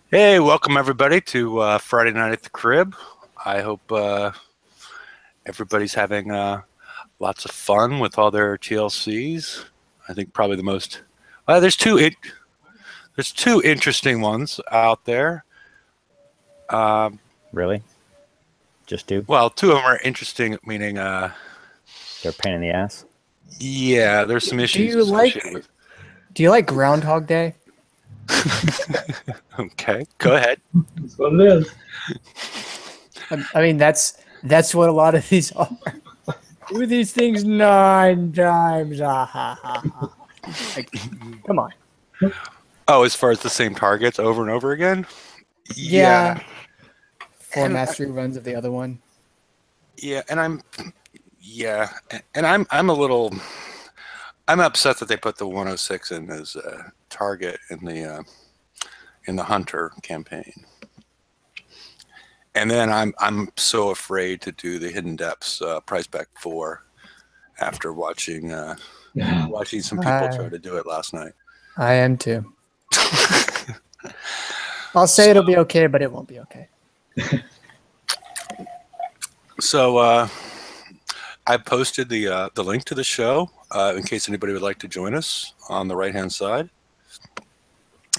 Hey, welcome everybody to Friday Night at the Crib. I hope everybody's having lots of fun with all their TLCs. I think probably the most there's there's two interesting ones out there. Um, Really? Just do? well, two of them are interesting, meaning They're a pain in the ass? yeah, there's some Do issues you associated like do you like Groundhog Day? Okay, go ahead. That's what it is. I mean, that's what a lot of these are. Do these things 9 times. Ah, ha, ha, ha. Like, come on. Oh, as far as the same targets over and over again? Yeah. Four And mastery runs of the other one. yeah, and I'm a little I'm upset that they put the 106 in as a target in the Hunter campaign. And then I'm so afraid to do the Hidden Depths Price Back 4 after watching watching some people try to do it last night. I am too. I'll say it'll be okay, but it won't be okay. So I posted the link to the show in case anybody would like to join us on the right-hand side.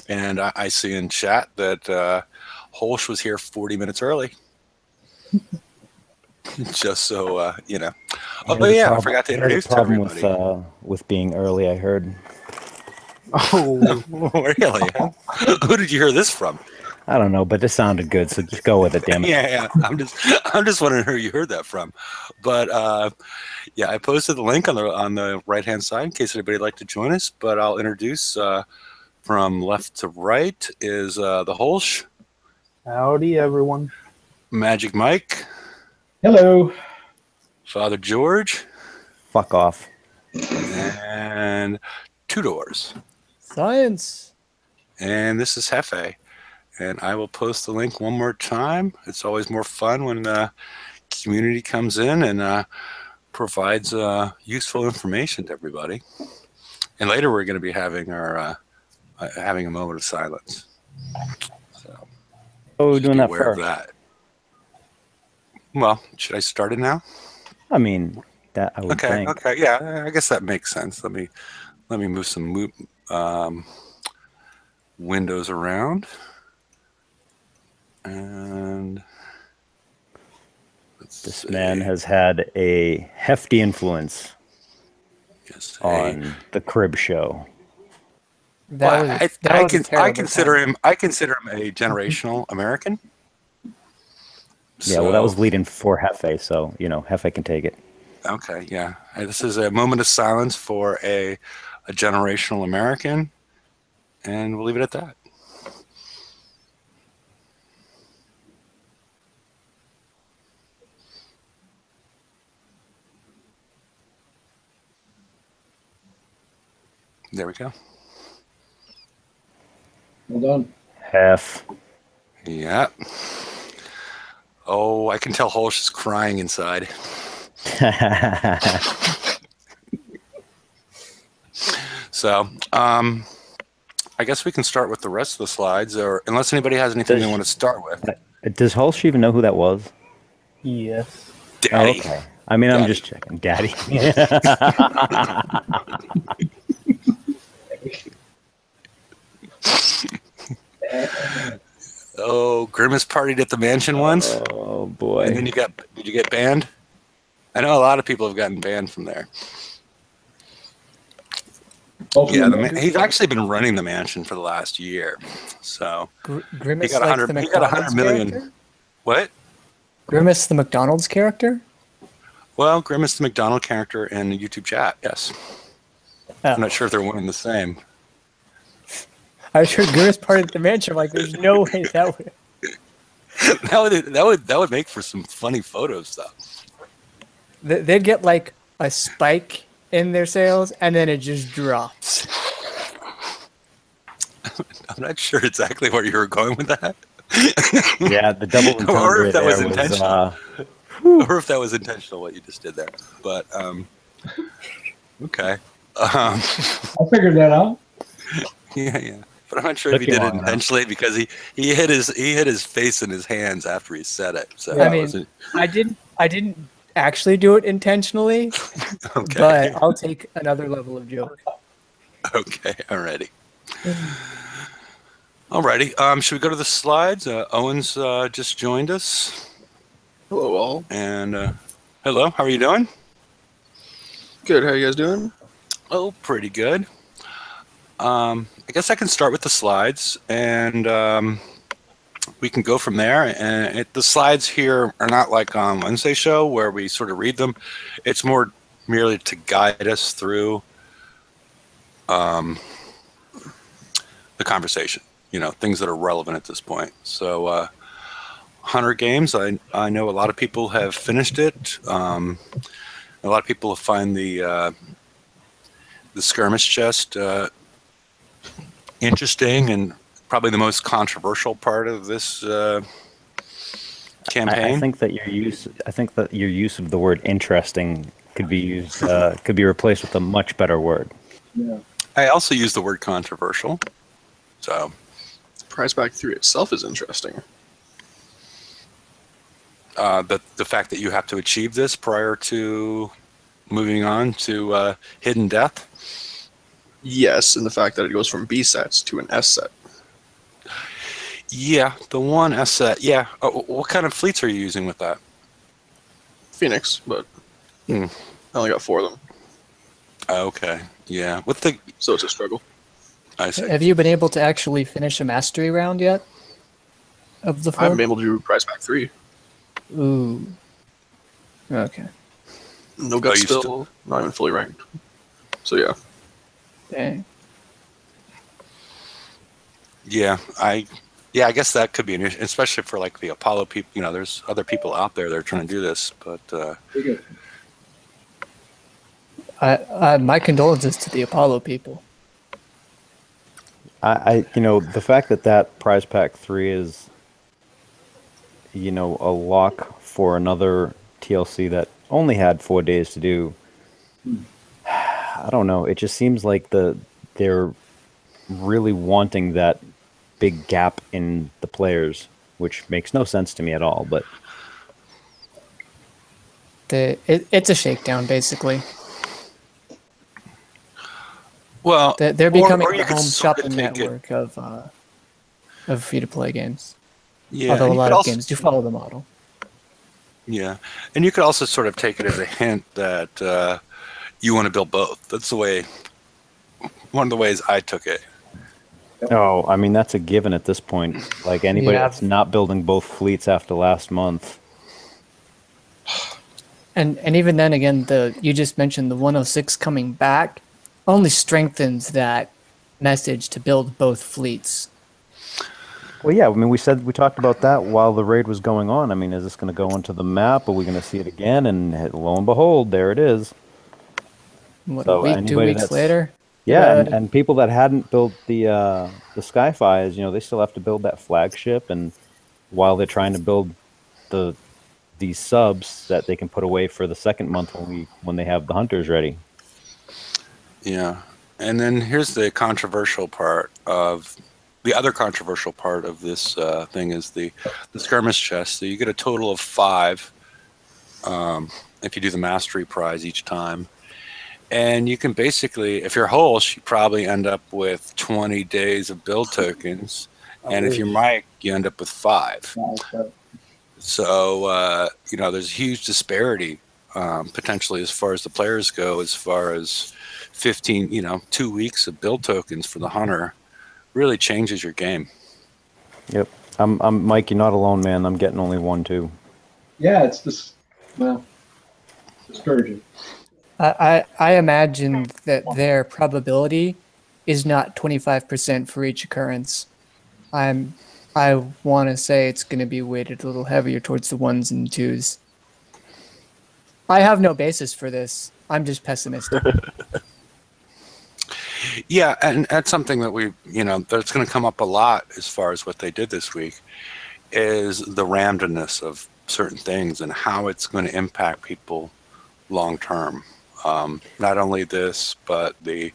And I see in chat that Holsch was here 40 minutes early. Just so you know. Oh yeah, I forgot to introduce to everybody. With being early, I heard. Oh, really? Who did you hear this from? I don't know, but this sounded good, so just go with it, damn it. Yeah. I'm just wondering who you heard that from. But yeah, I posted the link on the right-hand side in case anybody would like to join us. But I'll introduce from left to right is the Holsch. Howdy, everyone. Magic Mike. Hello. Father George. Fuck off. And Two Doors. Science. And this is Hefe. And I will post the link one more time. It's always more fun when the community comes in and provides useful information to everybody. And later we're going to be having our having a moment of silence. So, Oh, doing that aware of first. that. Well, should I start it now? I mean, that I would think. Okay, yeah, I guess that makes sense. Let me move some windows around, and This man has had a hefty influence on the Crib Show. I consider him a generational American. Yeah, well, that was leading for Hefe, so Hefe can take it. Okay, yeah. This is a moment of silence for a generational American, and we'll leave it at that. There we go. Well done. Hef. Yeah. Oh, I can tell Holsch is crying inside. So, I guess we can start with the rest of the slides, or unless anybody has anything they want to start with. Does Holsch even know who that was? Yes. Daddy. Oh, okay. I mean, Daddy. I'm just checking. Daddy. Oh, Grimace partied at the mansion once. Oh boy! And then did you get banned? I know a lot of people have gotten banned from there. Yeah, he's actually been running the mansion for the last year. So Grimace, he got 100. He got 100 million. Character? What? Grimace, the McDonald's character? Well, Grimace, the McDonald character in the YouTube chat. Yes. Oh. I'm not sure if they're one and the same. I was sure Grimace part of the mansion. Like, there's no way that would. that would make for some funny photos, though. They'd get like a spike in their sales, and then it just drops. I'm not sure exactly where you were going with that. Yeah, the double entendre or if that was there intentional. Or if that was intentional, what you just did there. But okay. I figured that out. Yeah. But but I'm not sure if he did it intentionally because he hit his face in his hands after he said it. So I mean, I didn't actually do it intentionally, okay. but I'll take another level of joke. Okay, alrighty. Alrighty. Should we go to the slides? Owen's just joined us. Hello, all. And hello, how are you doing? Good. How you guys doing? Oh, pretty good. I guess I can start with the slides, and we can go from there. And the slides here are not like on Wednesday show where we sort of read them. It's more merely to guide us through the conversation. You know, things that are relevant at this point. So, Hunter Games, I know a lot of people have finished it. A lot of people find the skirmish chest interesting and probably the most controversial part of this campaign. I think that your use of the word interesting could be used could be replaced with a much better word. Yeah. I also use the word controversial. So Prize Pack 3 itself is interesting. the fact that you have to achieve this prior to moving on to Hidden Death. Yes, and the fact that it goes from B sets to an S set. Yeah, the one S set. Yeah. What kind of fleets are you using with that? Phoenix, but I only got 4 of them. Okay. Yeah. So it's a struggle. I see. Have you been able to actually finish a mastery round yet? Of the 4? I haven't been able to do Prize Pack 3. Ooh. Okay. No guts you still, not even fully ranked. So yeah. Dang. Yeah, I guess that could be an issue, especially for like the Apollo people. You know, there's other people out there that are trying to do this, but My condolences to the Apollo people. The fact that Prize Pack 3 is, a lock for another TLC that only had 4 days to do. I don't know. It just seems like they're really wanting that big gap in the players, which makes no sense to me at all. But It's a shakedown, basically. well, They're becoming or the you could home sort of shopping take it- network of free-to-play games. Yeah, Although and a you lot could of also- games do follow the model. Yeah, and you could also sort of take it as a hint that you want to build both. That's one of the ways I took it. oh, I mean that's a given at this point. Like anybody Yeah. that's not building both fleets after last month. And even then, again, you just mentioned the 106 coming back only strengthens that message to build both fleets. Well, yeah. I mean, we talked about that while the raid was going on. I mean, is this going to go into the map? Are we going to see it again? And lo and behold, there it is. What, So a week, 2 anybody weeks that's- later? Yeah, Good. and people that hadn't built the Skyfires, they still have to build that flagship, and while they're trying to build these subs that they can put away for the second month when they have the hunters ready. Yeah, and then here's the other controversial part of this thing is the skirmish chest. So you get a total of 5 if you do the mastery prize each time. And you can basically, if you're Hulsh, you probably end up with 20 days of build tokens. And if you're Mike, you end up with 5. So, there's a huge disparity potentially as far as the players go, as far as 15, 2 weeks of build tokens for the hunter really changes your game. Yep. I'm Mike. You're not alone, man. I'm getting only 1 too. Yeah, it's discouraging. I imagine that their probability is not 25% for each occurrence. I want to say it's going to be weighted a little heavier towards the 1s and 2s. I have no basis for this. I'm just pessimistic. Yeah, and that's something that that's going to come up a lot as far as what they did this week is the randomness of certain things and how it's going to impact people long term. Not only this, but the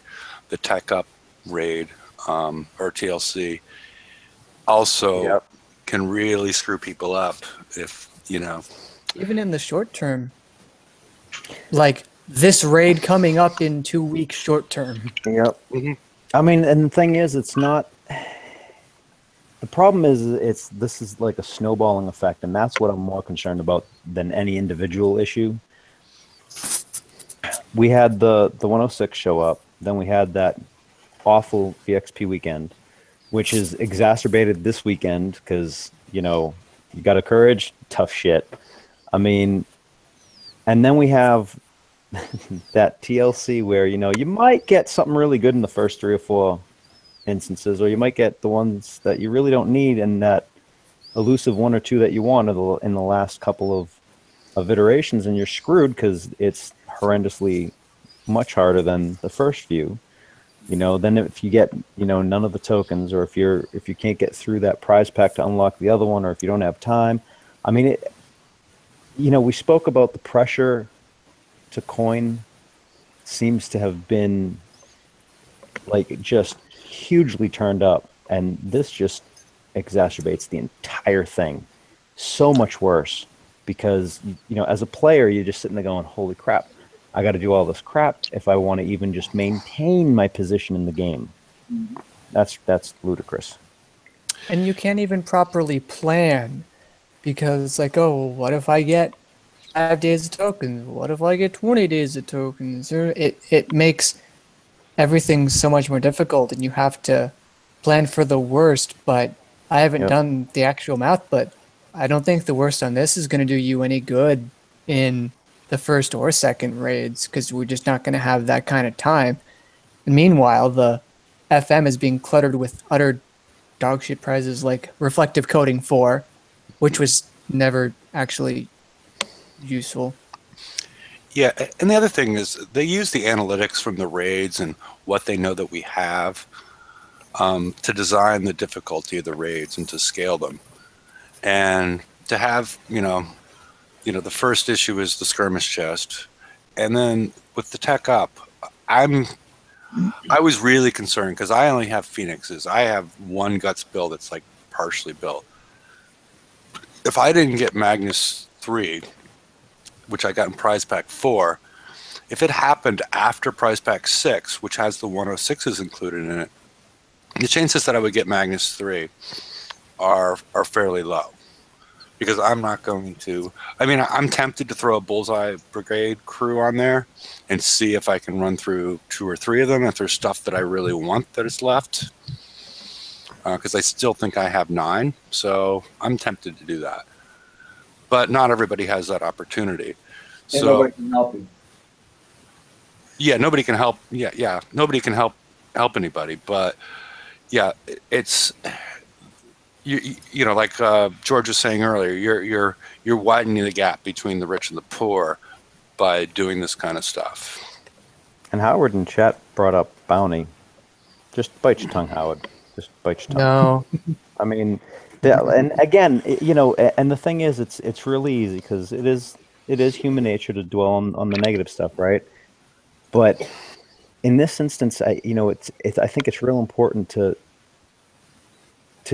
tech up raid or TLC also Yep. can really screw people up if, Even in the short term, like this raid coming up in 2 weeks short term. Yep. Mhm. I mean, and the thing is, it's not. The problem is, this is like a snowballing effect, and that's what I'm more concerned about than any individual issue. We had the 106 show up, then we had that awful VXP weekend, which is exacerbated this weekend because you got a courage, tough shit. I mean, and then we have that TLC where you might get something really good in the first 3 or 4 instances, or you might get the ones that you really don't need, and that elusive 1 or 2 that you want in the last couple of iterations, and you're screwed because it's horrendously much harder than the first few. Then if you get none of the tokens, or if you can't get through that prize pack to unlock the other one, or if you don't have time, I mean, we spoke about the pressure to coin seems to have been like just hugely turned up, and this just exacerbates the entire thing so much worse because as a player you're just sitting there going, holy crap, I got to do all this crap if I want to even just maintain my position in the game. That's ludicrous. And you can't even properly plan because it's like, oh, what if I get 5 days of tokens? What if I get 20 days of tokens? Or it makes everything so much more difficult, and you have to plan for the worst. But I haven't Yep. done the actual math, but I don't think the worst on this is going to do you any good in the first or second raids because we're just not going to have that kind of time. And meanwhile, the FM is being cluttered with utter dogshit prizes like Reflective Coating 4, which was never actually useful. Yeah, and the other thing is they use the analytics from the raids and what they know that we have to design the difficulty of the raids and to scale them. And to have, the first issue is the skirmish chest, and then with the tech up, I was really concerned because I only have Phoenixes. I have one Guts build that's like partially built. If I didn't get Magnus 3, which I got in Prize Pack 4, if it happened after Prize Pack 6, which has the 106s included in it, the chances that I would get Magnus 3 are fairly low. Because I'm not going to. I mean, I'm tempted to throw a Bullseye Brigade crew on there and see if I can run through 2 or 3 of them if there's stuff that I really want that is left. Because I still think I have 9, so I'm tempted to do that. But not everybody has that opportunity. And nobody can help you. Yeah, nobody can help. Yeah, nobody can help anybody. But yeah, it's. Like George was saying earlier, you're widening the gap between the rich and the poor by doing this kind of stuff. And Howard in chat brought up bounty. Just bite your tongue, Howard. Just bite your tongue. No. I mean, and again, and the thing is, it's really easy because it is human nature to dwell on the negative stuff, right? But in this instance, I think it's real important to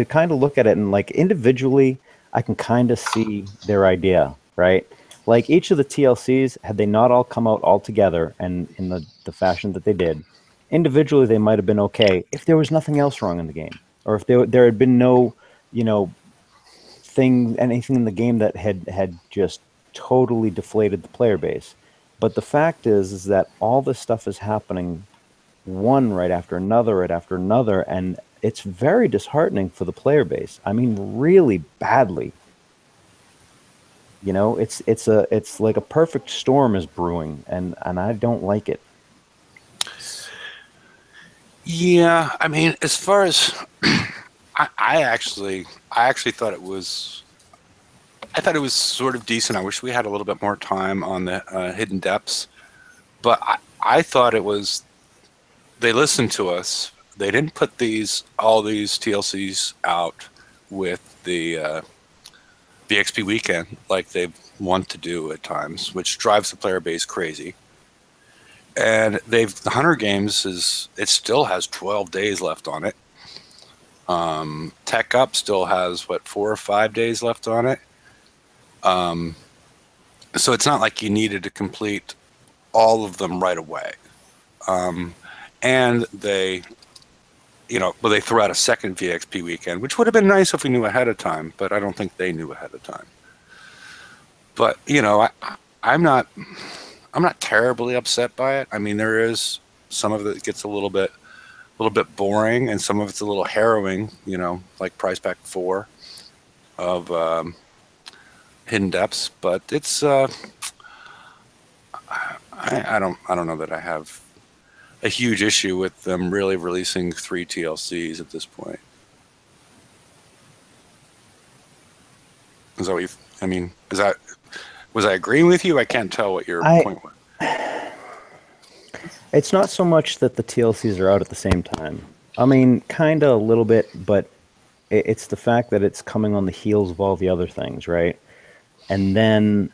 kind of look at it, and like individually, I can kind of see their idea, right? Like each of the TLCs, had they not all come out all together and in the fashion that they did, individually they might have been okay if there was nothing else wrong in the game, or if there had been no, anything in the game that had just totally deflated the player base. But the fact is that all this stuff is happening one right after another, and it's very disheartening for the player base. I mean, really badly. It's like a perfect storm is brewing, and I don't like it. Yeah, I mean, as far as I actually thought it was. I thought it was sort of decent. I wish we had a little bit more time on the hidden depths, but I thought it was. They listened to us. They didn't put all these TLCs out with the VXP weekend like they want to do at times, which drives the player base crazy. And the Hunter Games it still has 12 days left on it. Tech Up still has what, 4 or 5 days left on it. So it's not like you needed to complete all of them right away. And they threw out a second VXP weekend, which would have been nice if we knew ahead of time, but I don't think they knew ahead of time. But I'm not terribly upset by it. I mean, there is some of it gets a little bit boring, and some of it's a little harrowing. Like Prize Pack 4 of Hidden Depths, but it's I don't know that I have a huge issue with them really releasing 3 TLCs at this point. Is that what you? I mean, was I agreeing with you? I can't tell what your point was. It's not so much that the TLCs are out at the same time. I mean, kind of a little bit, but it's the fact that it's coming on the heels of all the other things, right? And then,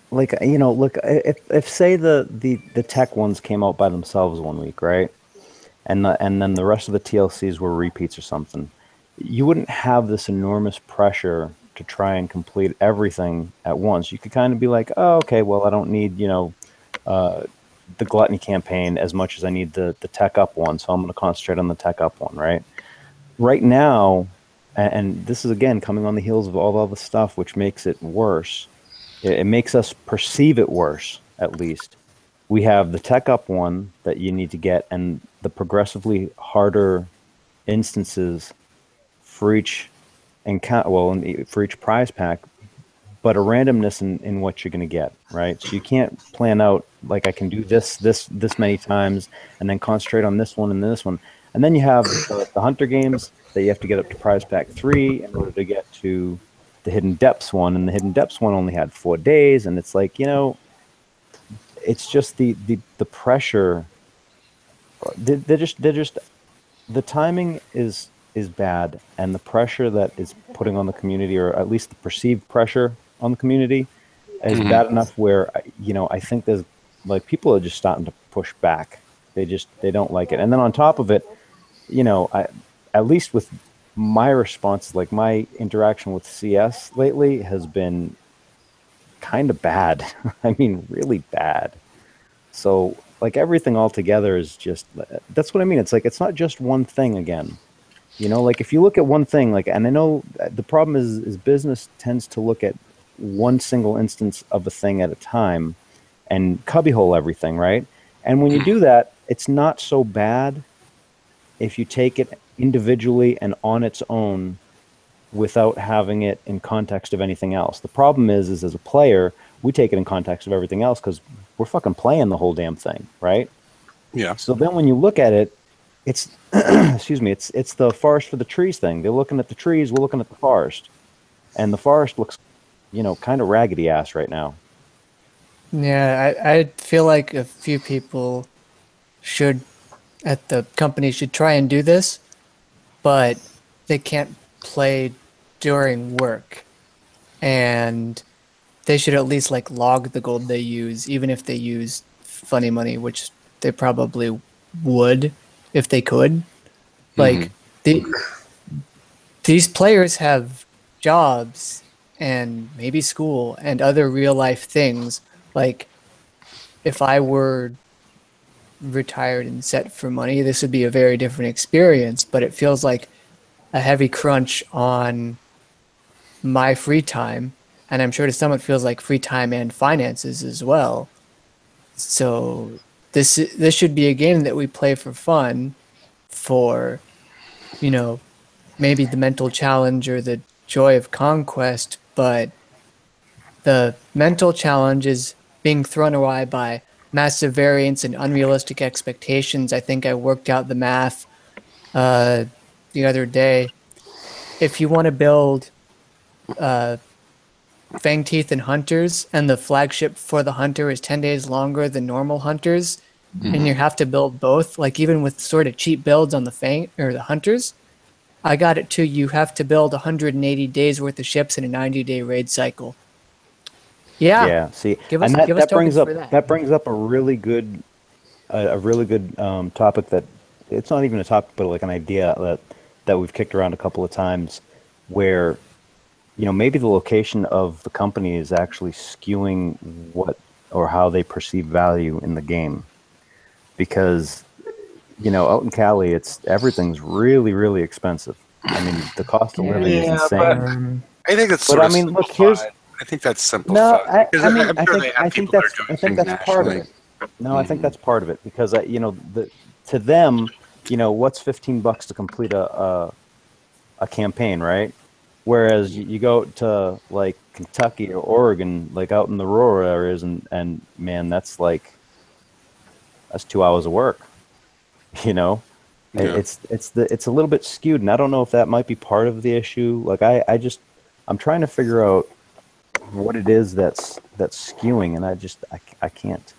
like, look, if say the tech ones came out by themselves one week, right? And then the rest of the TLCs were repeats or something, you wouldn't have this enormous pressure to try and complete everything at once. You could kind of be like, oh, okay, well, I don't need, the Gluttony campaign as much as I need the Tech Up one, so I'm going to concentrate on the Tech Up one, right? Right now, and this is, again, coming on the heels of all the stuff, which makes it worse. It makes us perceive it worse, at least. We have the Tech Up one that you need to get, and the progressively harder instances for each for each prize pack, but a randomness in what you're going to get, right? So you can't plan out, like, I can do this many times and then concentrate on this one and this one. And then you have the Hunter Games that you have to get up to prize pack 3 in order to get to the Hidden Depths one, and the Hidden Depths one only had 4 days, and it's like, it's just the pressure. They're just the timing is bad, and the pressure that is putting on the community, or at least the perceived pressure on the community, is bad enough where I think there's, like, people are just starting to push back. They don't like it. And then on top of it, at least with my response, like, my interaction with CS lately has been kind of bad. I mean, really bad. So, like, everything all together is just, that's what I mean. It's like, it's not just one thing again. Like, if you look at one thing, like, and I know the problem is business tends to look at one single instance of a thing at a time and cubbyhole everything, right? And when you do that, it's not so bad if you take it individually and on its own without having it in context of anything else. The problem is as a player, we take it in context of everything else because we're fucking playing the whole damn thing, right? Yeah. So then when you look at it, it's excuse me, it's the forest for the trees thing. They're looking at the trees, we're looking at the forest. And the forest looks, kind of raggedy ass right now. Yeah, I feel like a few people at the company should try and do this, but they can't play during work. And they should at least, like, log the gold they use, even if they use funny money, which they probably would if they could. Like, these players have jobs and maybe school and other real life things. Like, if I were retired and set for money, this would be a very different experience, but it feels like a heavy crunch on my free time, and I'm sure to some it feels like free time and finances as well. So this should be a game that we play for fun, for maybe the mental challenge or the joy of conquest, but the mental challenge is being thrown away by massive variance and unrealistic expectations. I think I worked out the math the other day. If you want to build Fang Teeth and Hunters, and the flagship for the Hunter is 10 days longer than normal Hunters, and you have to build both, like, even with sort of cheap builds on the Fang or the Hunters, I got it to you have to build 180 days worth of ships in a 90-day raid cycle. Yeah. Yeah. See, Give and us that brings tokens up for that. a really good topic that it's not even a topic, but like an idea that we've kicked around a couple of times, where maybe the location of the company is actually skewing what or how they perceive value in the game, because out in Cali, everything's really, really expensive. I mean, the cost of living is Yeah, but insane. I think it's But sort I of mean, look, here's simplified. I think that's no, simplified because I mean, I'm sure they have I think people that are doing things that's part of nationally. it. No, I think Hmm. that's part of it because to them, what's $15 to complete a campaign, right? Whereas you go to like Kentucky or Oregon, like out in the rural areas, and man, that's 2 hours of work. You know, Yeah. it's a little bit skewed, and I don't know if that might be part of the issue. Like I'm trying to figure out what it is that's skewing, and I can't.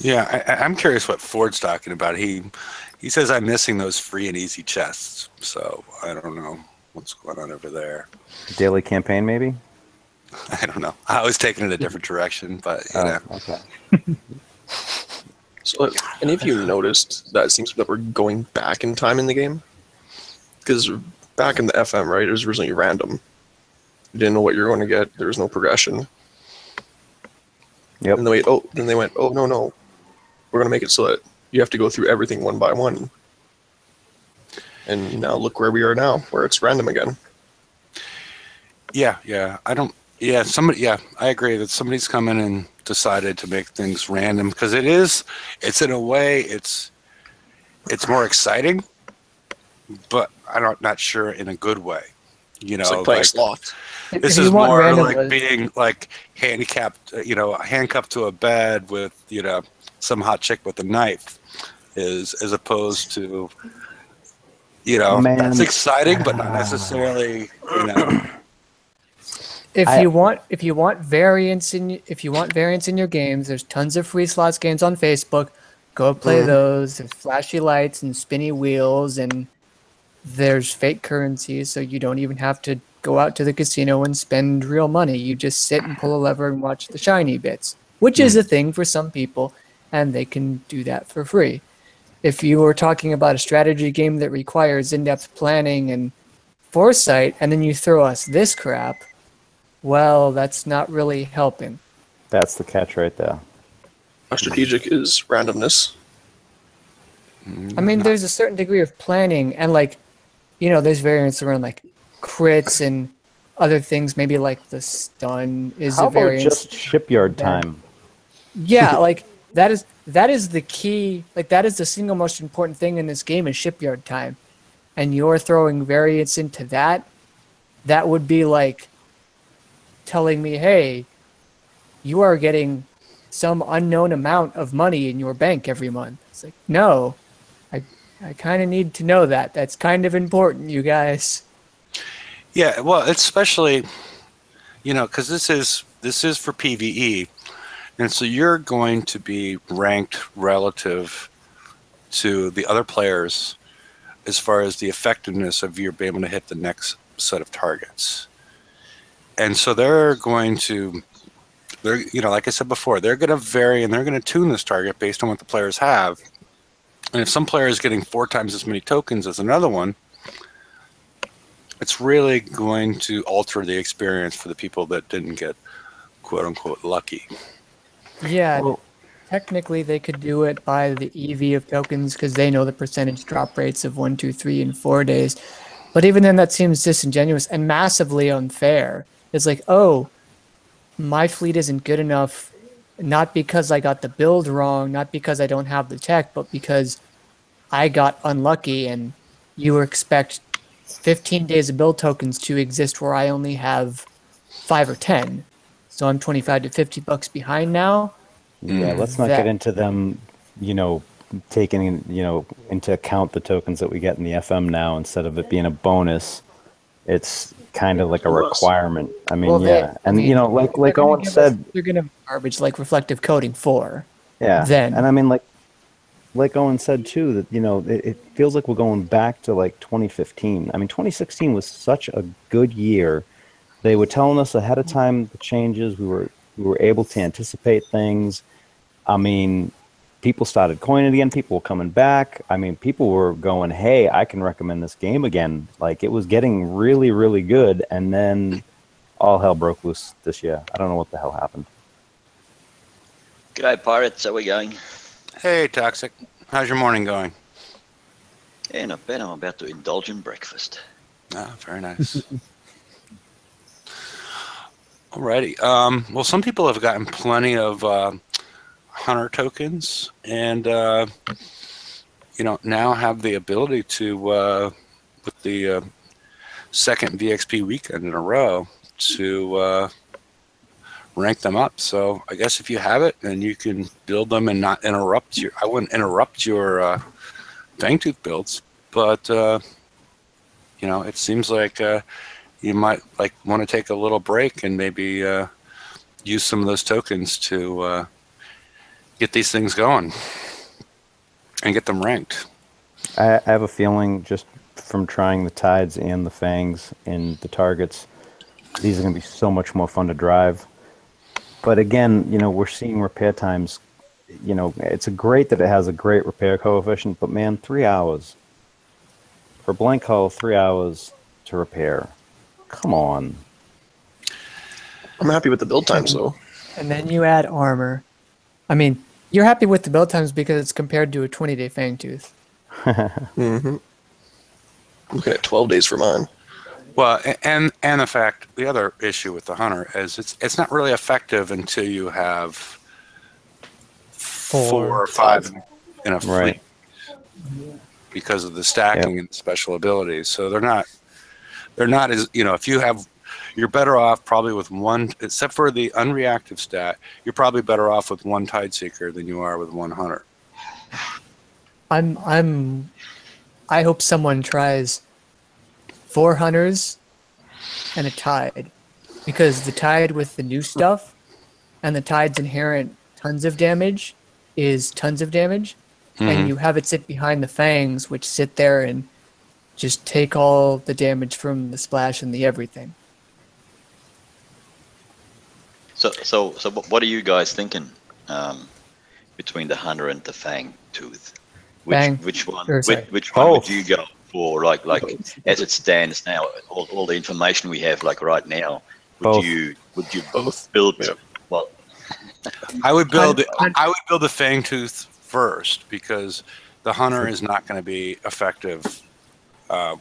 Yeah, I'm curious what Ford's talking about. He says I'm missing those free and easy chests, so I don't know what's going on over there. Daily campaign, maybe? I don't know. I was taking it a different direction, but Oh, okay. So, any of you noticed that it seems that we're going back in time in the game? Because back in the FM, right, it was originally random. You didn't know what you're going to get. There was no progression. Yep. And then they went, oh no, we're going to make it so that you have to go through everything one by one. And now look where we are now, where it's random again. yeah, I don't. Yeah, somebody. Yeah, I agree that somebody's come in and decided to make things random because it is. It's in a way, it's more exciting, but I'm not sure in a good way. It's like playing slots. This If you is want more random, like being like handicapped, handcuffed to a bed with, some hot chick with a knife, is as opposed to, that's Man, exciting, but not necessarily, I if you want variance in your games, there's tons of free slots games on Facebook. Go play those. There's flashy lights and spinny wheels, and there's fake currencies, so you don't even have to go out to the casino and spend real money. You just sit and pull a lever and watch the shiny bits, which is a thing for some people, and they can do that for free. If you were talking about a strategy game that requires in-depth planning and foresight, and then you throw us this crap, well, that's not really helping. That's the catch right there. How strategic is randomness? I mean, there's a certain degree of planning, and there's variance around like crits and other things. Maybe like the stun is How a about variance. just shipyard time? Yeah, like that is the key. Like that is the single most important thing in this game is shipyard time, and you're throwing variance into that. That would be like telling me, hey, you are getting some unknown amount of money in your bank every month. It's like, no, I kind of need to know that. That's kind of important, you guys. yeah, well, it's especially, because this is for PvE, and so you're going to be ranked relative to the other players as far as the effectiveness of you being able to hit the next set of targets. And so like I said before, they're going to vary and they're going to tune this target based on what the players have. And if some player is getting 4 times as many tokens as another one, it's really going to alter the experience for the people that didn't get quote unquote lucky. Yeah, Well, technically they could do it by the EV of tokens because they know the percentage drop rates of 1, 2, 3, and 4 days. But even then, that seems disingenuous and massively unfair. It's like, oh, my fleet isn't good enough, not because I got the build wrong, not because I don't have the tech, but because I got unlucky and you expect 15 days of build tokens to exist where I only have 5 or 10. So I'm 25 to $50 behind now. yeah, let's not get That into them, you know, taking, into account the tokens that we get in the FM now instead of it being a bonus. It's kind of like a requirement. I mean, well, yeah. I And, mean, like Owen said, they're gonna garbage like reflective coding 4. yeah. And Then I mean, like Owen said too, that, it feels like we're going back to like 2015. I mean, 2016 was such a good year They were telling us ahead of time the changes. We were able to anticipate things. I mean, people started coining again. People were coming back. I mean, people were going, "Hey, I can recommend this game again." Like it was getting really, really good, and then all hell broke loose this year. I don't know what the hell happened. G'day, pirates. How we going? Hey, Toxic. How's your morning going? Yeah, not bad. I'm about to indulge in breakfast. Ah, very nice. Alrighty. Well, some people have gotten plenty of hunter tokens, and now have the ability to, with the second VXP weekend in a row, to rank them up. So I guess if you have it, then you can build them and not interrupt your. I wouldn't interrupt your Fangtooth builds, but it seems like you might want to take a little break and maybe use some of those tokens to get these things going and get them ranked. I have a feeling just from trying the tides and the fangs and the targets, these are going to be so much more fun to drive. But again, we're seeing repair times. It's great that it has a great repair coefficient, but man, 3 hours for blank hull, 3 hours to repair. Come on. I'm happy with the build times though. And then you add armor. I mean, you're happy with the build times because it's compared to a 20-day Fangtooth. Mm-hmm. Looking at 12 days for mine. Well, and the other issue with the hunter is it's not really effective until you have 4 or 5 in a fleet, Right. because of the stacking and special abilities. So they're not as, if you have, you're better off probably with one, except for the unreactive stat, you're probably better off with one Tide Seeker than you are with one hunter. I hope someone tries 4 hunters and a tide, because the tide with the new stuff and the tide's inherent tons of damage is tons of damage, and you have it sit behind the fangs, which sit there and just take all the damage from the splash and the everything. So what are you guys thinking between the hunter and the fang tooth? Which one would you go for? Like as it stands now, all the information we have right now, would you both build? Yeah. Well, I would build the Fangtooth first, because the hunter is not going to be effective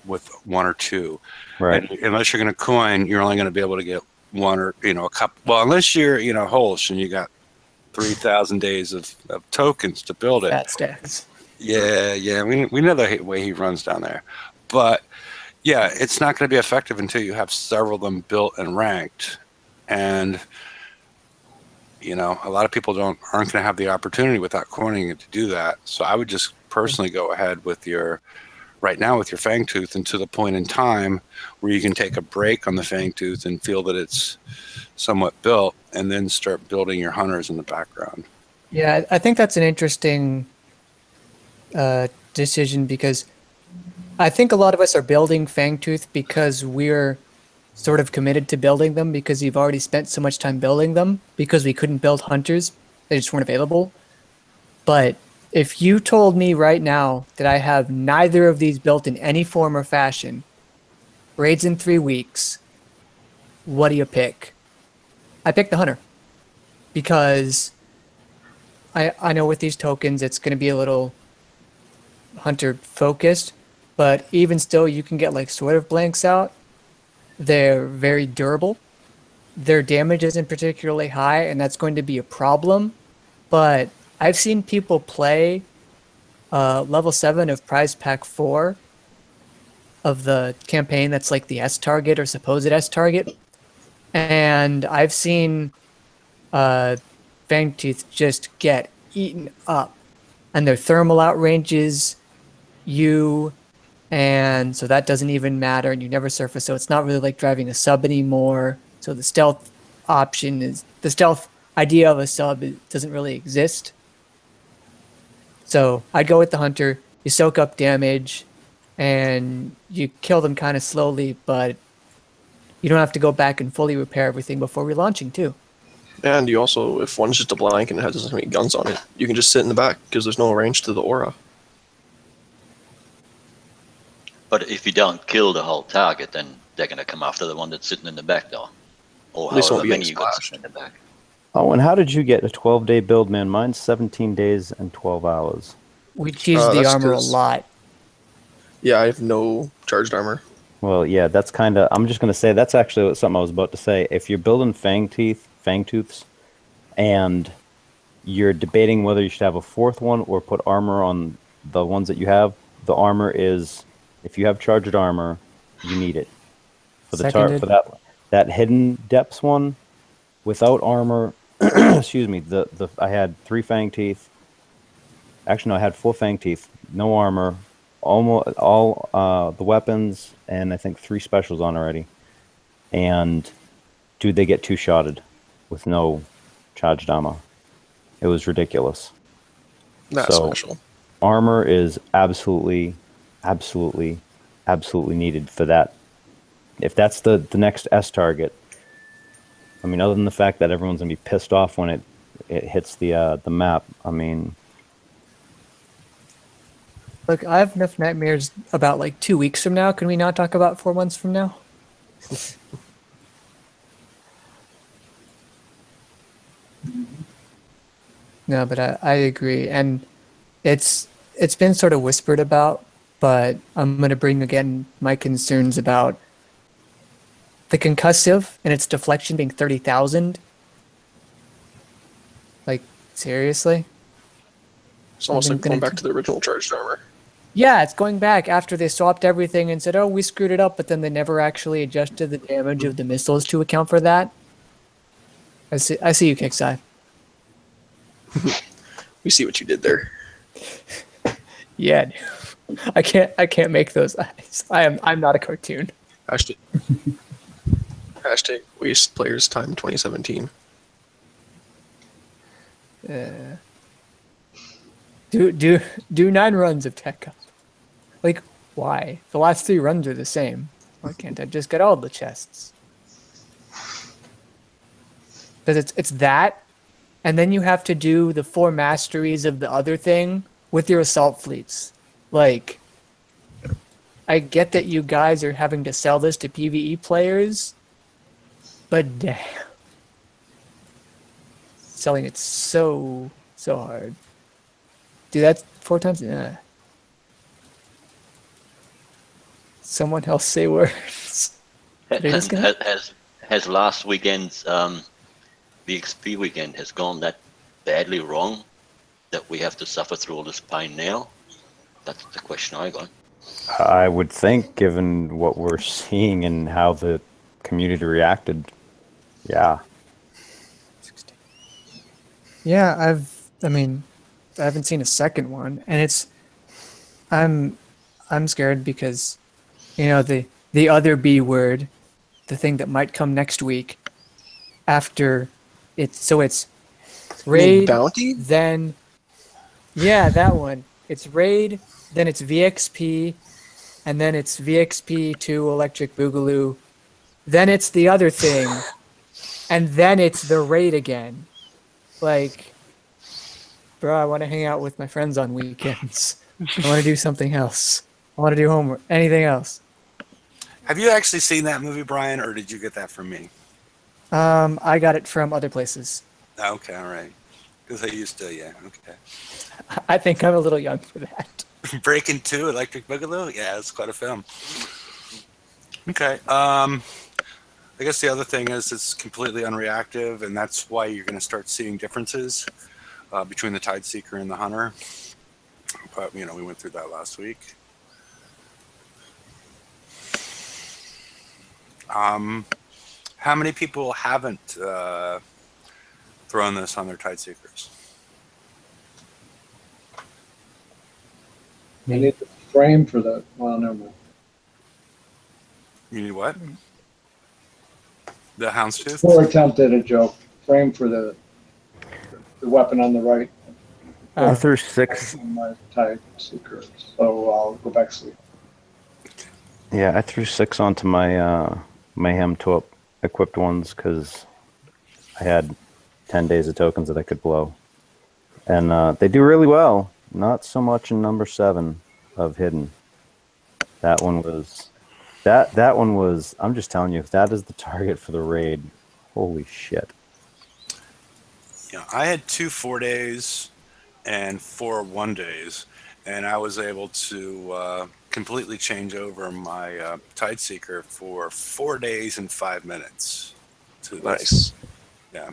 with 1 or 2. Right. And unless you're going to coin, you're only going to be able to get 1 or a couple. Well, unless you're Holsh and you got 3,000 days of tokens to build it. Fat stacks. Yeah. We know the way he runs down there, but yeah, it's not going to be effective until you have several of them built and ranked, and a lot of people aren't going to have the opportunity without coining it to do that. So I would just personally go ahead with your Fangtooth, and to the point in time where you can take a break on the Fangtooth and feel that it's somewhat built, and then start building your hunters in the background. Yeah, I think that's an interesting decision, because I think a lot of us are building Fangtooth because we're sort of committed to building them, because we've already spent so much time building them, because we couldn't build hunters. They just weren't available. But if you told me right now that I have neither of these built in any form or fashion, raids in 3 weeks, what do you pick? I pick the hunter, because I know with these tokens it's going to be a little hunter focused, but even still you can get sort of blanks out. They're very durable. Their damage isn't particularly high, and that's going to be a problem. But I've seen people play level 7 of Prize Pack 4 of the campaign that's like the S target or supposed S target. And I've seen Fangtooth just get eaten up. And their thermal outranges you, and so that doesn't even matter, and you never surface, so it's not really like driving a sub anymore. So the stealth idea of a sub doesn't really exist. So I'd go with the hunter. You soak up damage, and you kill them kind of slowly, but you don't have to go back and fully repair everything before relaunching too. And you also, if one's just a blank and it doesn't have any guns on it, you can just sit in the back because there's no range to the aura. But if you don't kill the whole target, then they're going to come after the one that's sitting in the back door. Or however many you got sitting in the back. Oh, and how did you get a 12-day build, man? Mine's 17 days and 12 hours. We cheese the armor a lot. Yeah, I have no charged armor. Well, yeah, that's kind of... I'm just going to say that's actually something I was about to say. If you're building Fangtooths, and you're debating whether you should have a fourth one or put armor on the ones that you have, the armor is... If you have charged armor, you need it. For the for that hidden depths one, without armor... excuse me, I had 3 fang teeth. Actually, no, I had 4 fang teeth. No armor. Almost all the weapons, and I think 3 specials on already. And dude, they get 2-shotted with no charged armor. It was ridiculous. That's special. Armor is absolutely needed for that. If that's the next S target, I mean, other than the fact that everyone's gonna be pissed off when it hits the map. I mean, look, I have enough nightmares about like 2 weeks from now. Can we not talk about 4 months from now? No, but I agree, and it's been sort of whispered about, but I'm gonna bring again my concerns about the concussive and its deflection being 30,000. Like, seriously? It's almost like going back to the original charged armor. Yeah, it's going back after they swapped everything and said, oh, we screwed it up, but then they never actually adjusted the damage of the missiles to account for that. I see you, Kixeye. We see what you did there. Yeah, I can't make those eyes. I'm not a cartoon. Hashtag waste players time 2017. Do 9 runs of Tech Cup. Like, why? The last 3 runs are the same. Why can't I just get all the chests? Because it's that, and then you have to do the 4 masteries of the other thing with your assault fleets. Like, I get that you guys are having to sell this to PvE players, but damn. Selling it so hard. Dude, that's 4 times? Yeah. Someone else say words. Has last weekend's VXP weekend has gone that badly wrong that we have to suffer through all this pain now? That's the question I got. I would think, given what we're seeing and how the community reacted, yeah. Yeah, I haven't seen a second one, and I'm scared because, you know, the other B word, the thing that might come next week, after it's raid bounty, then yeah, that one. It's raid, then it's VXP, and then it's VXP to Electric Boogaloo, then it's the other thing, and then it's the raid again. Like, bro, I want to hang out with my friends on weekends. I want to do something else. I want to do homework. Anything else? Have you actually seen that movie, Brian, or did you get that from me? I got it from other places. Okay, all right. Because I used to, yeah, okay. I think I'm a little young for that. Breaking 2, Electric Boogaloo? Yeah, it's quite a film. Okay. I guess the other thing is it's completely unreactive, and that's why you're going to start seeing differences between the Tide Seeker and the Hunter. But, you know, we went through that last week. How many people haven't thrown this on their Tide Seekers? I need the frame for that. Well, never mind. You need what? The Houndstooth? Before attempt at a joke. Frame for the weapon on the right. I threw 6. On my Tide Seeker, so I'll go back to sleep. Yeah, I threw 6 onto my Mayhem equipped ones because I had 10 days of tokens that I could blow. And they do really well. Not so much in number 7 of Hidden. That one was... That one was... I'm just telling you, if that is the target for the raid, holy shit. Yeah, I had 2 4-days and 4 1-days, and I was able to completely change over my Tideseeker for 4 days and 5 minutes. Nice. Yeah.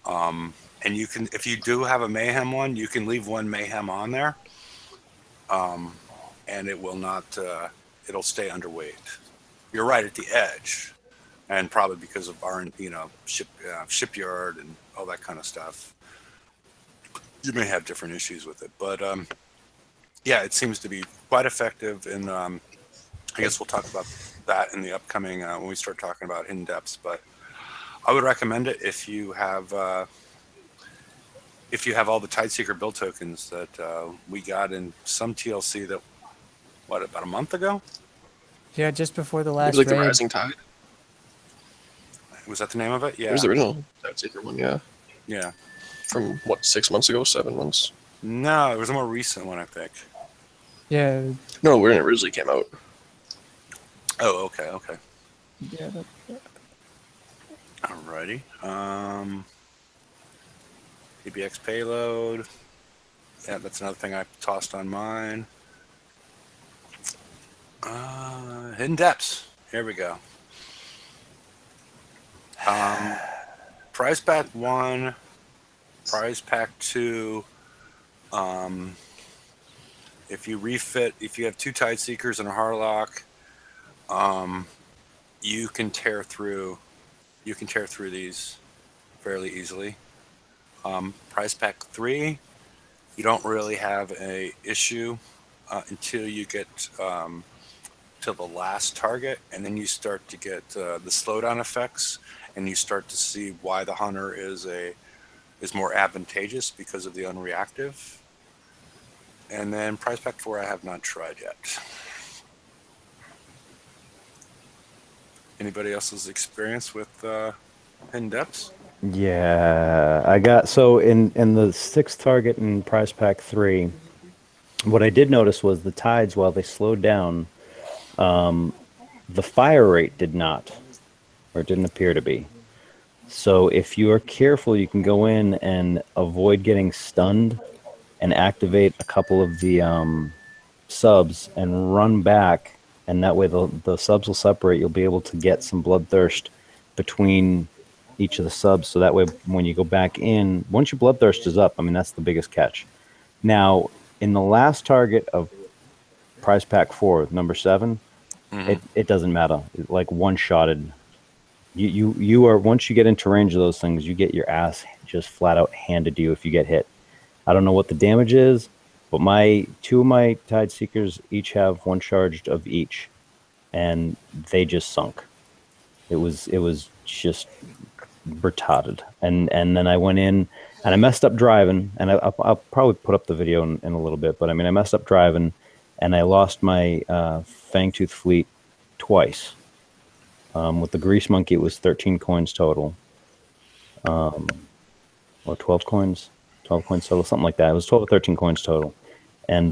And you can, if you do have a Mayhem one, you can leave 1 Mayhem on there, and it will not. It'll stay underweight. You're right at the edge, and probably because of our, shipyard and all that kind of stuff, you may have different issues with it. But yeah, it seems to be quite effective. And I guess we'll talk about that in the upcoming when we start talking about hidden depths. But I would recommend it if you have all the Tideseeker build tokens that we got in some TLC that, about a month ago? Yeah, just before the last Maybe like raid. the Rising Tide. Was that the name of it? Yeah. It was the original Tideseeker one, yeah. Yeah. From, 6 months ago, 7 months? No, it was a more recent one, I think. Yeah. No, when it originally came out. Oh, okay. Yeah. Alrighty. PBX payload. Yeah, that's another thing I tossed on mine. Hidden depths. Here we go. Prize pack 1, prize pack 2. If you refit, if you have 2 Tideseekers and a Harlock, you can tear through these fairly easily. Prize pack 3, you don't really have a issue until you get to the last target, and then you start to get the slowdown effects, and you start to see why the hunter is more advantageous because of the unreactive. And then prize pack 4 I have not tried yet. Anybody else's experience with hidden depths? Yeah, I got... So in the 6th target in prize pack 3, what I did notice was the tides, while they slowed down, the fire rate did not, or it didn't appear to be. So if you are careful, you can go in and avoid getting stunned and activate a couple of the subs and run back, and that way the subs will separate. You'll be able to get some bloodthirst between each of the subs, so that way when you go back in, once your bloodthirst is up, I mean, that's the biggest catch. Now, in the last target of prize pack 4, number 7, it doesn't matter. Like one-shotted. You are, once you get into range of those things, you get your ass just flat out handed to you if you get hit. I don't know what the damage is, but 2 of my Tideseekers each have 1 charged of each, and they just sunk. It was just retarded. And then I went in and I messed up driving, and I'll probably put up the video in a little bit, but I mean, I messed up driving, and I lost my Fangtooth fleet twice. With the Grease Monkey, it was 13 coins total. Or 12 coins? 12 coins total, something like that. It was 12 or 13 coins total. And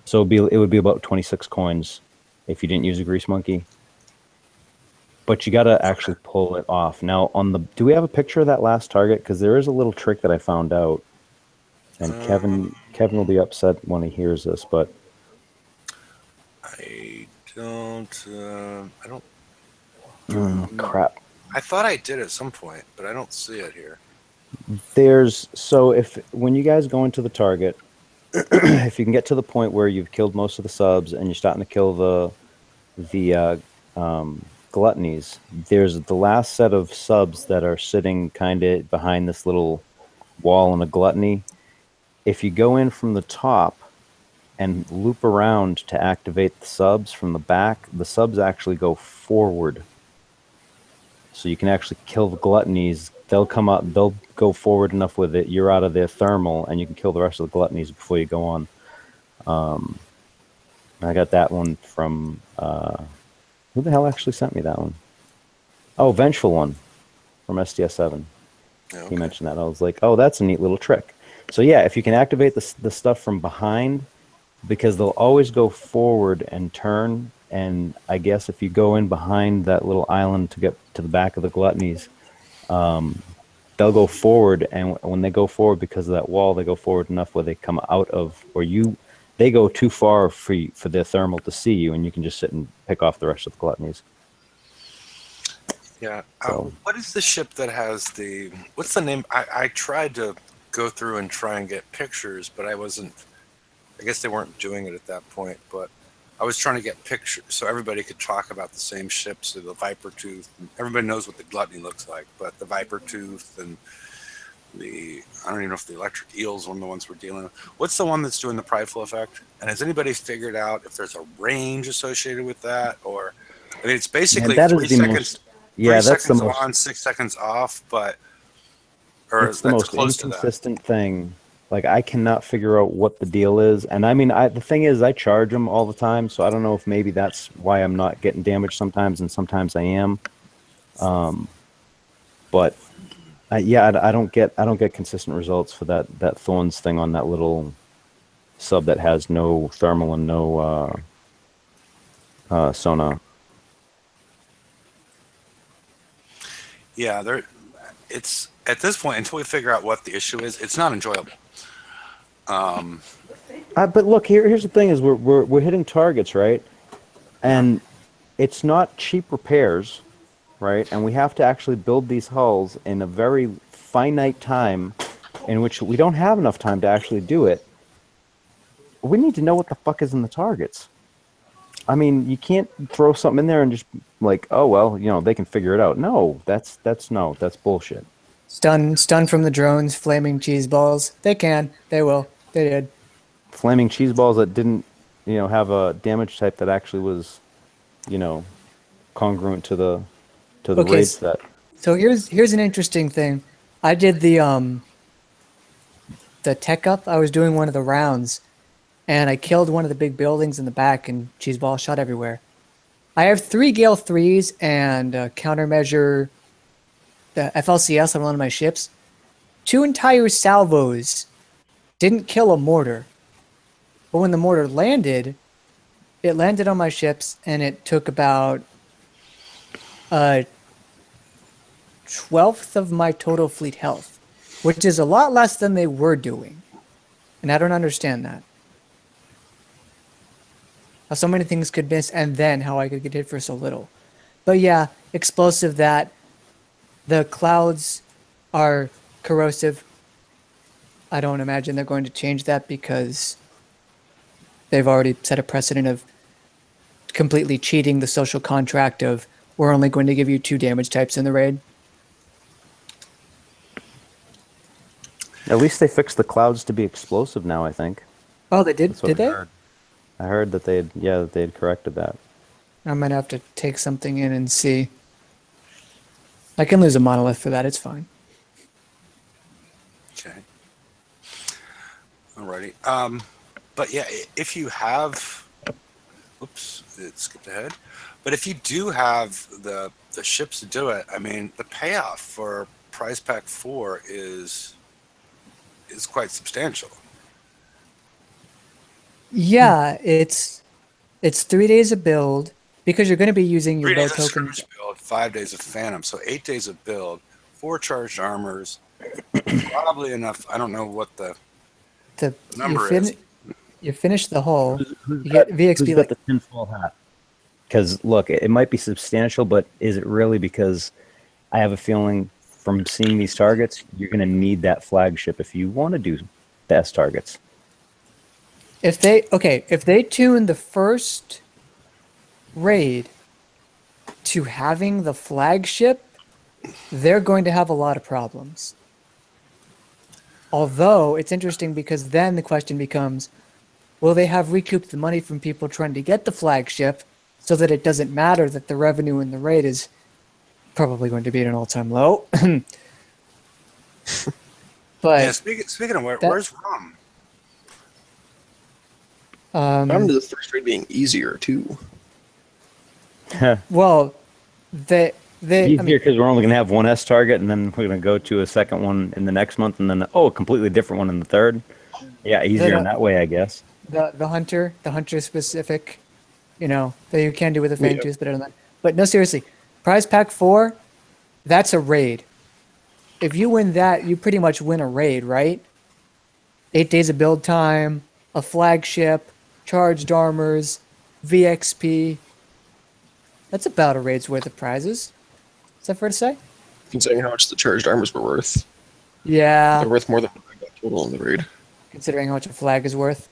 so it would be about 26 coins if you didn't use a Grease Monkey. But you got to actually pull it off. Now, do we have a picture of that last target? Because there is a little trick that I found out. And Kevin will be upset when he hears this, but... I don't... crap. I thought I did at some point, but I don't see it here. When you guys go into the target, if you can get to the point where you've killed most of the subs and you're starting to kill the gluttonies, there's the last set of subs that are sitting kind of behind this little wall in a gluttony. If you go in from the top and loop around to activate the subs from the back, the subs actually go forward. So you can actually kill the gluttonies. They'll come up, they'll go forward enough with it, you're out of their thermal, and you can kill the rest of the gluttonies before you go on. I got that one from... who the hell actually sent me that one? Oh, Vengeful One from SDS7. Okay. He mentioned that. I was like, oh, that's a neat little trick. So yeah, if you can activate the stuff from behind, because they'll always go forward and turn. And I guess if you go in behind that little island to get to the back of the gluttonies, they'll go forward. And when they go forward, because of that wall, they go forward enough where they come out of, or they go too far for their thermal to see you, and you can just sit and pick off the rest of the gluttonies. Yeah. So. What is the ship that has what's the name? I tried to go through and try and get pictures, but I guess they weren't doing it at that point, but I was trying to get pictures so everybody could talk about the same ships, so the Viper Tooth. Everybody knows what the Gluttony looks like, but the Viper Tooth and I don't even know if the Electric Eel is one of the ones we're dealing with. What's the one that's doing the Prideful effect? And has anybody figured out if there's a range associated with that? Or, I mean, it's basically 3 seconds. Yeah, that's the seconds most on, 6 seconds off, but it's the most inconsistent thing. Like, I cannot figure out what the deal is. And I mean, the thing is, I charge them all the time, so I don't know if maybe that's why I'm not getting damaged sometimes, and sometimes I am. But yeah, I don't get consistent results for that Thorns thing on that little sub that has no thermal and no sonar. Yeah, it's at this point, until we figure out what the issue is, it's not enjoyable. But look, here's the thing: is we're hitting targets, right? And it's not cheap repairs, right? And we have to actually build these hulls in a very finite time, in which we don't have enough time to actually do it. We need to know what the fuck is in the targets. I mean, you can't throw something in there and just like, oh well, they can figure it out. No, that's bullshit. Stun from the drones, flaming cheese balls. They can, they will, they did. Flaming cheese balls that didn't, have a damage type that actually was, congruent to the raid set. So here's an interesting thing. I did the tech up. I was doing one of the rounds, and I killed one of the big buildings in the back, and cheese balls shot everywhere. I have 3 Gale 3s and countermeasure the FLCS on one of my ships. 2 entire salvos didn't kill a mortar. But when the mortar landed, it landed on my ships, and it took about a 1/12 of my total fleet health, which is a lot less than they were doing. And I don't understand that. How so many things could miss, and then how I could get hit for so little. But yeah, explosive that. The clouds are corrosive. I don't imagine they're going to change that because they've already set a precedent of completely cheating the social contract of we're only going to give you 2 damage types in the raid. At least they fixed the clouds to be explosive now, I think. Oh, they did? Did they? I heard that they had corrected that. I might have to take something in and see. I can lose a monolith for that. It's fine. Okay. Alrighty. But yeah, if you have, oops, it skipped ahead. But if you do have the ships to do it, I mean, the payoff for Prize Pack 4 is quite substantial. Yeah, it's 3 days of build because you're going to be using your 3 days low token of build, 5 days of Phantom, so 8 days of build, 4 charged armors, probably enough. I don't know what the number is. You finish the hull. You get VXP. Who's got the tinfoil hat? Because look, it might be substantial, but is it really? Because I have a feeling from seeing these targets, you're going to need that flagship if you want to do best targets. If they tune the first raid to having the flagship, they're going to have a lot of problems. Although it's interesting because then the question becomes, will they have recouped the money from people trying to get the flagship so that it doesn't matter that the revenue in the raid is probably going to be at an all-time low? But yeah, speaking of where's Rum? I remember the first raid being easier too. Well, Easier because we're only going to have one S target, and then we're going to go to a second one in the next month, and then a completely different one in the third. Yeah, easier in that way, I guess. The hunter specific, that you can do with a Fangtooth, better than that. But no, seriously, Prize Pack 4, that's a raid. If you win that, you pretty much win a raid, right? 8 days of build time, a flagship, charged armors, VXP. That's about a raid's worth of prizes. Is that fair to say? Considering how much the charged armors were worth. Yeah. They're worth more than I got total in the raid. Considering how much a flag is worth.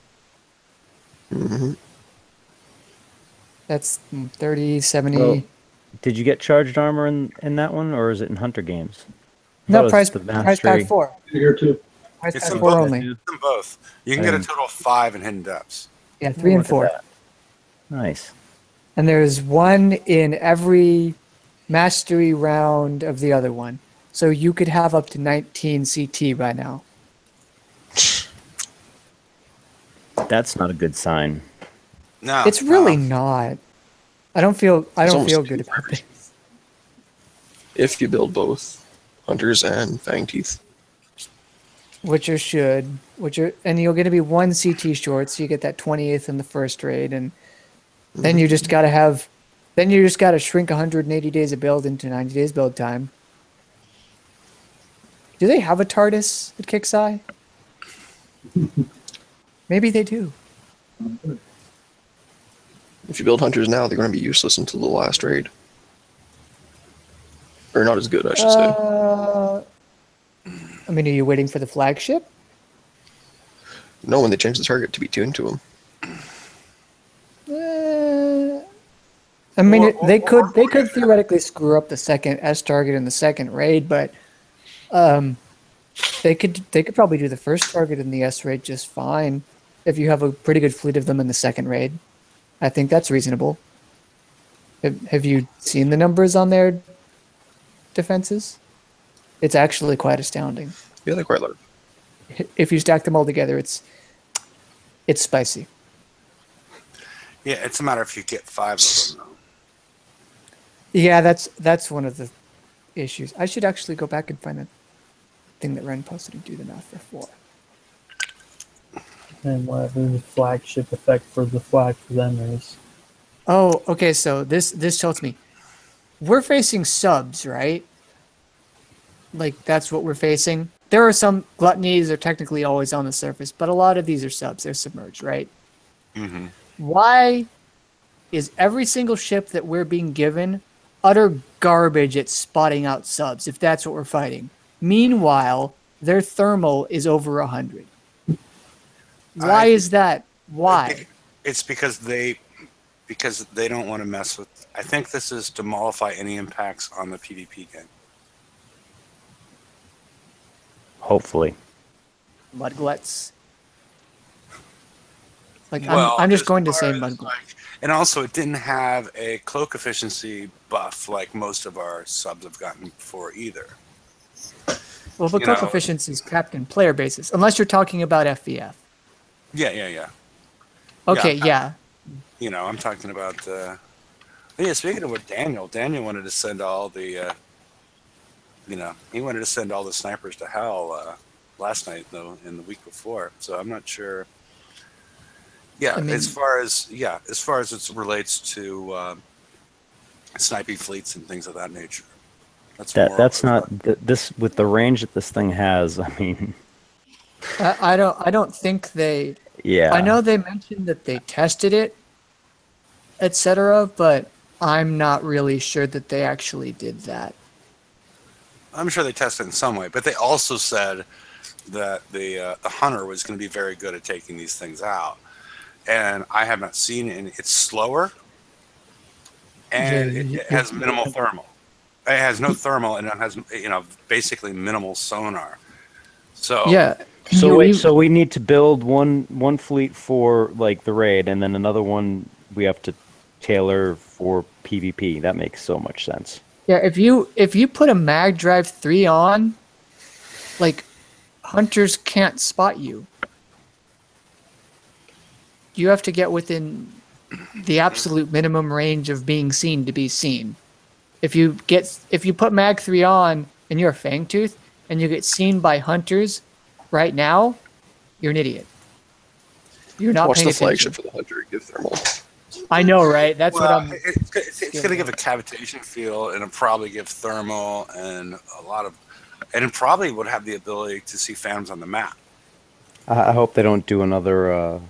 Mm-hmm. That's 30, 70. Well, did you get charged armor in that one, or is it in Hunter Games? No, Prize Pack 4. Here too. Prize Pack 4 only. It's in both. You can get a total of 5 in Hidden Depths. Yeah, 3 and 4. Nice. And there's one in every mastery round of the other one. So you could have up to 19 CT by now. That's not a good sign. No, it's really not. I don't feel good about it. If you build both Hunters and Fangteeth. Which and you're going to be 1 CT short, so you get that 28th in the first raid, and then you just got to shrink 180 days of build into 90 days build time. Do they have a TARDIS at Kixeye? Maybe they do. If you build Hunters now, they're going to be useless until the last raid. Or not as good, I should say. I mean, are you waiting for the flagship? No, when they change the target to be tuned to them. I mean, they could theoretically screw up the second S target in the second raid, but they could probably do the first target in the S raid just fine if you have a pretty good fleet of them in the second raid. I think that's reasonable. Have you seen the numbers on their defenses? It's actually quite astounding. Yeah, they're quite large. If you stack them all together, it's spicy. Yeah, it's a matter if you get 5 of them, though. Yeah, that's one of the issues. I should actually go back and find the thing that Ren posted and do the math for 4. And whatever the flagship effect for the flag for them is. Oh, okay, so this tells me we're facing subs, right? Like, that's what we're facing. There are some gluttonies are technically always on the surface, but a lot of these are subs. They're submerged, right? Mm-hmm. Why is every single ship that we're being given utter garbage at spotting out subs, if that's what we're fighting? Meanwhile, their thermal is over 100. Why is that? Why? It's because they don't want to mess with... I think this is to mollify any impacts on the PvP game. Hopefully. Mudgluts. Like, I'm just going to say mudglut. And also, it didn't have a cloak efficiency buff like most of our subs have gotten before either. Well, but cloak efficiency is capped in player basis, unless you're talking about FVF. Yeah. Okay, yeah. I'm talking about... speaking of what Daniel wanted to send all the... he wanted to send all the snipers to hell last night, though, in the week before. So I'm not sure. Yeah, as far as it relates to sniping fleets and things of that nature. That's not this with the range that this thing has. I mean, I don't think they. Yeah. I know they mentioned that they tested it, etc., but I'm not really sure that they actually did that. I'm sure they tested in some way, but they also said that the hunter was going to be very good at taking these things out. And I have not seen it. It's slower, and it has minimal thermal. It has no thermal, and it has basically minimal sonar. So yeah. So we need to build one fleet for like the raid, and then another one we have to tailor for PvP. That makes so much sense. Yeah, if you put a mag drive 3 on, like, hunters can't spot you. You have to get within the absolute minimum range of being seen to be seen. If you put Mag 3 on and you're a Fangtooth and you get seen by hunters right now, you're an idiot. You're not Watch paying the attention. flagship for the hunter. Give thermal. I know, right? That's what I'm. It's going to give a cavitation feel, and it'll probably give thermal and and it probably would have the ability to see phantoms on the map. I hope they don't do another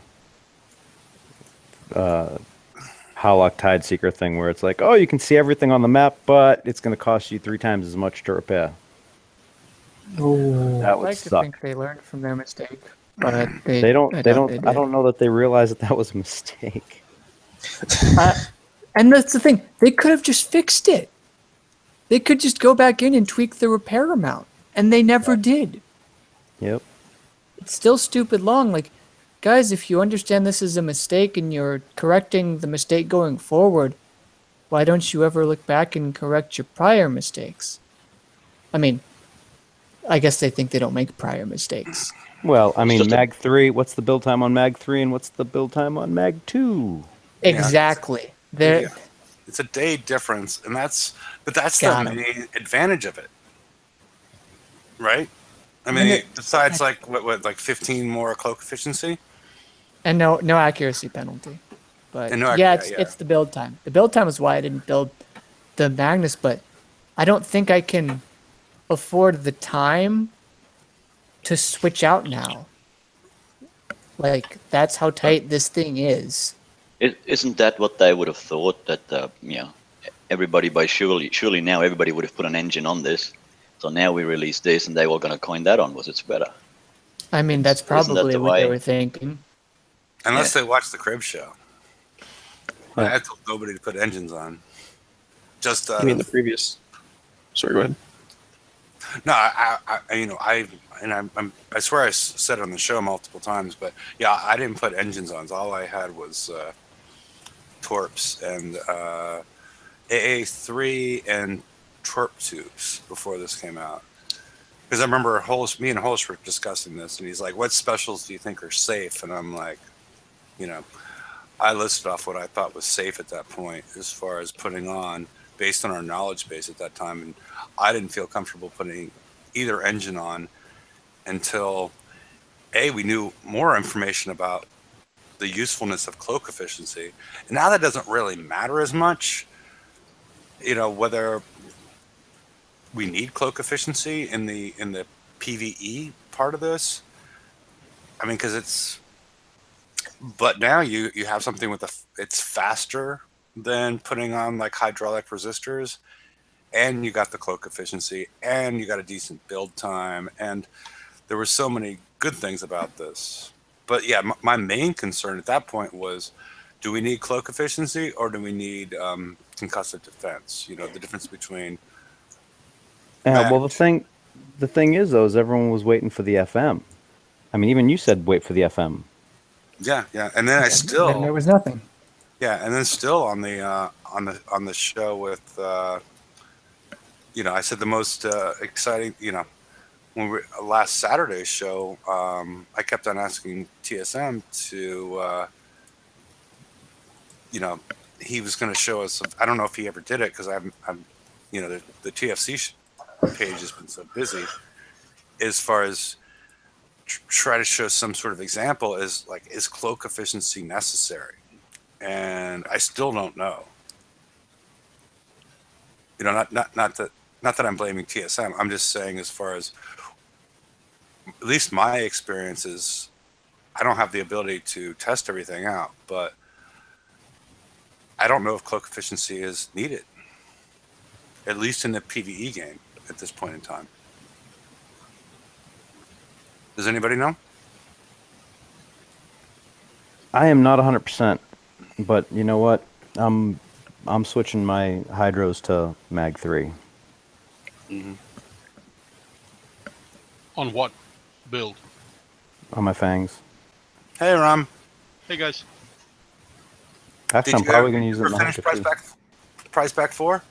Howlock Tide Seeker thing where it's like, oh, you can see everything on the map, but it's going to cost you 3 times as much to repair. Oh, That I would like to suck. think they learned from their mistake, but They don't. I They doubt don't. they I did. don't know that they realize that was a mistake. And that's the thing. They could have just fixed it. They could just go back in and tweak the repair amount, and they never did. Yep. It's still stupid long. Like, guys, if you understand this is a mistake and you're correcting the mistake going forward, why don't you ever look back and correct your prior mistakes? I mean, I guess they think they don't make prior mistakes. Well, I mean, Mag 3. What's the build time on Mag 3, and what's the build time on Mag 2? Exactly. It's a day difference, and that's the main advantage of it, right? I mean, besides like like 15 more cloak efficiency, and no accuracy penalty. But it's the build time. The build time is why I didn't build the Magnus, but I don't think I can afford the time to switch out now. Like, that's how tight this thing is. Isn't that what they would have thought, that everybody surely now everybody would have put an engine on this, so now we release this and they were going to coin that on was it's better. I mean, that's probably what they were thinking. Unless they watched the Crib Show. I told nobody to put engines on. Just I mean the previous. Sorry, go ahead. No, I swear I said it on the show multiple times, but yeah, I didn't put engines on. So all I had was torps and AA3 and twerp tubes before this came out. Because I remember me and Holst were discussing this, and he's like, "What specials do you think are safe?" And I'm like, I listed off what I thought was safe at that point as far as putting on, based on our knowledge base at that time, and I didn't feel comfortable putting either engine on until we knew more information about the usefulness of cloak efficiency. And now that doesn't really matter as much, whether we need cloak efficiency in the PvE part of this. I mean, because but now you have something it's faster than putting on like hydraulic resistors, and you got the cloak efficiency, and you got a decent build time, and there were so many good things about this. But yeah, my main concern at that point was, do we need cloak efficiency or do we need concussive defense? The difference between. Well, the thing is though, is everyone was waiting for the FM. I mean, even you said wait for the FM. Yeah, and then and there was nothing. Yeah, and then still on the show with, I said the most exciting, when last Saturday's show, I kept on asking TSM to, he was going to show us. I don't know if he ever did it because I'm, the TFC page has been so busy. As far as try to show some sort of example, is cloak efficiency necessary? And I still don't know. Not that I'm blaming TSM. I'm just saying, as far as at least my experience is, I don't have the ability to test everything out, but I don't know if cloak efficiency is needed, at least in the PvE game at this point in time. Does anybody know? I am not 100%. But you know what? I'm switching my hydros to Mag 3. Mm-hmm. On what build? On my fangs. Hey, Ram. Hey, guys. Actually, I'm probably going to use it in the finish Price Pack 4?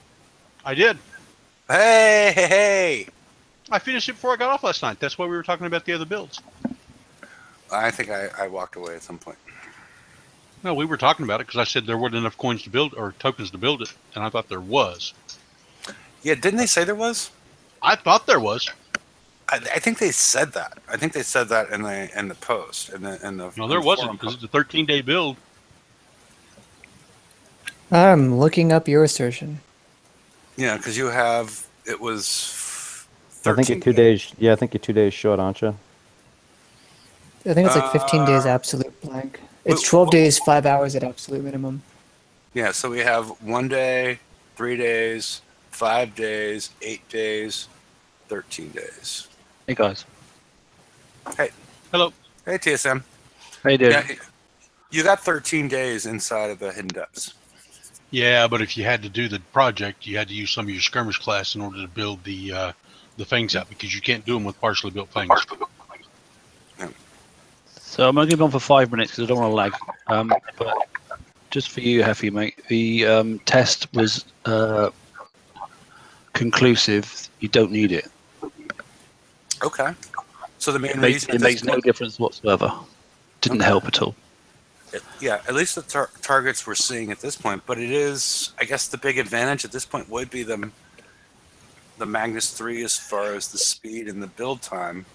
I did. Hey! I finished it before I got off last night. That's why we were talking about the other builds. I think I walked away at some point. No, we were talking about it because I said there weren't enough coins to build or tokens to build it, and I thought there was. Yeah, didn't they say there was? I thought there was. I think they said that. I think they said that in the post in the No, there wasn't because it's a 13-day build. I'm looking up your assertion. Yeah, because it was. I think you're 2 days. Yeah, I think you're 2 days short, aren't you? I think it's like 15 days absolute blank. It's 12 days, 5 hours at absolute minimum. Yeah, so we have 1 day, 3 days, 5 days, 8 days, 13 days. Hey guys. Hey. Hello. Hey TSM. How you doing? Yeah, you got 13 days inside of the hidden depths. Yeah, but if you had to do the project, you had to use some of your skirmish class in order to build the fangs out because you can't do them with partially built fangs. Yeah. So I'm going to give on for 5 minutes because I don't want to lag. But just for you, Heffy, mate, the test was conclusive. You don't need it. Okay. So the main reason it makes no difference whatsoever. Didn't help at all. Yeah, at least the targets we're seeing at this point. But it is, I guess, the big advantage at this point would be the Magnus 3 as far as the speed and the build time.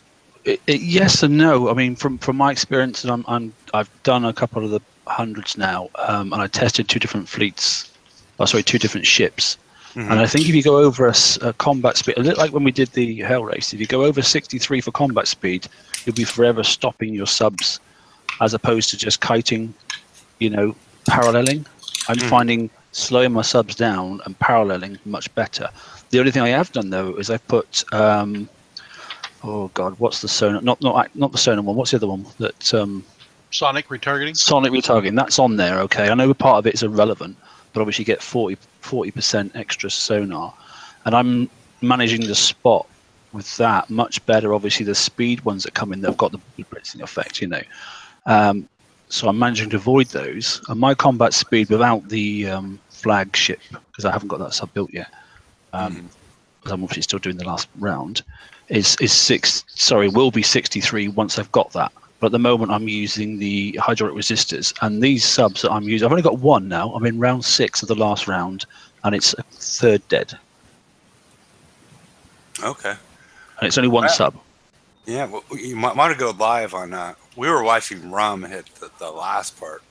Yes and no. I mean, from my experience, and I've done a couple of the hundreds now, and I tested two different fleets. Two different ships. Mm-hmm. And I think if you go over a combat speed, a little like when we did the Hell Race, if you go over 63 for combat speed, you'll be forever stopping your subs, as opposed to just kiting, paralleling. I'm finding slowing my subs down and paralleling much better. The only thing I have done though is I've put, oh god, what's the sonar? Not the sonar one. What's the other one? That Sonic retargeting. Sonic retargeting. That's on there. Okay, I know part of it is irrelevant, but obviously you get 40% extra sonar, and I'm managing the spot with that much better. Obviously, the speed ones that come in, they've got the blitzing effect, so I'm managing to avoid those. And my combat speed without the flagship, because I haven't got that sub built yet, because I'm obviously still doing the last round, will be 63 once I've got that. But at the moment, I'm using the hydraulic resistors, and these subs that I'm using, I've only got one now. I'm in round 6 of the last round, and it's a third dead. Okay. And it's only one sub. Yeah, well, you might want to go live on that. We were watching Rum hit the last part.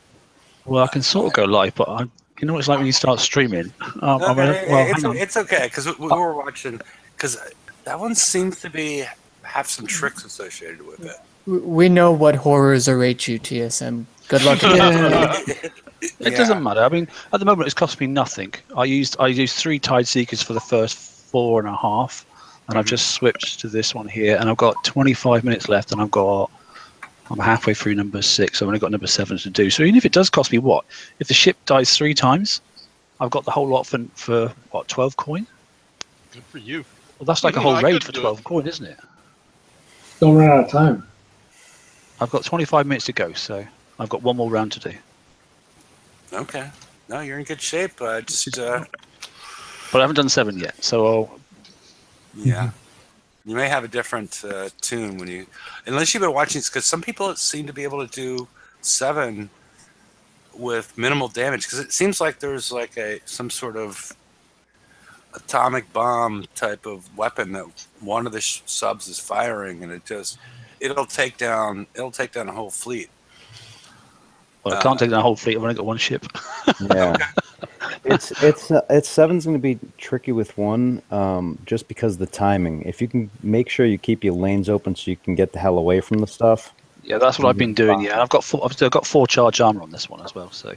Well, I can sort of go live, but you know what it's like when you start streaming? It's okay, because we were watching, because that one seems to have some tricks associated with it. We know what horrors await you, TSM. Good luck. It doesn't matter. I mean, at the moment, it's cost me nothing. I used 3 Tide Seekers for the first 4.5, and I've just switched to this one here, and I've got 25 minutes left, and I'm halfway through number 6. I've only got number 7 to do. So even if it does cost me if the ship dies 3 times, I've got the whole lot for 12 coin. Good for you. Well, that's like a whole raid for 12 coin, isn't it? Don't run out of time. I've got 25 minutes to go, so I've got one more round to do. Okay. No, you're in good shape. But I haven't done 7 yet, so Yeah. You may have a different tune unless you've been watching, because some people seem to be able to do 7 with minimal damage, because it seems like there's like some sort of atomic bomb type of weapon that one of the subs is firing, and it'll take down a whole fleet. Well, I can't take down a whole fleet. I've only got one ship. Yeah. It's 7's going to be tricky with 1, just because of the timing. If you can make sure you keep your lanes open so you can get the hell away from the stuff. Yeah, that's what I've been doing. Yeah, I've still got 4 charge armor on this one as well. So.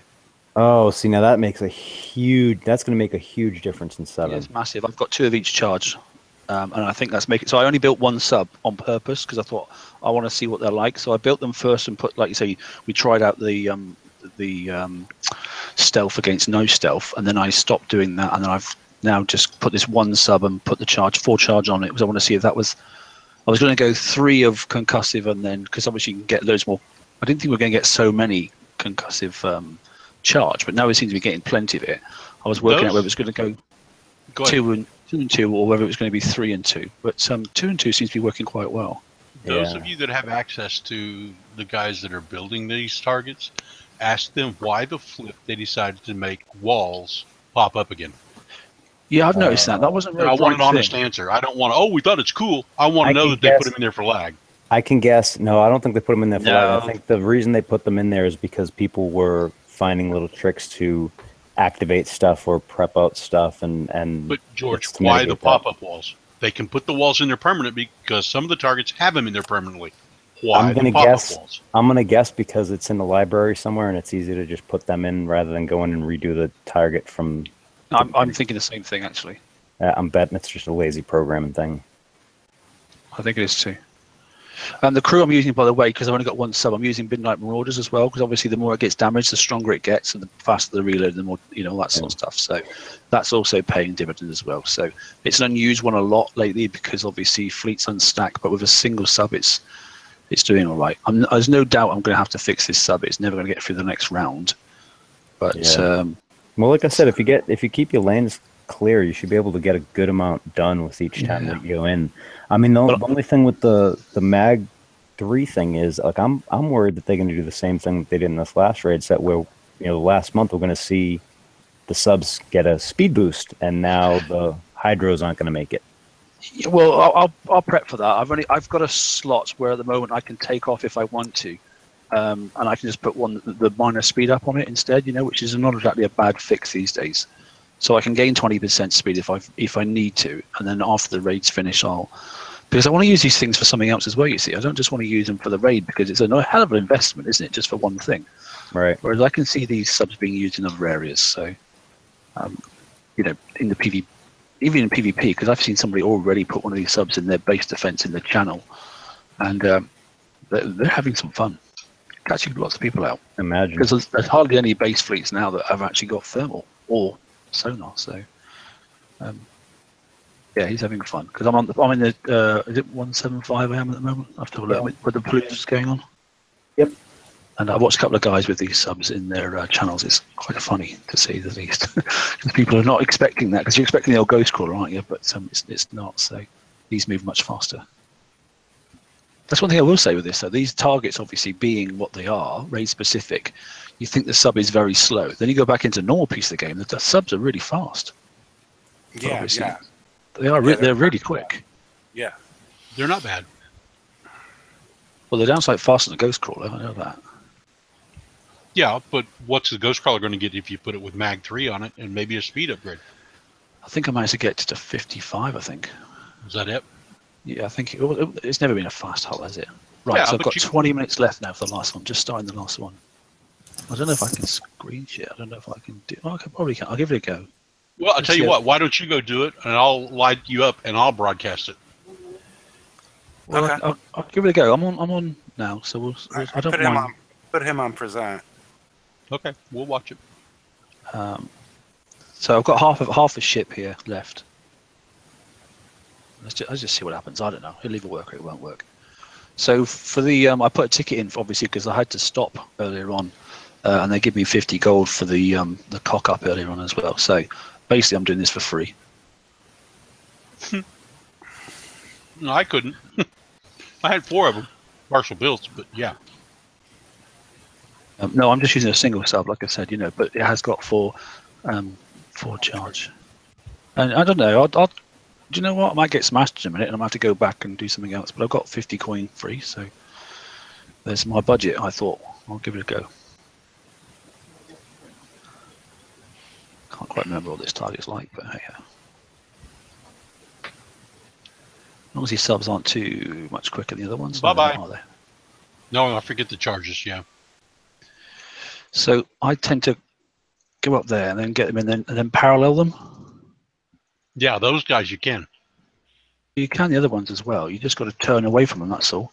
Oh, see, now that makes that's going to make a huge difference in 7. Yeah, it's massive. I've got 2 of each charge, and I think that's making. So I only built 1 sub on purpose because I thought I want to see what they're like. So I built them first and put, like you say, we tried out the stealth against no stealth, and then I stopped doing that, and then I've now just put this 1 sub and put the 4 charge on it because I want to see if that was. I was going to go 3 of concussive, and then because obviously you can get loads more. I didn't think we were going to get so many concussive charge, but now we seem to be getting plenty of it. I was working out whether it was going to go 2 and 2, or whether it was going to be 3 and 2. But 2 and 2 seems to be working quite well. Those of you that have access to the guys that are building these targets, ask them why the flip they decided to make walls pop up again. Yeah, I've noticed that. That wasn't And very I want bright an honest thing. answer. I don't want to, oh, we thought it's cool. I want to I know can that they put guess. them in there for lag. I can guess. No, I don't think they put them in there for lag. I No. think the reason they put them in there is because people were finding little tricks to activate stuff or prep out stuff, and But George, it's to why the mitigate that. pop-up walls? They can put the walls in there permanent because some of the targets have them in there permanently. Why I'm the gonna pop-up guess. walls? I'm gonna guess because it's in the library somewhere, and it's easy to just put them in rather than go in and redo the target from. I'm thinking the same thing, actually. I'm betting it's just a lazy programming thing. I think it is too. And the crew I'm using, by the way, because I've only got one sub, I'm using Midnight Marauders as well, because obviously the more it gets damaged, the stronger it gets, and the faster the reload, the more, all that sort of stuff. So that's also paying dividends as well. So it's an unused one a lot lately because obviously fleets unstack, but with a single sub, it's doing all right. There's no doubt I'm going to have to fix this sub. It's never going to get through the next round. But well, like I said, if you keep your lanes clear, you should be able to get a good amount done with each time that you go in. I mean, the only thing with the Mag 3 thing is, like, I'm worried that they're going to do the same thing that they did in this last raid set, where last month we're going to see the subs get a speed boost, and now the hydros aren't going to make it. Well, I'll prep for that. I've got a slot where at the moment I can take off if I want to, and I can just put the minor speed up on it instead. Which is not exactly a bad fix these days. So I can gain 20% speed if I need to, and then after the raid's finish, because I want to use these things for something else as well. You see, I don't just want to use them for the raid because it's a hell of an investment, isn't it? Just for one thing, right? Whereas I can see these subs being used in other areas. So, in the PvP. Even in PvP, because I've seen somebody already put one of these subs in their base defense in the channel, and they're having some fun, catching lots of people out. Imagine, because there's hardly any base fleets now that have actually got thermal or sonar. So, yeah, he's having fun. Because I'm in the is it 175 I am at the moment? I have to look with the police going on. Yep. And I watched a couple of guys with these subs in their channels. It's quite funny to see the least. Because people are not expecting that, because you're expecting the old ghost crawler, aren't you? But it's not. So these move much faster. That's one thing I will say with this. So these targets, obviously being what they are, raid specific, you think the sub is very slow. Then you go back into normal piece of the game. The subs are really fast. Yeah, obviously. yeah. They are. They're really quick. Yeah, they're not bad. Well, they're downside faster than the ghost crawler. I know that. Yeah, but what's the ghost crawler going to get if you put it with Mag 3 on it and maybe a speed upgrade? I think I managed to get to 55, I think. Is that it? Yeah, I think it's never been a fast hull, has it? Right, Yeah, so I've got 20 minutes left now for the last one. Just starting the last one. I don't know if I can screen share. I don't know if I can do. Oh, I probably can. I'll give it a go. Well, I'll tell you what. Why don't you go do it, and I'll light you up, and I'll broadcast it. Well, okay. I'll give it a go. I'm on now, so I don't mind. Put him on present. Okay, we'll watch it. So I've got half a ship here left. Let's just see what happens. I don't know. It'll either work or it won't work. So for the I put a ticket in obviously because I had to stop earlier on, and they give me 50 gold for the cock up earlier on as well. So basically, I'm doing this for free. No, I couldn't. I had 4 of them, partial builds, but yeah. No, I'm just using a single sub, like I said, but it has got 4 charge. And I don't know. Do you know what? I might get smashed in a minute, and I might have to go back and do something else. But I've got 50 coin free, so there's my budget. I thought I'll give it a go. Can't quite remember what this target's like, but hey. As long as these subs aren't too much quicker than the other ones. Bye-bye. Are they? No, I forget the charges, yeah. So I tend to go up there and then get them in, and then parallel them. Yeah, those guys you can. You can the other ones as well. You just got to turn away from them. That's all.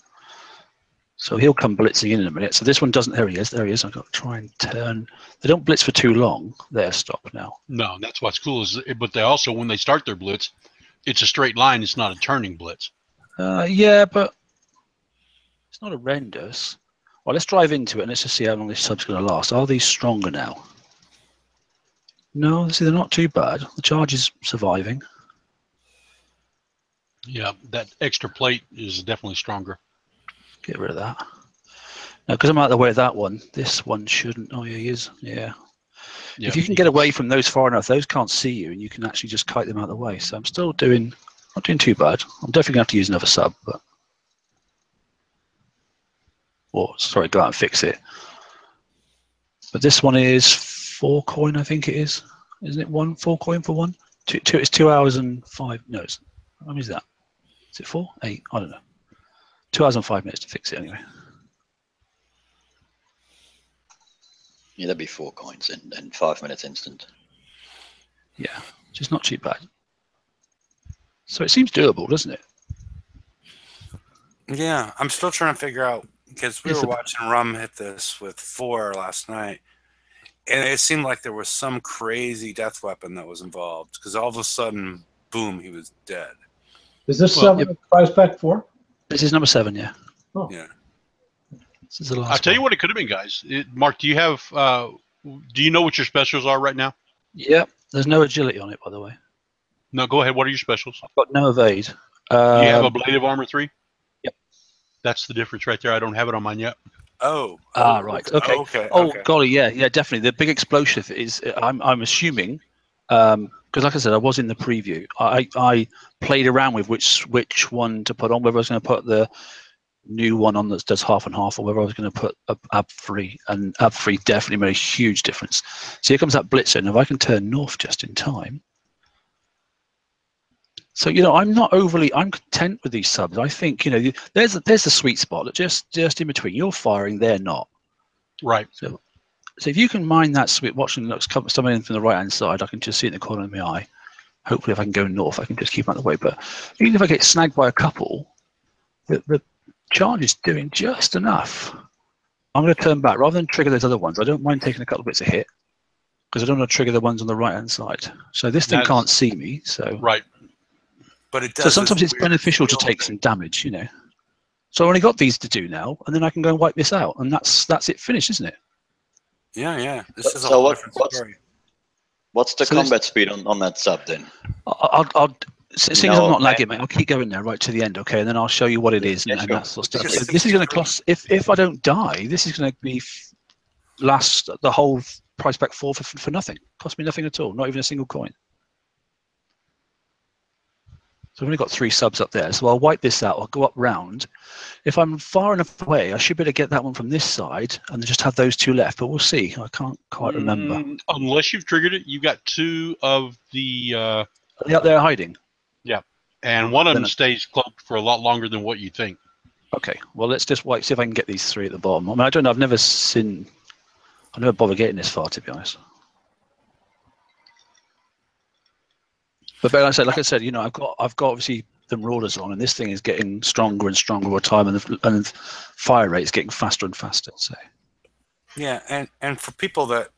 So he'll come blitzing in a minute. So this one doesn't. There he is. There he is. I've got to try and turn. They don't blitz for too long. They're stopped now. No, that's what's cool. But they also, when they start their blitz, it's a straight line. It's not a turning blitz. Yeah, but it's not horrendous. Well, let's drive into it and let's just see how long this sub's going to last. Are these stronger now? No, see, they're not too bad. The charge is surviving. Yeah, that extra plate is definitely stronger. Get rid of that. Now, because I'm out of the way of that one, this one shouldn't. Oh, yeah, he is. Yeah. Yeah. If you can get away from those far enough, those can't see you, and you can actually just kite them out of the way. So I'm still not doing too bad. I'm definitely gonna have to use another sub, but sorry, go out and fix it. But this one is 4 coin, I think it is. Isn't it 4 coin for one? Two. It's 2 hours and 5. No, how many is that? Is it 4? 8? I don't know. 2 hours and 5 minutes to fix it anyway. Yeah, that'd be 4 coins and 5 minutes instant. Yeah, just not too bad. So it seems doable, doesn't it? Yeah, I'm still trying to figure out, because we were watching Rum hit this with 4 last night, and it seemed like there was some crazy death weapon that was involved, because all of a sudden, boom, he was dead. Is this prize pack 4? This is number 7, yeah. Oh. Yeah. This is the last I'll tell one. you what it could have been, guys. Mark, do you have? Do you know what your specials are right now? Yep. There's no agility on it, by the way. No, go ahead. What are your specials? I've got no evade. You have a blade of armor 3? Yep. That's the difference right there. I don't have it on mine yet. Oh. Right. Okay. Okay. Golly, yeah, definitely. The big explosive is. I'm assuming, because like I said, I was in the preview. I played around with which one to put on. Whether I was going to put the new one on that does half and half, or whether I was going to put ab 3, and ab 3 definitely made a huge difference. So here comes that blitzer, and if I can turn north just in time. So I'm content with these subs. I think there's the sweet spot, just in between. You're firing, they're not. Right. So if you can mind that sweet, watching looks coming in from the right hand side, I can just see it in the corner of my eye. Hopefully, if I can go north, I can just keep out of the way. But even if I get snagged by a couple, the charge is doing just enough. I'm going to turn back rather than trigger those other ones. I don't mind taking a couple of bits of hit because I don't want to trigger the ones on the right hand side. So this thing can't see me. So right. But it does. So sometimes it's beneficial to take some damage, So I only got these to do now, and then I can go and wipe this out, and that's it finished, isn't it? Yeah. This is a whole different story. What's the combat speed on that sub then? Seeing as I'm not lagging, mate, I'll keep going there right to the end, okay? And then I'll show you what it is and that sort of stuff. So this is going to cost, if I don't die, this is going to be last the whole price pack 4 for nothing. Cost me nothing at all, not even a single coin. So I've only got 3 subs up there. So I'll wipe this out. I'll go up round. If I'm far enough away, I should be able to get that one from this side and just have those 2 left. But we'll see. I can't quite remember. Unless you've triggered it, you've got 2 of the. Are they up there hiding? Yeah, and one of them stays cloaked for a lot longer than what you think. Okay. Well, let's just see if I can get these 3 at the bottom. I mean, I don't know. I've never bothered getting this far, to be honest. But like I said, I've got obviously the marauders on, and this thing is getting stronger and stronger over time, and the fire rate is getting faster and faster. So. Yeah, and for people that,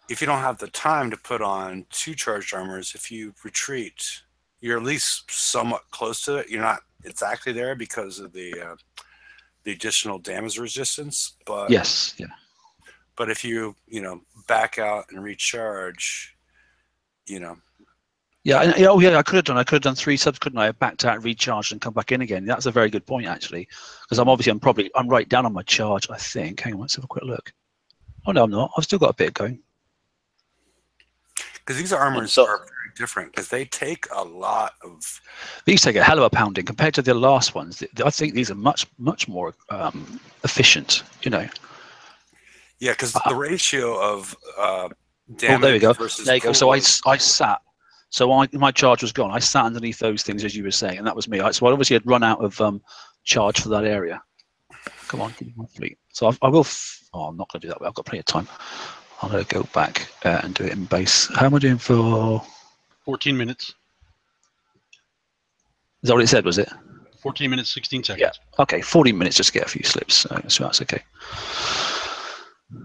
if you don't have the time to put on 2 charged armors, if you retreat, you're at least somewhat close to it. You're not exactly there because of the additional damage resistance. But yes, yeah. But if you back out and recharge, Yeah. I could have done 3 subs, couldn't I? I backed out, recharged, and come back in again. That's a very good point, actually, because I'm right down on my charge, I think. Hang on, let's have a quick look. Oh no, I'm not. I've still got a bit going. Because these armors are very different, because they take a lot of. These take a hell of a pounding compared to the last ones. I think these are much more efficient. Yeah, because the ratio of damage there we go. versus. There you go. So I sat. So my charge was gone. I sat underneath those things, as you were saying, and that was me. So I obviously had run out of charge for that area. Come on, give me my fleet. So I will. I'm not going to do that, but I've got plenty of time. I'm going to go back and do it in base. How am I doing for? 14 minutes. Is that what it said, was it? 14 minutes, 16 seconds. Yeah. Okay, 40 minutes just to get a few slips. So that's okay.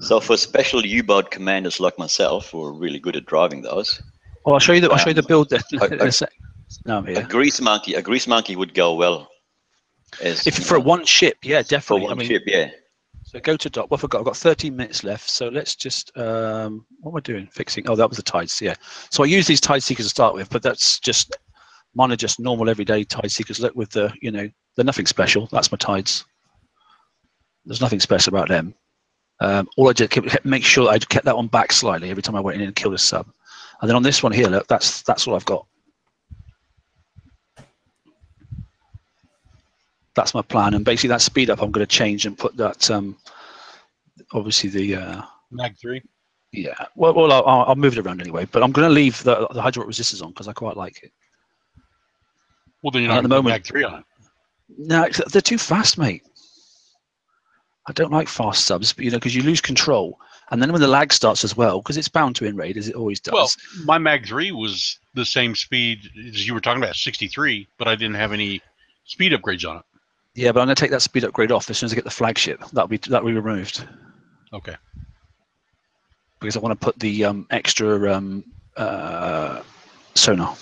So for special U-boat commanders like myself, who are really good at driving those. Well, I'll show you the build then. No, I'm here. A grease monkey would go well. For one ship, yeah, definitely. For one ship, yeah. So go to dock. Well, I forgot. I've got 13 minutes left. So let's just what am I doing? Fixing. Oh, that was the tides. Yeah. So I use these tide seekers to start with, but that's just mine are just normal everyday tide seekers. Look with they're nothing special. That's my tides. There's nothing special about them. All I did kept make sure I kept that one back slightly every time I went in and killed a sub. And then on this one here, look, that's all I've got. That's my plan. And basically that speed up I'm going to change and put that, obviously the... Mag 3? Yeah. Well I'll move it around anyway. But I'm going to leave the hydraulic resistors on because I quite like it. Well, then you're not going to put Mag 3 on it. No, they're too fast, mate. I don't like fast subs, but, because you lose control. And then when the lag starts as well, because it's bound to in-raid, as it always does. Well, my Mag 3 was the same speed as you were talking about, 63, but I didn't have any speed upgrades on it. Yeah, but I'm going to take that speed upgrade off as soon as I get the flagship. That'll be removed. Okay. Because I want to put the extra sonar.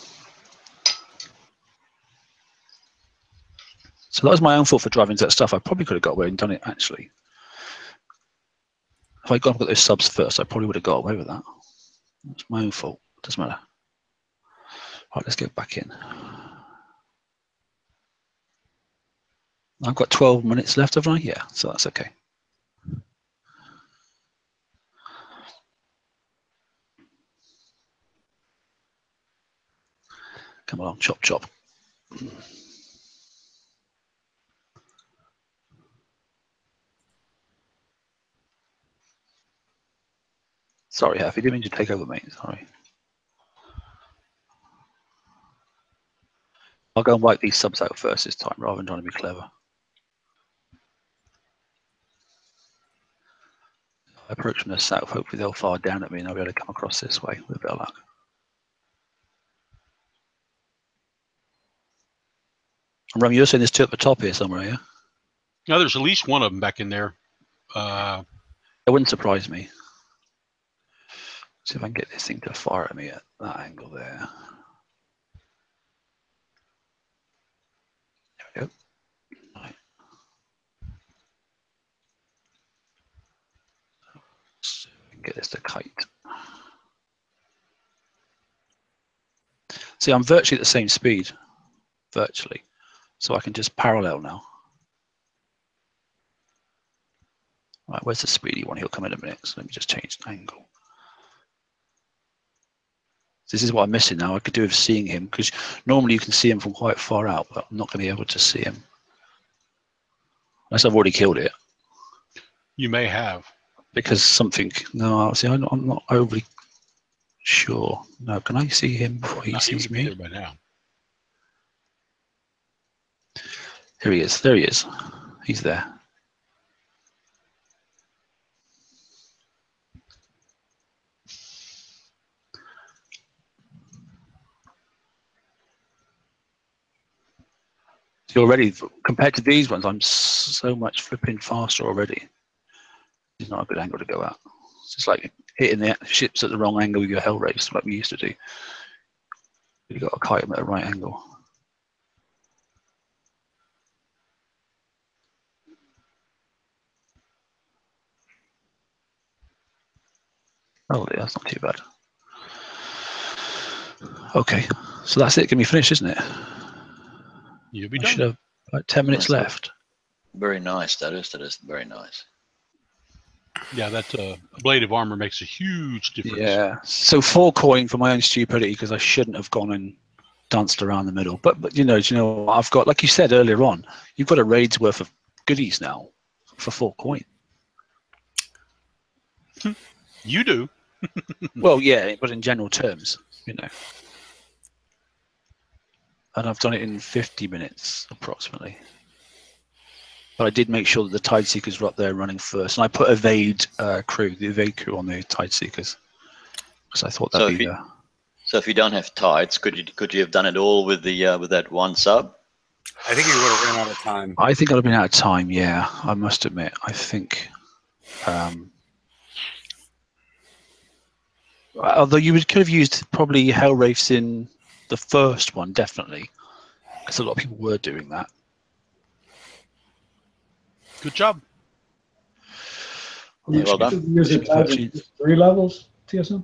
So that was my own fault for driving into that stuff. I probably could have got away and done it, actually. If I'd got those subs first, I probably would have got away with that. It's my own fault. Doesn't matter. All right, let's get back in. I've got 12 minutes left, haven't I? Yeah, so that's okay. Come along, chop, chop. Sorry, Happy, didn't mean to take over, mate. Sorry. I'll go and wipe these subs out first this time, rather than trying to be clever. If I approach from the south, hopefully they'll fire down at me and I'll be able to come across this way with a bit of luck. And Rum, you're saying there's two at the top here somewhere, yeah? No, there's at least one of them back in there. It wouldn't surprise me. See if I can get this thing to fire at me at that angle there. There we go. Right. So we can get this to kite. See, I'm virtually at the same speed, virtually. So I can just parallel now. Right, where's the speedy one? He'll come in a minute. So let me just change the angle. This is what I'm missing now. I could do with seeing him, because normally you can see him from quite far out, but I'm not going to be able to see him. Unless I've already killed it. You may have. Because something... No, see, I'm not overly sure. No, can I see him before he sees me? There by now. Here he is. There he is. He's there. Already, compared to these ones, I'm so much flipping faster already. It's not a good angle to go at. It's just like hitting the ships at the wrong angle with your hell race, like we used to do. You've got to kite them at the right angle. Oh, yeah, that's not too bad. Okay, so that's it. Can we finish, isn't it? You'll be I done. should have like 10 minutes left. Very nice. That is very nice. Yeah, that blade of armor makes a huge difference. Yeah. So 4 coin for my own stupidity, because I shouldn't have gone and danced around the middle. But you know, I've got, like you said earlier on, you've got a raid's worth of goodies now for 4 coin. You do. Well, yeah, but in general terms, you know. And I've done it in 50 minutes, approximately. But I did make sure that the Tide Seekers were up there running first. And I put the evade crew on the Tide Seekers. Because I thought that'd be... So if you don't have Tides, could you have done it all with the with that one sub? I think you would have ran out of time. I think I'd have been out of time, yeah. I must admit. I think... although you could have used probably Hell Wraiths in the first one, definitely, because a lot of people were doing that. Good job. Well done. You used tides in 3 levels, TSM?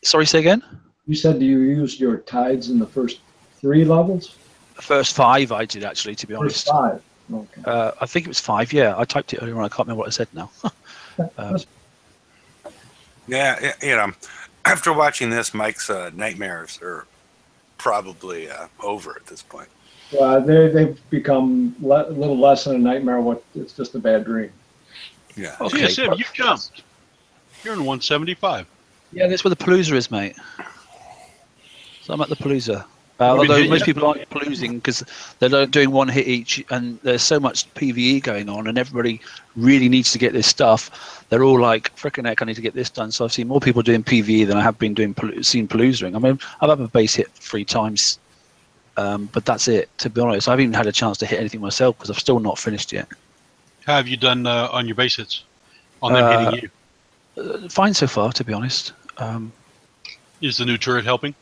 Sorry, say again? You said you used your tides in the first 3 levels? The first 5 I did, actually, to be honest. First 5. Okay. I think it was 5. Yeah, I typed it earlier on. I can't remember what I said now. Yeah, after watching this, Mike's nightmares are probably over at this point. They've become a little less than a nightmare. It's just a bad dream. Yeah. Okay. Sim, you jumped. You're in 175. Yeah, that's where the Palooza is, mate. So I'm at the Palooza. Although most people aren't paloozing because they're doing one hit each, and there's so much PVE going on, and everybody really needs to get this stuff. They're all like, "Frickin' heck, I need to get this done." So I've seen more people doing PVE than I have been seen paloozering. I mean, I've had my base hit 3 times, but that's it. To be honest, I haven't even had a chance to hit anything myself because I've still not finished yet. How have you done on your base hits? On them hitting you? Fine so far, to be honest. Is the new turret helping?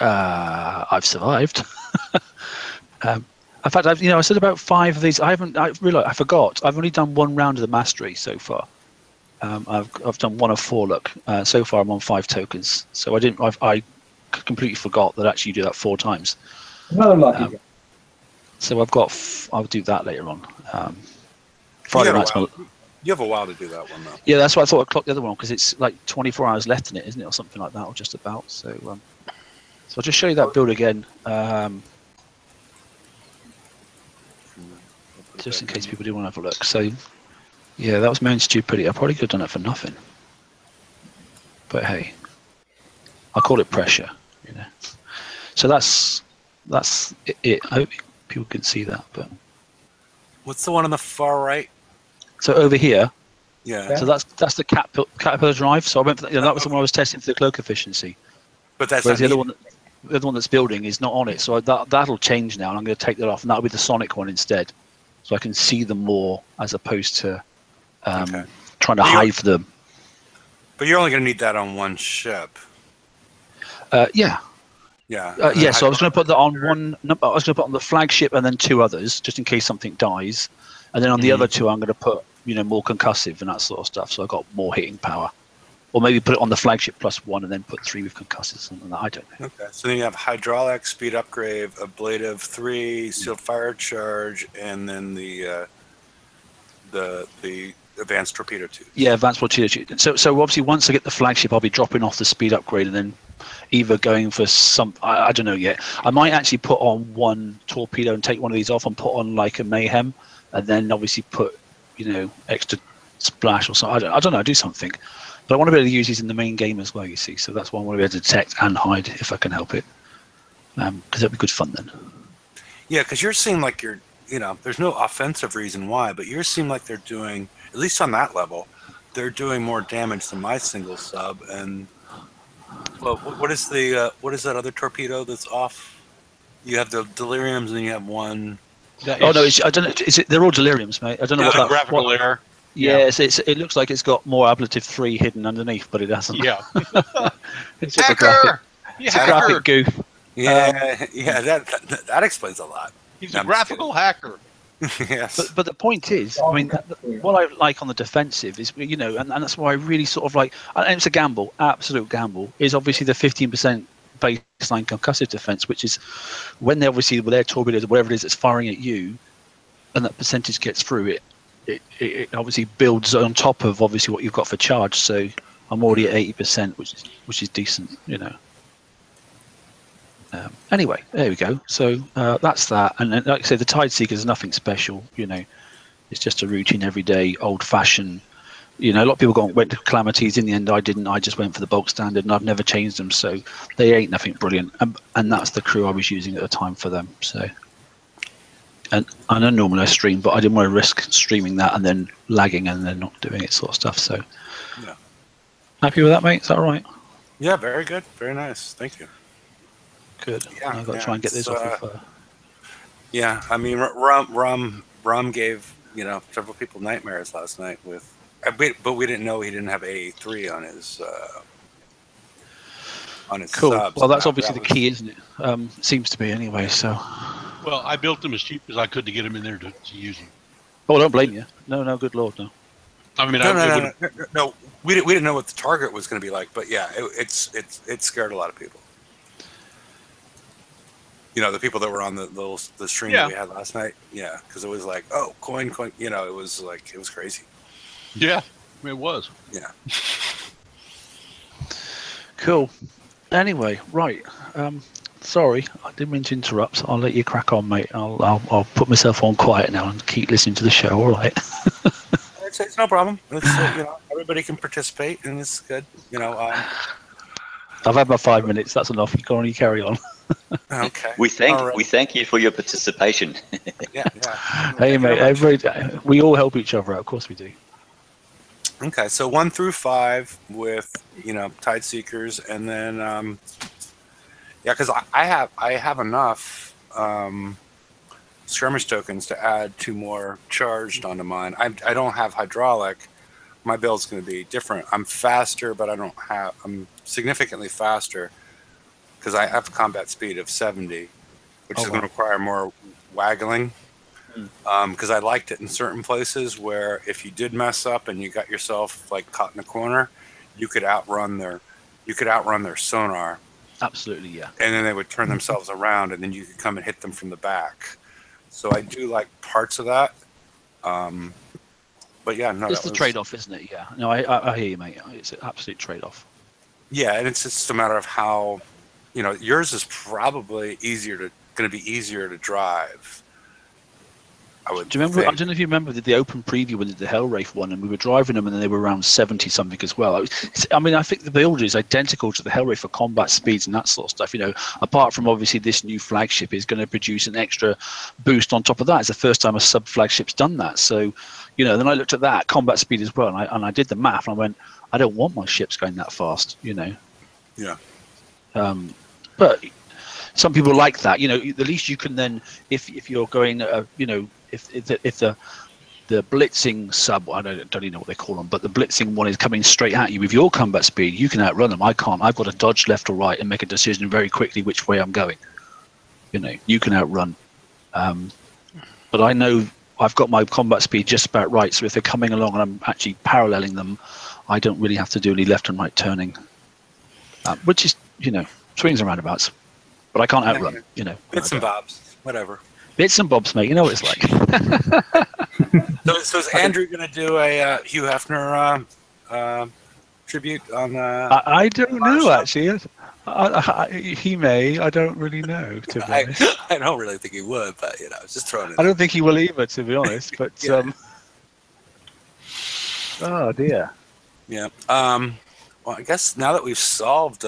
I've survived. In fact, I said about 5 of these. I realized I forgot. I've only done 1 round of the mastery so far. I've done 1 of 4. Look, so far I'm on 5 tokens. So I completely forgot that actually you do that 4 times. Another lucky guy. So I'll do that later on. Friday night's You have a while to do that one though. Yeah, that's why I thought I'd clock the other one because it's like 24 hours left in it, isn't it, or something like that, or just about. So. So I'll just show you that build again, just in case people do want to have a look. So, yeah, that was my own stupidity. I probably could have done it for nothing. But hey, I'll call it pressure, So that's it. I hope people can see that. But what's the one on the far right? So over here. Yeah. So that's the Caterpillar drive. So I went for that was the one I was testing for the cloak efficiency. But that's the other one. The other one that's building is not on it, so that'll change now, and I'm going to take that off, and that'll be the Sonic one instead, so I can see them more as opposed to trying to hide them. But you're only going to need that on 1 ship. Yeah. Yeah. Yeah. So I was going to put that on one. I was going to put on the flagship and then 2 others, just in case something dies, and then on the other 2, I'm going to put more concussive and that sort of stuff, so I got more hitting power. Or maybe put it on the flagship +1 and then put 3 with concussive, something like that. I don't know. Okay, so then you have hydraulic, speed upgrade, ablative 3, sealed fire charge, and then the advanced torpedo tube. Yeah, advanced torpedo tube. So obviously once I get the flagship, I'll be dropping off the speed upgrade and then either going for some. I don't know yet. I might actually put on 1 torpedo and take one of these off and put on like a mayhem, and then obviously put extra splash or something. I don't know. Do something. But I want to be able to use these in the main game as well, you see. So that's why I want to be able to detect and hide if I can help it. Because it'll be good fun then. Yeah, because yours seem like there's no offensive reason why, but yours seem like they're doing, at least on that level, they're doing more damage than my single sub. And well, what is that other torpedo that's off? You have the deliriums, and then you have one. No, I don't know. They're all deliriums, mate. I don't know what that graphical error. Yes, it looks like it's got more ablative 3 hidden underneath, but it hasn't. Yeah. It's a graphic goof. Yeah, that explains a lot. He's a graphical hacker. Yes. But the point is, I mean, what I like on the defensive is, and that's why I really sort of like, and it's a gamble, absolute gamble, is obviously the 15% baseline concussive defense, which is when they're obviously with their torpedoes or whatever it is that's firing at you, and that percentage gets through it. It obviously builds on top of obviously what you've got for charge. So I'm already at 80%, which is decent, Anyway, there we go. So that's that. And like I said, the Tide Seeker is nothing special. It's just a routine, everyday, old-fashioned. A lot of people went to Calamities. In the end, I didn't. I just went for the bulk standard, and I've never changed them. So they ain't nothing brilliant. And that's the crew I was using at the time for them. So. And I know normally I stream, but I didn't want to risk streaming that and then lagging and then not doing it, sort of stuff. So, yeah. Happy with that, mate? Is that all right? Yeah, very good, very nice. Thank you. Good. Yeah, I've got to try and get this off of. Yeah, I mean, Rum gave several people nightmares last night with, but we didn't know he didn't have A3 on his. Cool. Subs. Well, that's obviously the key, isn't it? Seems to be anyway. So. Well, I built them as cheap as I could to get them in there to use them. Oh, I don't blame you. No, good lord, no. I mean, no. We didn't know what the target was going to be like, but yeah, it scared a lot of people. the people that were on the stream that we had last night. Yeah, because it was like, oh, coin. It was like, it was crazy. Yeah, it was. Yeah. Cool. Anyway, right. Sorry, I didn't mean to interrupt. I'll let you crack on, mate. I'll put myself on quiet now and keep listening to the show. All right. It's no problem. It's, everybody can participate, and it's good. I've had my 5 minutes. That's enough. You can only carry on. Okay. We thank you for your participation. Yeah. Hey, mate. We all help each other out. Of course we do. Okay, so 1 through 5 with Tide Seekers, and then because I have enough skirmish tokens to add 2 more charged onto mine. I don't have hydraulic. My build's going to be different. I'm faster, but I'm significantly faster because I have combat speed of 70, which is going to require more waggling. Because I liked it in certain places where if you did mess up and you got yourself like caught in a corner, you could outrun their sonar. Absolutely, yeah. And then they would turn themselves around, and then you could come and hit them from the back. So I do like parts of that. But yeah, no, it's the trade-off, isn't it? Yeah. No, I hear you, mate. It's an absolute trade-off. Yeah, and it's just a matter of how, yours is probably going to be easier to drive. Do you remember? I don't know if you remember the open preview when the Hellwraith one, and we were driving them, and then they were around 70 something as well. I think the build is identical to the Hellwraith for combat speeds and that sort of stuff. Apart from obviously this new flagship is going to produce an extra boost on top of that. It's the first time a sub flagship's done that. So, then I looked at that combat speed as well, and I did the math, and I went, I don't want my ships going that fast. Yeah. But some people like that. At least you can then, if you're going, if the blitzing sub, I don't even know what they call them, but the blitzing one is coming straight at you with your combat speed, you can outrun them. I can't. I've got to dodge left or right and make a decision very quickly which way I'm going. You can outrun. But I know I've got my combat speed just about right, so if they're coming along and I'm actually paralleling them, I don't really have to do any left and right turning, which is, swings and roundabouts. But I can't outrun, Bits and bobs, whatever. Bits and bobs, mate. You know what it's like. So is Andrew going to do a Hugh Hefner tribute on? I don't know, actually. He may. I don't really know, to be honest. I don't really think he would, but just throwing it. I don't think he will either, to be honest. But oh dear. Yeah. Well, I guess now that we've solved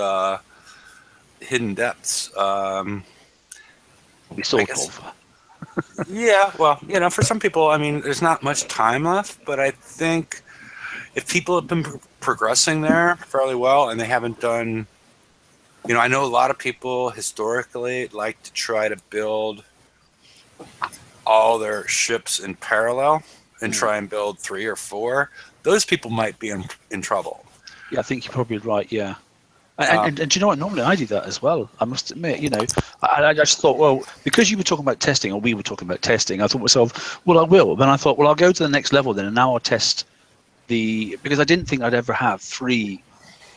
hidden depths, we sort of. Yeah, well, for some people, there's not much time left, but I think if people have been progressing there fairly well and they haven't done, I know a lot of people historically like to try to build all their ships in parallel and try and build 3 or 4. Those people might be in trouble. Yeah, I think you're probably right, yeah. And do you know what? Normally I do that as well. I must admit, I just thought, well, because you were talking about testing, or we were talking about testing, I thought to myself, well, I will. Then I thought, well, I'll go to the next level then, and now I'll test because I didn't think I'd ever have 3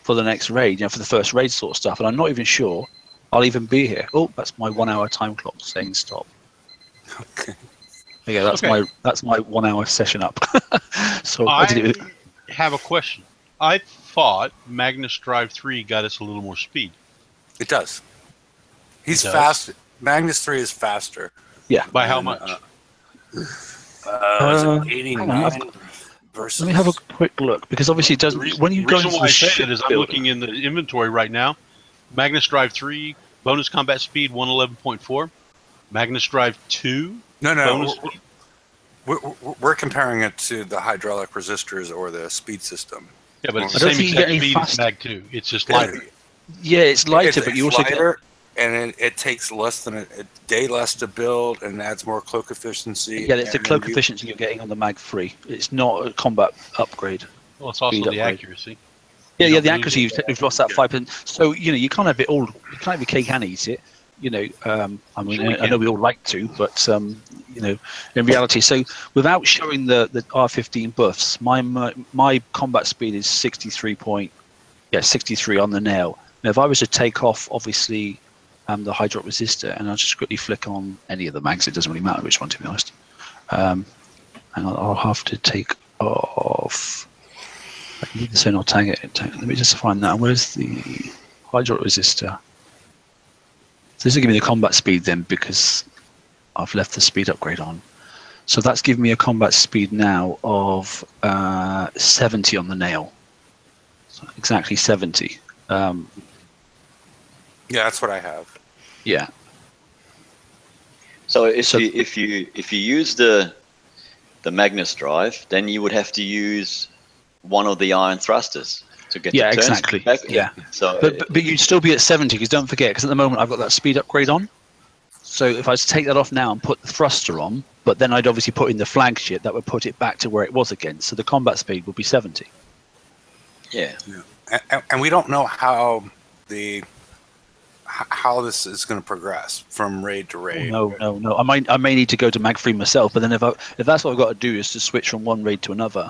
for the next raid, for the first raid sort of stuff, and I'm not even sure I'll even be here. Oh, that's my 1 hour time clock saying stop. Okay. Yeah, that's my 1 hour session up. So I have a question. I thought Magnus Drive 3 got us a little more speed. It does. He's faster. Magnus 3 is faster. Yeah. By how much? 89 versus. Let me have a quick look, because obviously it doesn't. When you go into the ship is I'm looking in the inventory right now. Magnus Drive 3 bonus combat speed 111.4. Magnus Drive 2. No. We're comparing it to the hydraulic resistors or the speed system. Yeah, but it's the same exact speed as Mag 2. It's just lighter. Yeah, it's lighter, but you also lighter, and it takes less than a day less to build, and adds more cloak efficiency. Yeah, it's the cloak efficiency you're getting on the Mag 3. It's not a combat upgrade. Well, it's also the accuracy. Yeah, the accuracy. You've lost that 5%. So you can't have it all. You can't have your cake and eat it. I know we all like to, but in reality, so without showing the R15 buffs, my combat speed is 63 on the nail. Now, if I was to take off, obviously, the high drop resistor, and I'll just quickly flick on any of the mags. It doesn't really matter which one, to be honest. And I'll have to take off. I can do this and I'll tag it. Let me just find that. Where's the high drop resistor? So this will give me the combat speed then, because I've left the speed upgrade on. So that's giving me a combat speed now of 70 on the nail. So exactly 70. Yeah, that's what I have. Yeah. So if you use the Magnus drive, then you would have to use one of the iron thrusters to get the turns exactly back. Yeah. So but you'd still be at 70, because don't forget, because at the moment I've got that speed upgrade on. So if I was to take that off now and put the thruster on, but then I'd obviously put in the flagship, that would put it back to where it was again. So the combat speed would be 70. Yeah. And we don't know how this is going to progress from raid to raid. No. I may need to go to mag free myself, but then if that's what I've got to do is to switch from one raid to another,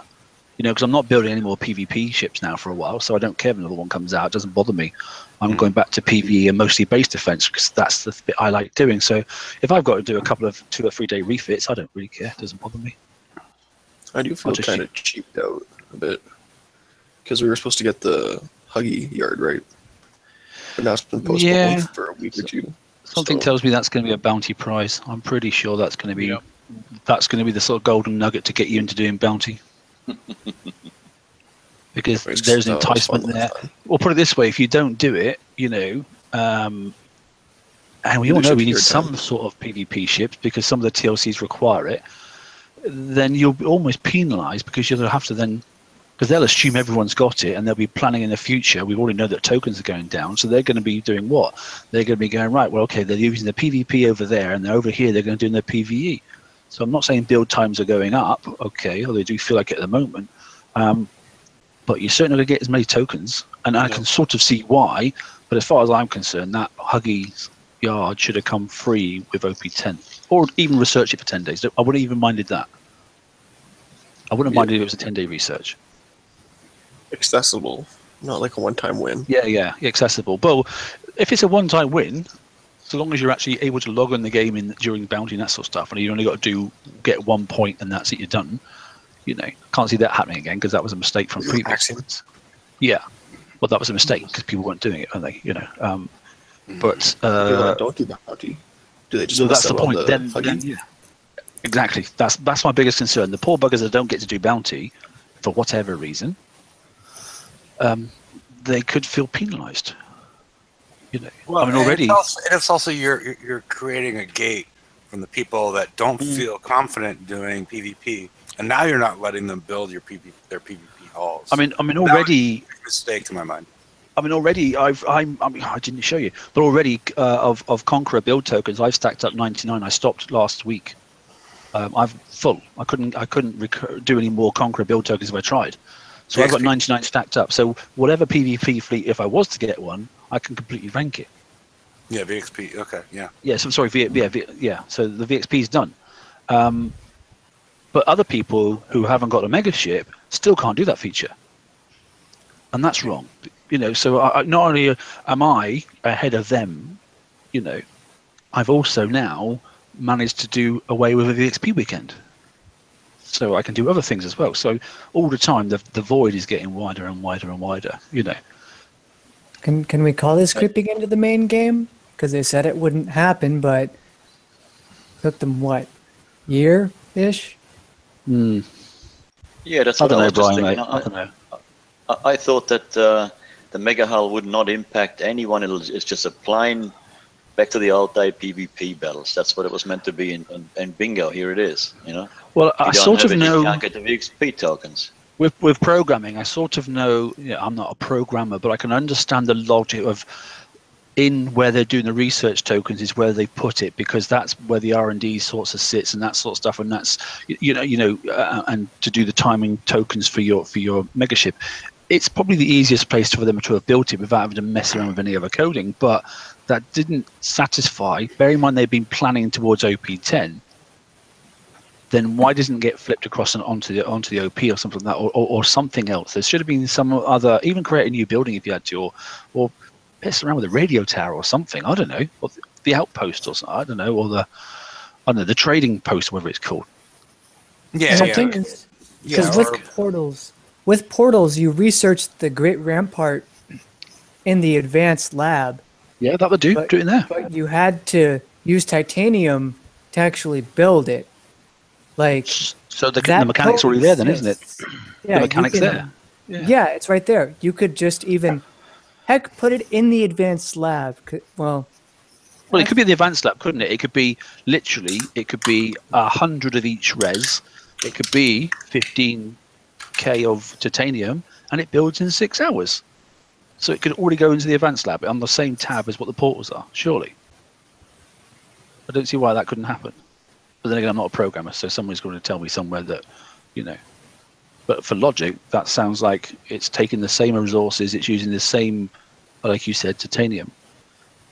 because I'm not building any more PvP ships now for a while, so I don't care if another one comes out. It doesn't bother me. I'm going back to PvE and mostly base defense, because that's the bit I like doing. So if I've got to do a couple of 2 or 3 day refits, I don't really care. It doesn't bother me. I do feel kind of cheaped out a bit, because we were supposed to get the Huggy yard, right? But now it's been postponed for a week or two. Something tells me that's going to be a bounty prize. I'm pretty sure that's going to be the sort of golden nugget to get you into doing bounty. Because there's an enticement there. Well, put it this way: if you don't do it, and we all know we need some sort of PvP ships because some of the TLCs require it, then you'll be almost penalised, because you'll have to then, because they'll assume everyone's got it and they'll be planning in the future. We already know that tokens are going down, so they're going to be doing what? They're going to be going, right, well, okay, they're using the PvP over there, and over here they're going to do their PvE. So I'm not saying build times are going up, okay, or they do feel like it at the moment, but you're certainly going to get as many tokens, and I can sort of see why, but as far as I'm concerned, that Huggy yard should have come free with OP10, or even research it for 10 days. I wouldn't even minded that. I wouldn't have minded if it was a 10-day research. Accessible, not like a one-time win. Yeah, accessible. But if it's a one-time win, so long as you're actually able to log on the game during bounty and that sort of stuff, and you only got to get 1 point and that's it, you're done. Can't see that happening again, because that was a mistake from previous ones. Yeah, well, that was a mistake because people weren't doing it, weren't they? But don't do bounty. Do they just? So that's the point. Then yeah, exactly. That's my biggest concern. The poor buggers that don't get to do bounty for whatever reason, they could feel penalised. Well, I mean, already it's also you're creating a gate from the people that don't feel confident doing PvP, and now you're not letting them build their PvP halls. I mean, already mistake to my mind. I mean, already I didn't show you, but already of Conqueror build tokens, I've stacked up 99. I stopped last week. I've full. I couldn't do any more Conqueror build tokens if I tried. So I've got 99 stacked up. So whatever PvP fleet, if I was to get one, I can completely rank it. Yeah, VXP. Okay, yeah. Yeah, so sorry, yeah. So the VXP is done. But other people who haven't got a mega ship still can't do that feature, and that's wrong. So not only am I ahead of them, I've also now managed to do away with a VXP weekend, so I can do other things as well. So all the time, the void is getting wider and wider and wider. Can we call this creeping into the main game? Because they said it wouldn't happen, but took them what, year-ish? Yeah, that's what I was just thinking. I don't know. I thought that the Mega Hull would not impact anyone. It's just a plain, back to the old day PvP battles. That's what it was meant to be, and bingo, here it is. Well, I sort of know. You can't get the XP tokens. With programming, I sort of know. I'm not a programmer, but I can understand the logic of where they're doing the research tokens is where they put it, because that's where the R&D sorts of sits and that sort of stuff, and that's and to do the timing tokens for your mega ship. It's probably the easiest place for them to have built it without having to mess around with any other coding, but that didn't satisfy. Bear in mind they've been planning towards OP10. Then why doesn't it get flipped across and onto the OP or something like that, or something else? There should have been some other, even create a new building if you had to, or piss around with a radio tower or something. I don't know, or the outpost or something. I don't know, or the trading post, whatever it's called. Yeah, something. yeah. Because with portals, you research the Great Rampart in the advanced lab. Yeah, that would do. Do it in there. But you had to use titanium to actually build it. Like, so the mechanic's already there, then, isn't it? Yeah, the mechanic's there. Yeah, it's right there. You could just even, heck, put it in the advanced lab. Well, it could be the advanced lab, couldn't it? It could be literally. It could be 100 of each res. It could be 15k of titanium, and it builds in 6 hours. So it could already go into the advanced lab on the same tab as what the portals are. Surely, I don't see why that couldn't happen. But then again, I'm not a programmer, so someone's going to tell me somewhere that, you know. But for logic, that sounds like it's taking the same resources, it's using the same, like you said, titanium,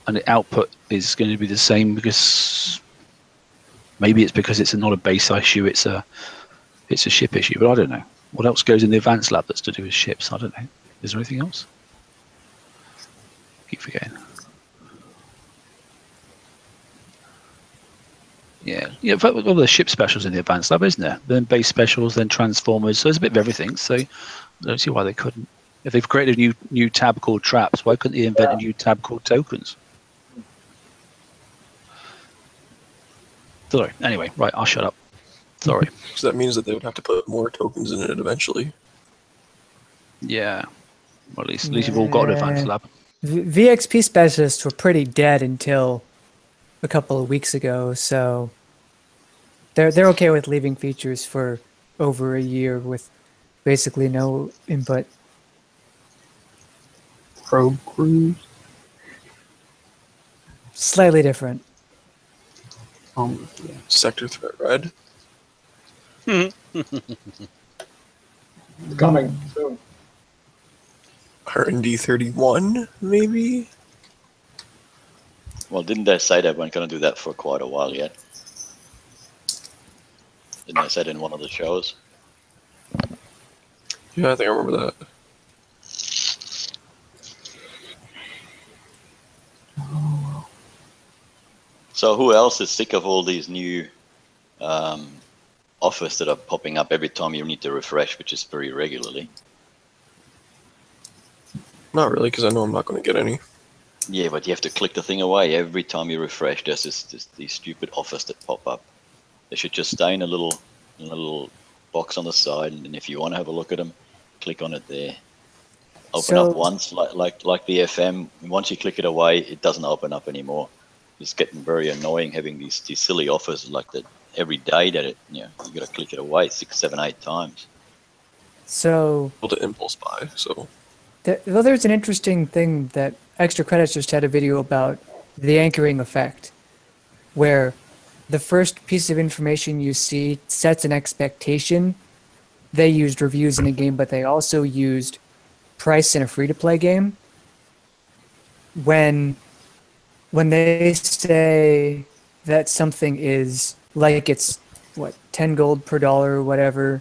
and the output is going to be the same because maybe it's because it's not a base issue, it's a ship issue. But I don't know what else goes in the advanced lab that's to do with ships. I don't know. Is there anything else? Keep forgetting. Yeah. But all the ship specials in the advanced lab, isn't there? Then base specials, then transformers. So there's a bit of everything. So I don't see why they couldn't. If they've created a new tab called traps, why couldn't they invent a new tab called tokens? Sorry. Anyway, right. I'll shut up. Sorry. So that means that they would have to put more tokens in it eventually. Yeah. Well, at least you've all got an advanced lab. VXP specialists were pretty dead until a couple of weeks ago, so they're okay with leaving features for over a year with basically no input. Probe crews. Slightly different. Yeah. Sector threat red. Coming soon. R&D 31, maybe? Well, didn't they say they weren't going to do that for quite a while yet? Didn't they say it in one of the shows? Yeah, I think I remember that. So who else is sick of all these new offers that are popping up every time you need to refresh, which is very regularly? Not really, because I know I'm not going to get any. Yeah, but you have to click the thing away every time you refresh. There's these stupid offers that pop up. They should just stay in a little box on the side, and if you want to have a look at them, click on it there. Open up once, like the FM. Once you click it away, it doesn't open up anymore. It's getting very annoying having these silly offers like that every day. That you got to click it away 6, 7, 8 times. So Able to impulse buy. So well, there's an interesting thing that Extra Credits just had a video about, the anchoring effect, where the first piece of information you see sets an expectation. They used reviews in a game, but they also used price in a free-to-play game. When they say that something is like it's what, 10 gold per dollar or whatever,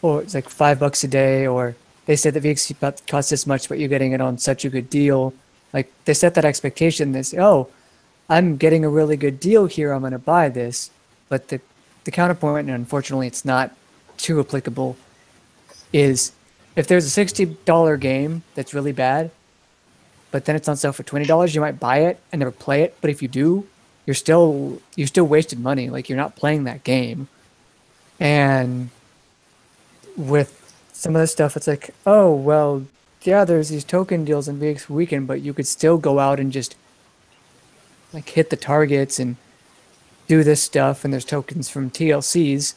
or it's like $5 a day, or they said that VXP costs this much, but you're getting it on such a good deal. Like, they set that expectation. They say, oh, I'm getting a really good deal here, I'm going to buy this. But the counterpoint, and unfortunately it's not too applicable, is if there's a $60 game that's really bad, but then it's on sale for $20, you might buy it and never play it. But if you do, you still wasted money. Like, you're not playing that game. And with some of the stuff, it's like, oh, well, yeah, there's these token deals in VX Weekend, but you could still go out and just like hit the targets and do this stuff, and there's tokens from TLCs.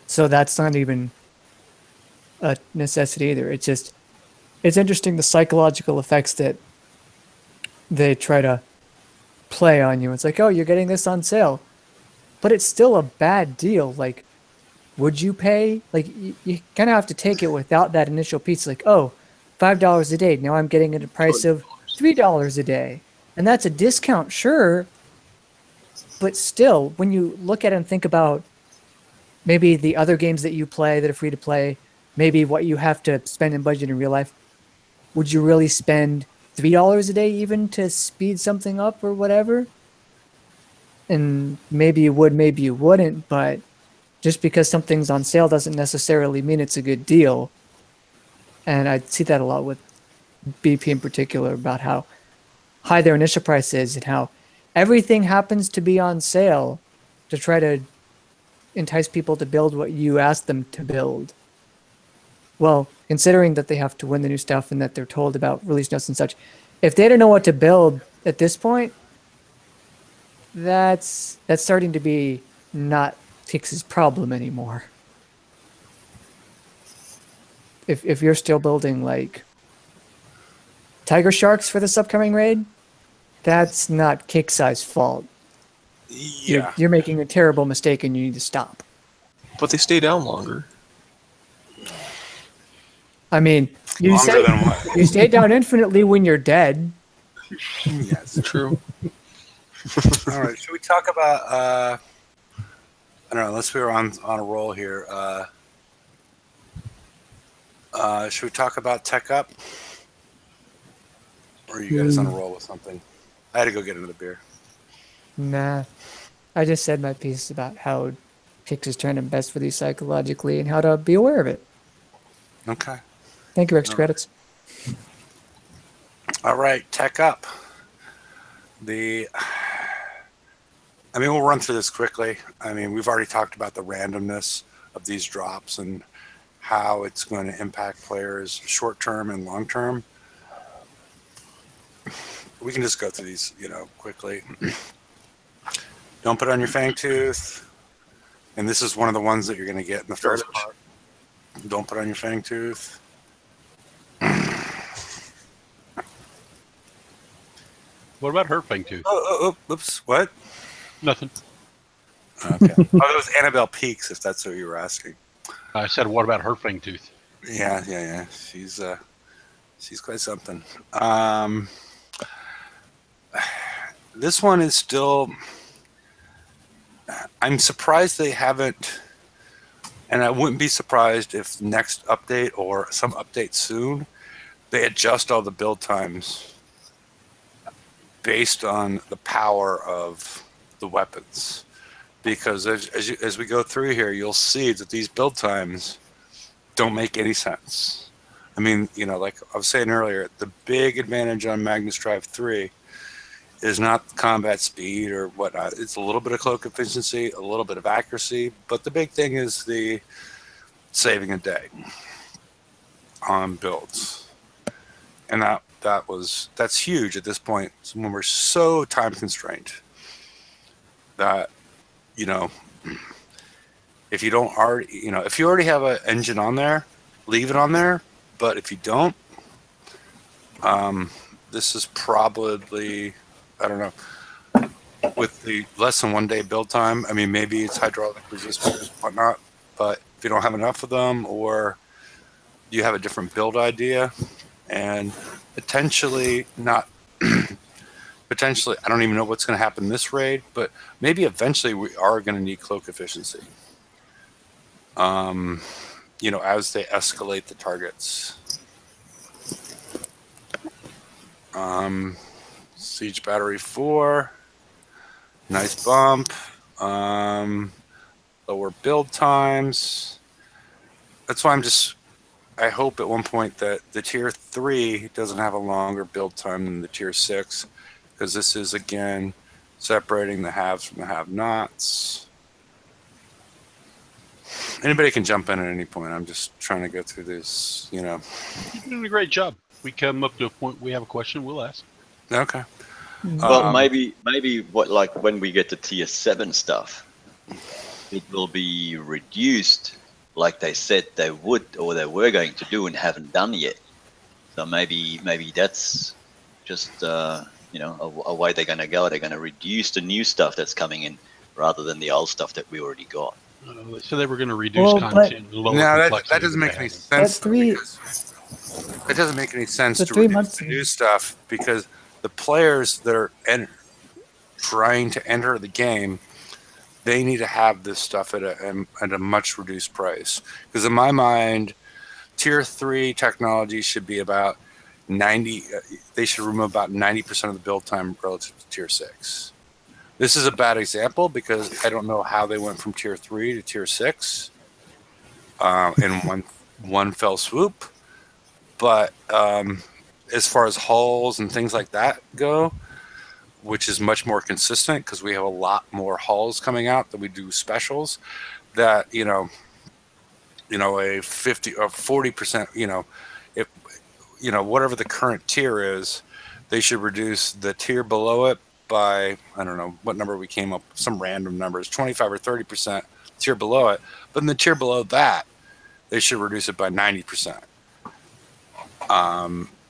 So that's not even a necessity either. It's just, it's interesting the psychological effects that they try to play on you. It's like, oh, you're getting this on sale, but it's still a bad deal. Like, would you pay? Like, you kind of have to take it without that initial piece. Like, oh, $5 a day. Now I'm getting at a price of $3 a day. And that's a discount, sure. But still, when you look at it and think about maybe the other games that you play that are free to play, maybe what you have to spend in budget in real life, would you really spend $3 a day even to speed something up or whatever. And maybe you would, maybe you wouldn't, but just because something's on sale doesn't necessarily mean it's a good deal. And I see that a lot with BP in particular, about how high their initial price is and how everything happens to be on sale to try to entice people to build what you asked them to build. Well, considering that they have to win the new stuff and that they're told about release notes and such, if they don't know what to build at this point, that's starting to be not Tix's problem anymore. If you're still building like tiger sharks for this upcoming raid, that's not Kicksai's fault. Yeah. You're making a terrible mistake and you need to stop. But they stay down longer. I mean, you stay down infinitely when you're dead. Yes, true. All right, should we talk about? I don't know. Unless we were on a roll here. Should we talk about Tech Up? Or are you guys on a roll with something? I had to go get another beer. Nah, I just said my piece about how Pix is trying to best for you psychologically and how to be aware of it. Okay. Thank you, extra credits. All right, Tech Up. We'll run through this quickly. I mean, we've already talked about the randomness of these drops and how it's going to impact players short term and long term. We can just go through these, quickly. Don't put on your Fangtooth. And this is one of the ones that you're going to get in the first part. Don't put on your Fangtooth. What about her Fangtooth? Oops. What? Nothing. Okay. It was Annabelle Peaks, if that's what you were asking. I said, what about her Fangtooth? Yeah. She's quite something. This one is still. I'm surprised they haven't, and I wouldn't be surprised if next update or some update soon, they adjust all the build times based on the power of the weapons. Because as we go through here, you'll see that these build times don't make any sense. I mean, like I was saying earlier, the big advantage on Magnus Drive 3 is not combat speed or whatnot. It's a little bit of cloak efficiency, a little bit of accuracy, but the big thing is the saving a day on builds. And that's huge at this point when we're so time constrained that, if you don't already, if you already have an engine on there, leave it on there. But if you don't, this is probably, I don't know, with the less than 1 day build time. I mean, maybe it's hydraulic resistors, whatnot, but if you don't have enough of them, or you have a different build idea, and potentially, I don't even know what's going to happen this raid, but maybe eventually we are going to need cloak efficiency. As they escalate the targets. Siege Battery 4, nice bump. Lower build times. That's why I hope at one point that the tier 3 doesn't have a longer build time than the tier 6, because this is, again, separating the haves from the have-nots. Anybody can jump in at any point. I'm just trying to go through this, You're doing a great job. We come up to a point we have a question, we'll ask. Okay. Well, maybe when we get to tier 7 stuff, it will be reduced like they said they would or they were going to do and haven't done yet. So maybe that's just a way they're going to go. They're going to reduce the new stuff that's coming in rather than the old stuff that we already got. So they were going to reduce content. That doesn't make any sense. It doesn't make any sense to reduce the new stuff, because the players that are trying to enter the game, they need to have this stuff at a much reduced price. Because in my mind, tier 3 technology should be about they should remove about 90% of the build time relative to tier 6. This is a bad example because I don't know how they went from tier 3 to tier 6 in one fell swoop. But as far as hulls and things like that go, which is much more consistent because we have a lot more hulls coming out than we do specials, that a 50 or 40%, if whatever the current tier is, they should reduce the tier below it by, I don't know what number we came up, some random numbers, 25 or 30% tier below it. But in the tier below that, they should reduce it by 90%.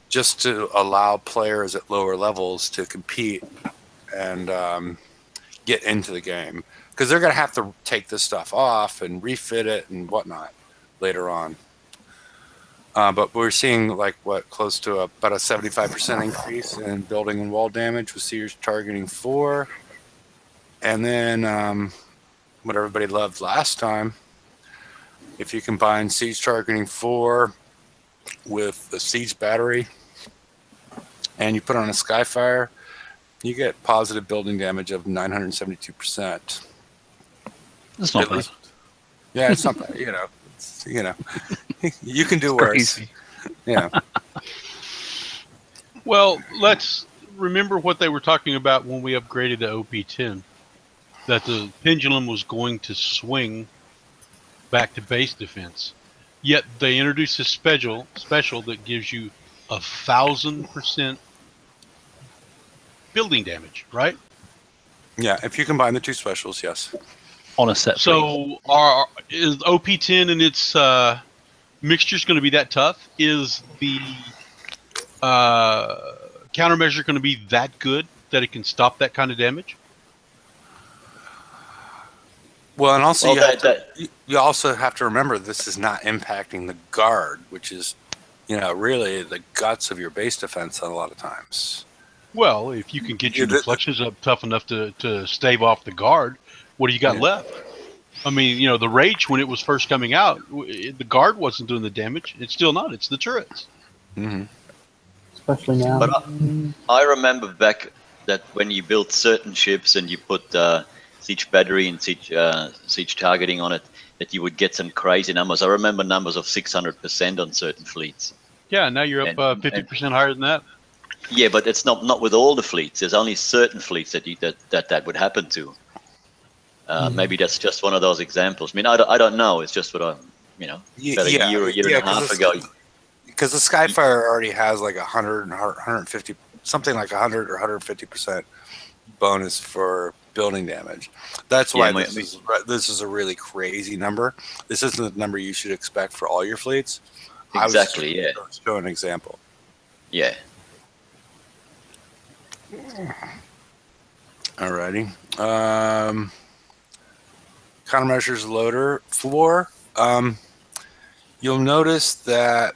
Just to allow players at lower levels to compete and get into the game. Because they're going to have to take this stuff off and refit it and whatnot later on. But we're seeing close to about a 75% increase in building and wall damage with Siege targeting 4. And then what everybody loved last time, if you combine Siege targeting 4 with the Siege battery and you put on a Skyfire, you get positive building damage of 972%. That's not bad. Yeah, it's not bad. You can do worse. Crazy. Yeah. Well, let's remember what they were talking about when we upgraded to OP10, that the pendulum was going to swing back to base defense. Yet they introduced a special that gives you 1,000% building damage, right? Yeah, if you combine the two specials, yes. On a set. So is OP10 and its mixtures going to be that tough? Is the countermeasure going to be that good that it can stop that kind of damage? Well, and also you also have to remember this is not impacting the guard, which is, really the guts of your base defense a lot of times. Well, if you can get your deflections up tough enough to stave off the guard, what do you got left? I mean, the Rage, when it was first coming out, the guard wasn't doing the damage. It's still not. It's the turrets. Mm-hmm. Especially now. But I remember back that when you built certain ships and you put Siege battery and siege targeting on it, that you would get some crazy numbers. I remember numbers of 600% on certain fleets. Yeah, now you're up 50% higher than that. Yeah, but it's not with all the fleets. There's only certain fleets that would happen to. Maybe that's just one of those examples. I mean, I don't know. It's just what about a year and a half ago. Because the Skyfire already has like 100, 150, something like 100 or 150% bonus for building damage. That's why this is a really crazy number. This isn't the number you should expect for all your fleets. Exactly. I was show an example. Yeah. Alrighty. Countermeasures loader 4. You'll notice that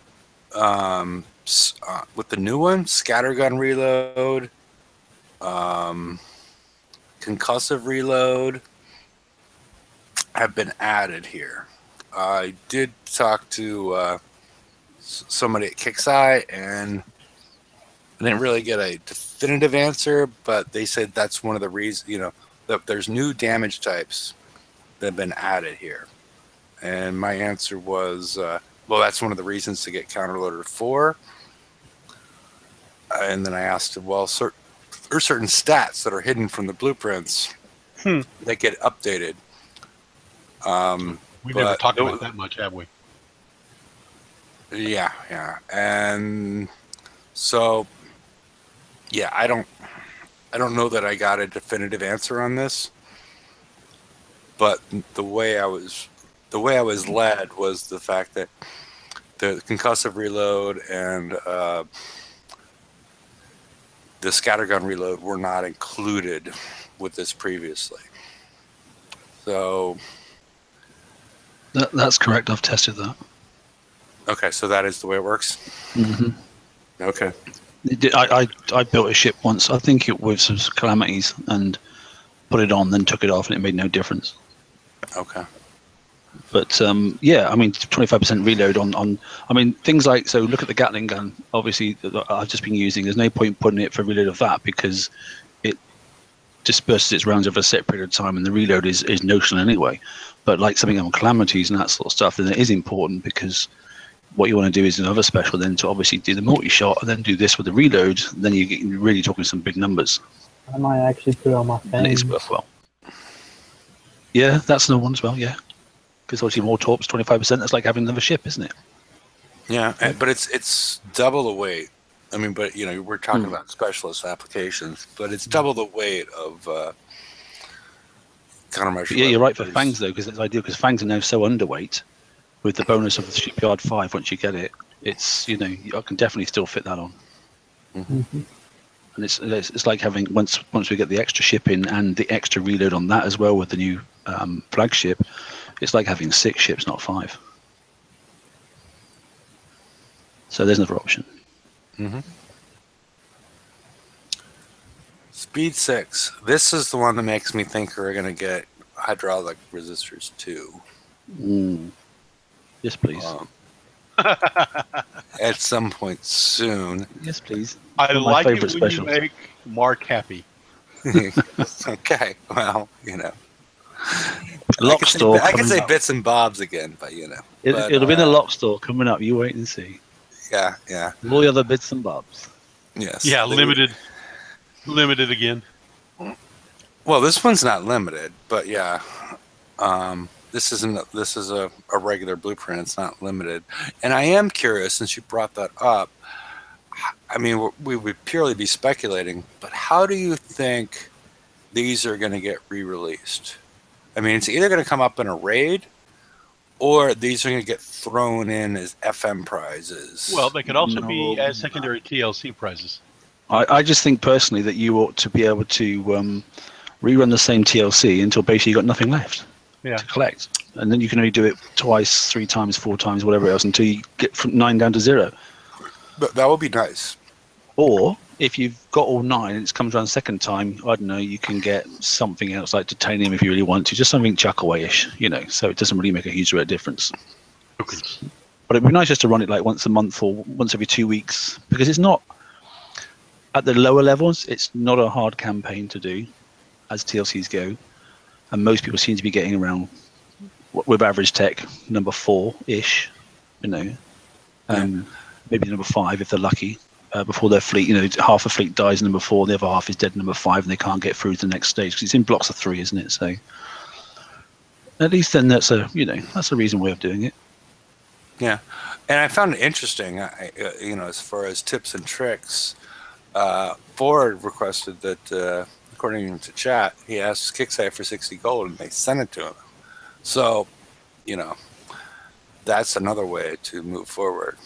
with the new one, scattergun reload, concussive reload have been added here. I did talk to somebody at Kixeye, and I didn't really get a definitive answer, but they said that's one of the reasons, that there's new damage types that have been added here. And my answer was, well, that's one of the reasons to get Counterloader 4. And then I asked, well, there are certain stats that are hidden from the blueprints that get updated. We've never talked about that much, have we? Yeah. And so, yeah, I don't know that I got a definitive answer on this, but the way I was led was the fact that the concussive reload and the scattergun reload were not included with this previously. So that's correct. I've tested that. Okay, so that is the way it works. Mm-hmm. Okay. I built a ship once. I think it was some calamities and put it on, then took it off, and it made no difference. Okay. But yeah, I mean, 25% reload on. I mean, things like, so look at the Gatling gun. Obviously, that I've just been using. There's no point putting it for reload of that because it disperses its rounds over a set period of time, and the reload is notional anyway. But like something on calamities and that sort of stuff, then it is important because what you want to do is another special, then to obviously do the multi-shot and then do this with the reload. Then you're really talking some big numbers. I might actually put it on my And it is fangs. worthwhile. Yeah, that's another one as well. Yeah, because obviously more torps, 25%. That's like having another ship, isn't it? Yeah, but it's double the weight. I mean, but we're talking about specialist applications, but it's double the weight of countermeasure. Yeah, you're right for fangs though, because it's ideal because fangs are now so underweight. With the bonus of the shipyard 5, once you get it, it's I can definitely still fit that on. Mm-hmm. And it's like having once we get the extra ship in and the extra reload on that as well with the new flagship, it's like having 6 ships, not 5. So there's another option. Mm-hmm. Speed 6. This is the one that makes me think we're going to get hydraulic resistors too. Yes, please. At some point soon. Yes, please. I like it when specials. you make Mark happy. Okay, well, Lock store. I can say bits and bobs again, but it'll be in the lock store coming up. You wait and see. Yeah. All the other bits and bobs. Yes. Yeah, limited again. Well, this one's not limited, but yeah. This is a regular blueprint. It's not limited. And I am curious, since you brought that up, I mean, we would purely be speculating, but how do you think these are going to get re-released? I mean, it's either going to come up in a raid, or these are going to get thrown in as FM prizes. Well, they could also be as secondary TLC prizes. I just think personally that you ought to be able to rerun the same TLC until basically you've got nothing left to collect. And then you can only do it twice, 3 times, 4 times, whatever else, until you get from 9 down to 0. But that would be nice. Or if you've got all 9 and it comes around second time, I don't know, you can get something else like titanium if you really want to, just something chuck away-ish, so it doesn't really make a huge difference. Okay. But it'd be nice just to run it like once a month or once every 2 weeks, because it's not, at the lower levels, it's not a hard campaign to do as TLCs go. And most people seem to be getting around, with average tech, number 4-ish, maybe number 5 if they're lucky. Before their fleet, half a fleet dies number 4, the other half is dead number 5, and they can't get through to the next stage because it's in blocks of 3, isn't it? So at least then that's a reasonable way of doing it. Yeah, and I found it interesting. As far as tips and tricks, Ford requested that, according to chat, he asked Kickstarter for 60 gold, and they sent it to him. So, that's another way to move forward.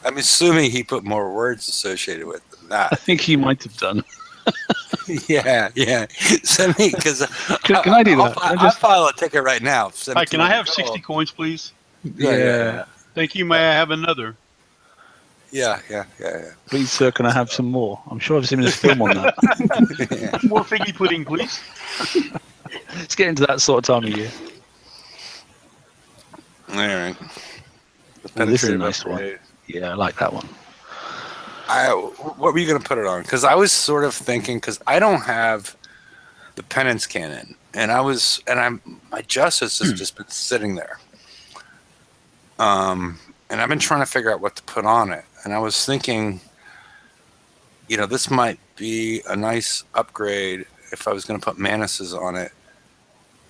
I'm assuming he put more words associated with that. I think he might have done. Yeah. Send me, because can I do that? I'll file a ticket right now. Hi, can I have 60 coins, please? Yeah. Thank you. May I have another? Yeah. Please, sir, can I have some more? I'm sure I've seen a film on that. More figgy pudding, please. It's getting to that sort of time of year. All right. Well, this is a nice one. Yeah, I like that one. What were you going to put it on? Because I was sort of thinking, because I don't have the penance cannon, and my justice has just been sitting there. And I've been trying to figure out what to put on it. And I was thinking, this might be a nice upgrade if I was going to put Manuses on it,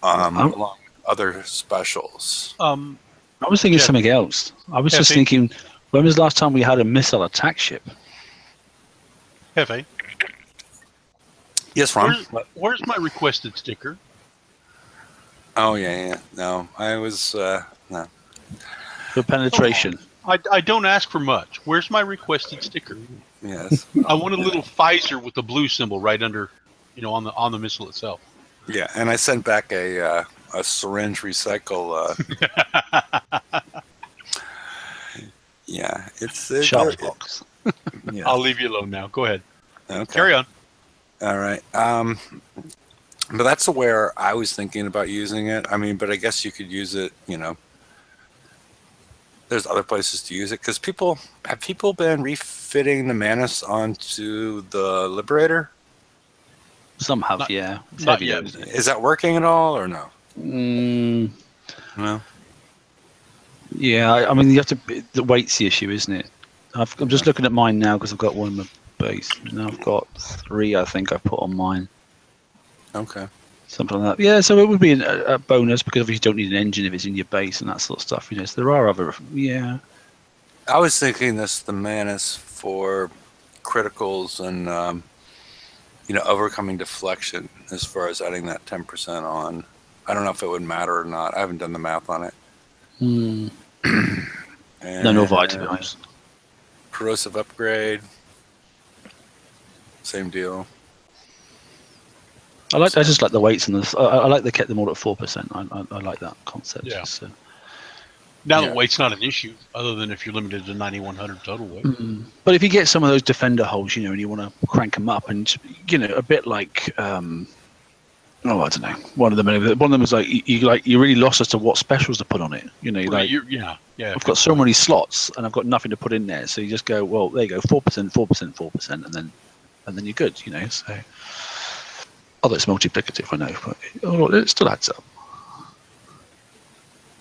along with other specials. I was thinking something else. I was just thinking, when was the last time we had a missile attack ship? Hefe. Yes, Ron. Where's my requested sticker? Oh, yeah. No, I was, no. For penetration. I don't ask for much. Where's my requested sticker? Yes. I want a little Pfizer with the blue symbol right under, on the missile itself. Yeah, and I sent back a syringe recycle. Yeah, it's shop box. Yeah. I'll leave you alone now. Go ahead. Okay. Carry on. All right. But that's where I was thinking about using it. I mean, but I guess you could use it, there's other places to use it because have people been refitting the Manus onto the Liberator? Some have, yeah. It's not heavy, yet. though, isn't it? Is that working at all or no? No. Yeah, I mean, you have to. The weight's the issue, isn't it? I'm just looking at mine now because I've got one in my base. Now I've got 3. I think I put on mine. Okay. Something like that. Yeah, so it would be a bonus because obviously you don't need an engine if it's in your base and that sort of stuff. So there are other. Yeah. I was thinking the Manus for criticals and overcoming deflection as far as adding that 10% on. I don't know if it would matter or not. I haven't done the math on it. No, to be honest. Corrosive upgrade. Same deal. I just like the weights and I like they kept them all at 4%. I like that concept. Yeah. So. Now the weight's not an issue, other than if you're limited to 9,100 total weight. But if you get some of those defender holes, and you want to crank them up, and a bit like, I don't know, one of them was like you really lost as to what specials to put on it. I've got so many slots and I've got nothing to put in there, so you just go, well, there you go, 4%, 4%, 4%, and then you're good. So, although it's multiplicative, I know, but it still adds up.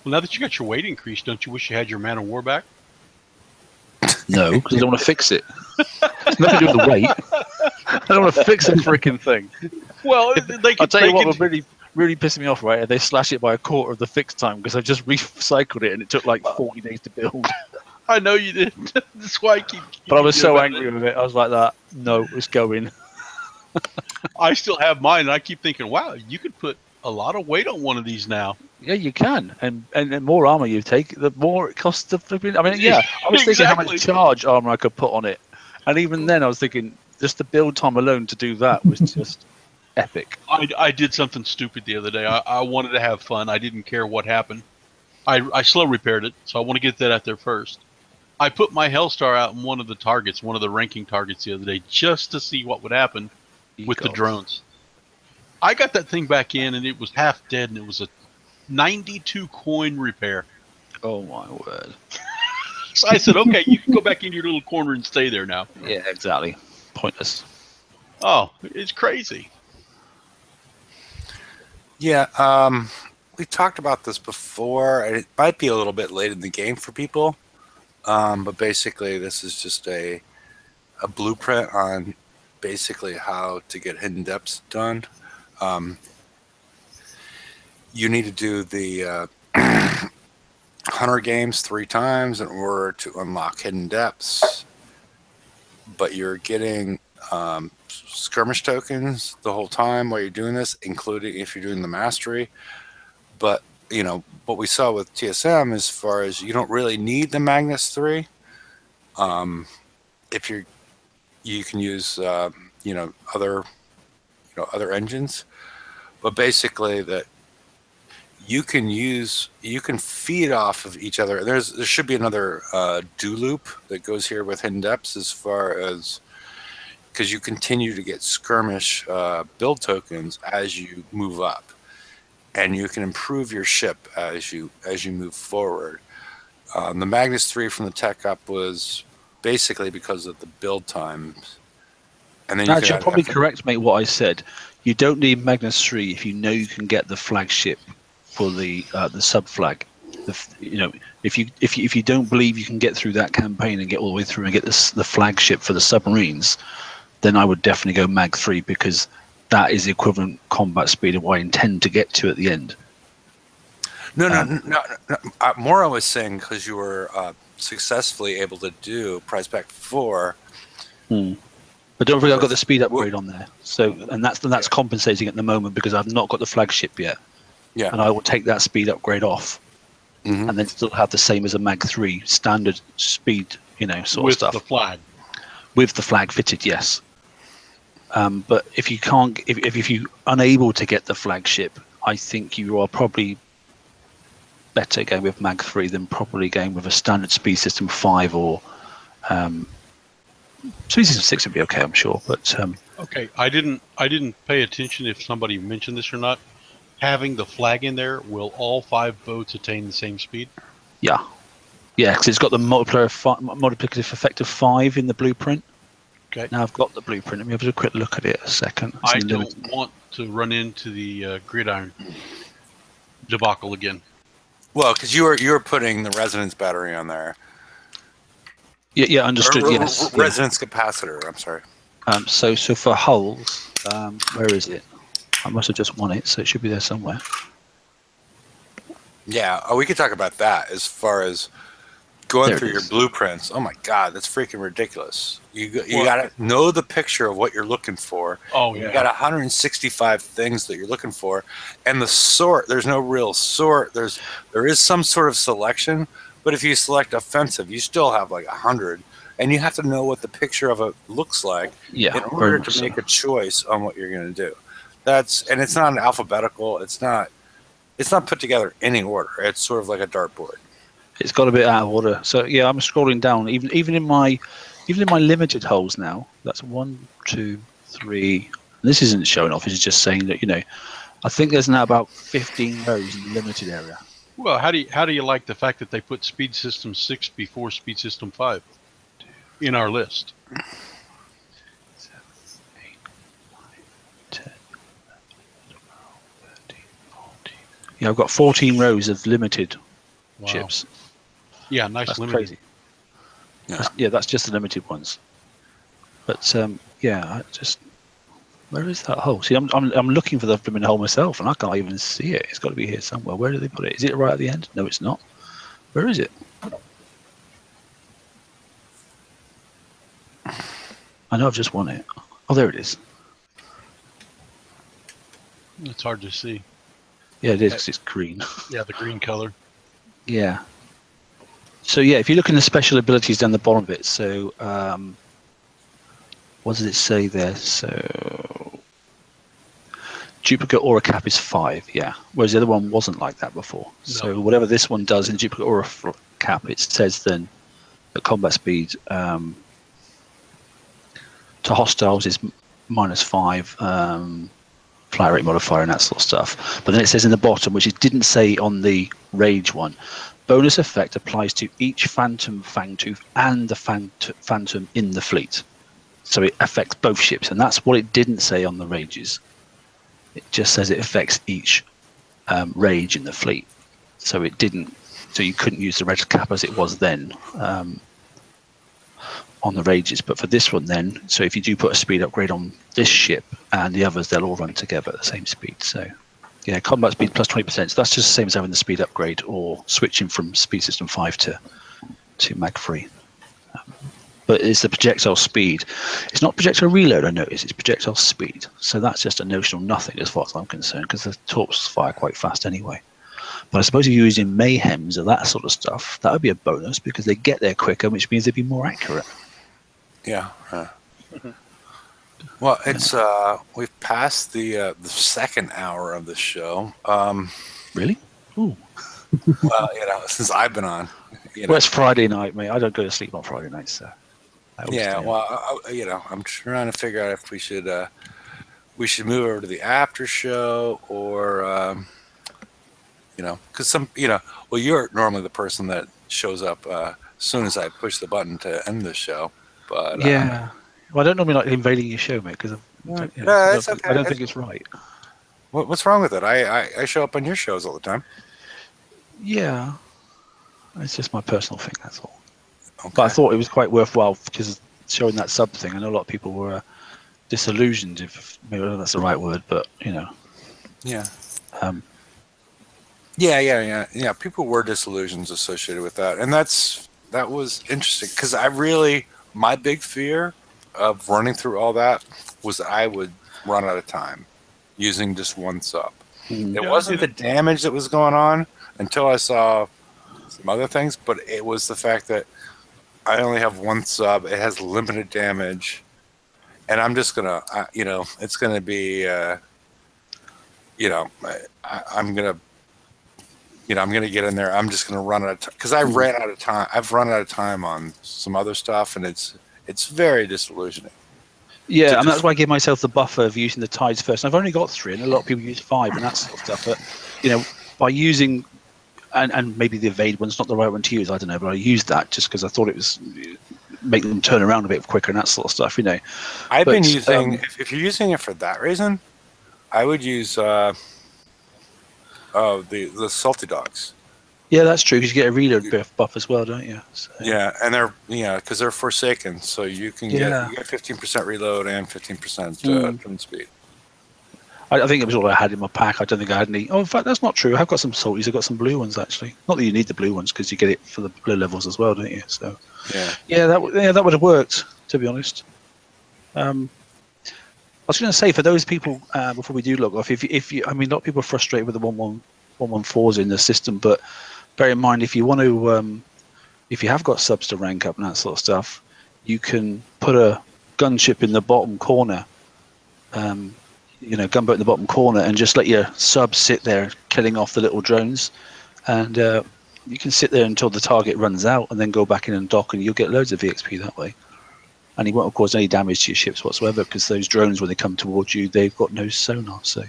Well, now that you got your weight increased, don't you wish you had your Man of War back? No, because I don't want to fix it. It's nothing to do with the weight. I don't want to fix the freaking thing. Well, I'll tell you what would really, really piss me off, right? They slash it by a quarter of the fix time because I just recycled it and it took like 40 days to build. I know you did. That's why I keep. But I was so angry with it. I was like that. No, it's going. I still have mine, and I keep thinking, wow, you could put a lot of weight on one of these now. Yeah, you can, and the more armor you take, the more it costs to flipping. I mean, yeah, I was thinking how much charge armor I could put on it, and even then, I was thinking just the build time alone to do that was just epic. I did something stupid the other day. I wanted to have fun. I didn't care what happened. I slow repaired it, so I want to get that out there first. I put my Hellstar out in one of the ranking targets the other day, just to see what would happen with the drones. I got that thing back in, and it was half dead, and it was a 92 coin repair. Oh my word. So I said, okay, you can go back into your little corner and stay there now. Yeah, exactly. Pointless. Oh, it's crazy. Yeah, we talked about this before. It might be a little bit late in the game for people, but basically this is just a blueprint on basically how to get hidden depths done. You need to do the Hunter games 3 times in order to unlock hidden depths, but you're getting skirmish tokens the whole time while you're doing this, including if you're doing the mastery. But what we saw with TSM, as far as you don't really need the Magnus 3. If you can use other engines, but basically that you can feed off of each other. There should be another do loop that goes here with hidden depths, as far as because you continue to get skirmish build tokens as you move up, and you can improve your ship as you move forward. The Magnus 3 from the tech up was basically because of the build times. And then actually, I'll probably correct, mate, what I said. You don't need Magnus 3 if you know you can get the flagship for the sub flag. If you don't believe you can get through that campaign and get all the way through and get the flagship for the submarines, then I would definitely go Mag 3, because that is the equivalent combat speed of what I intend to get to at the end. No. More I was saying because you were successfully able to do Prize Pack 4. But don't forget, I've got the speed upgrade on there. So, and that's compensating at the moment because I've not got the flagship yet. Yeah. And I will take that speed upgrade off, and then still have the same as a Mag 3 standard speed, sort of stuff. With the flag. With the flag fitted, yes. But if you can't, if you're unable to get the flagship, I think you are probably better going with Mag 3 than probably going with a standard speed system 5 or speed system 6 would be okay, I'm sure. But Okay, I didn't pay attention if somebody mentioned this or not. Having the flag in there, will all 5 boats attain the same speed? Yeah. Yeah, because it's got the multiplicative effect of 5 in the blueprint. Okay. Now I've got the blueprint. Let me have a quick look at it a second. I don't want to run into the gridiron debacle again. Well, because you were putting the resonance battery on there. Yeah, understood. Yes. Resonance capacitor. I'm sorry. So for hulls, where is it? I must have just won it, so it should be there somewhere. Yeah, we could talk about that as far as going through your blueprints. Oh my God, that's freaking ridiculous. You got to know the picture of what you're looking for. Oh yeah. You got 165 things that you're looking for, and the sort. There's no real sort. There is some sort of selection, but if you select offensive, you still have like 100, and you have to know what the picture of it looks like in order to make a choice on what you're going to do. And it's not an alphabetical. It's not put together in any order. It's sort of like a dartboard. It's got a bit out of order. So yeah, I'm scrolling down. Even in my limited holes now. That's 1, 2, 3. This isn't showing off. It's just saying that I think there's now about 15 rows in the limited area. Well, how do you like the fact that they put Speed System 6 before Speed System 5 in our list? 7, 8, 9, 10, 11, 12, 13, 14. Yeah, I've got 14 rows of limited chips. Yeah, nice. That's limited. crazy. That's just the limited ones. But where is that hole? See, I'm looking for the flipping hole myself, and I can't even see it. It's got to be here somewhere. Where did they put it? Is it right at the end? No, it's not. Where is it? I know I've just won it. Oh, there it is. It's hard to see. Yeah, it is because it's green. Yeah, the green color. Yeah. So yeah, if you look in the special abilities down the bottom of it, so what does it say there? So duplicate aura cap is 5, yeah. Whereas the other one wasn't like that before. No. So whatever this one does in duplicate aura cap, it says then that combat speed to hostiles is -5, fire rate modifier and that sort of stuff. But then it says in the bottom, which it didn't say on the rage one, bonus effect applies to each phantom fangtooth and the phantom in the fleet. So it affects both ships, and that's what it didn't say on the rages. It just says it affects each rage in the fleet. So it didn't. So you couldn't use the red cap as it was then on the rages. But for this one, then, so if you do put a speed upgrade on this ship and the others, they'll all run together at the same speed. So yeah, combat speed plus 20%. So that's just the same as having the speed upgrade or switching from speed system 5 to mag 3. But it's the projectile speed. It's not projectile reload, I notice. It's projectile speed. So that's just a notional nothing as far as I'm concerned, because the torps fire quite fast anyway. But I suppose if you're using mayhems or that sort of stuff, that would be a bonus because they get there quicker, which means they'd be more accurate. Yeah. Well, it's we've passed the second hour of the show. Really? Ooh. Well, since I've been on. Well, it's Friday night, mate. I don't go to sleep on Friday nights, so. Yeah, well, I'm trying to figure out if we should move over to the after show or because well, you're normally the person that shows up as soon as I push the button to end the show, but yeah. Well, I don't normally like invading your show, mate, because I don't think it's right. What's wrong with it? I show up on your shows all the time. Yeah, it's just my personal thing. That's all. Okay. But I thought it was quite worthwhile because showing that sub thing. I know a lot of people were disillusioned, if maybe I don't know if that's the right word, but Yeah. Yeah. People were disillusions associated with that, and that was interesting because my big fear of running through all that was that I would run out of time using just one sub. It wasn't the damage that was going on until I saw some other things, but it was the fact that I only have one sub. It has limited damage, and I'm just gonna, it's gonna be, I'm gonna get in there. I'm just gonna run out of time because I ran out of time. I've run out of time on some other stuff, and it's very disillusioning. Yeah, and that's why I give myself the buffer of using the tides first. And I've only got 3, and a lot of people use 5 and that sort of stuff. But by using and maybe the evade one's not the right one to use, I don't know, but I used that just because I thought it was make them turn around a bit quicker and that sort of stuff. I've been using if you're using it for that reason, I would use the salty dogs. Yeah, that's true, because you get a reload buff as well, don't you? So. Yeah, and they're because they're Forsaken, so you can get 15% reload and 15% turn speed. I think it was all I had in my pack. I don't think I had any. Oh, in fact, that's not true. I've got some salties. I've got some blue ones actually. Not that you need the blue ones because you get it for the blue levels as well, don't you? So that would have worked, to be honest. I was going to say, for those people before we do log off, if you, I mean, a lot of people are frustrated with the 114s in the system, but bear in mind if you want to, if you have got subs to rank up and that sort of stuff, you can put a gunship in the bottom corner. Gunboat in the bottom corner, and just let your subs sit there killing off the little drones, and you can sit there until the target runs out and then go back in and dock, and you'll get loads of EXP that way, and you won't cause any damage to your ships whatsoever, because those drones, when they come towards you, they've got no sonar, so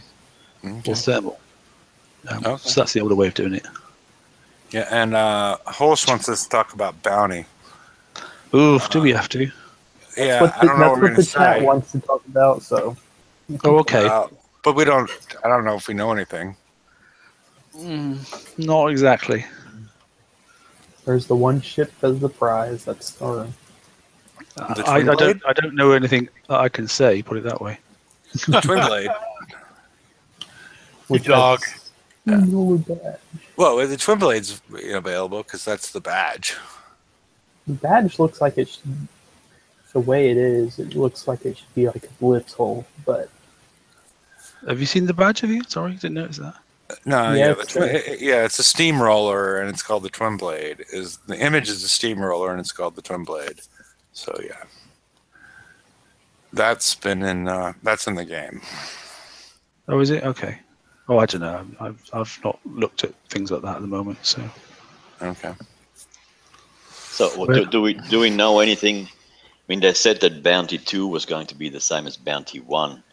or thermal. So that's the older way of doing it. Yeah, and Horse wants us to talk about bounty. Ooh, do we have to? Yeah, I don't know what the chat wants to talk about, so. Oh, okay. But I don't know if we know anything. Not exactly. There's the one ship as the prize. That's I don't know anything that I can say, put it that way. Twin Blade. Good dog. Well, the Twin Blade's available because that's the badge. The badge looks like it should, the way it is, it looks like it should be like a blitz hole, but... Have you seen the badge, have you? Sorry, didn't notice that. No, it's a steamroller, and it's called the Twin Blade. The image is a steamroller, and it's called the Twin Blade. So yeah, that's in the game. Oh, is it? Okay. Oh, I don't know. I've not looked at things like that at the moment. So. Okay. So do we know anything? I mean, they said that Bounty 2 was going to be the same as Bounty 1.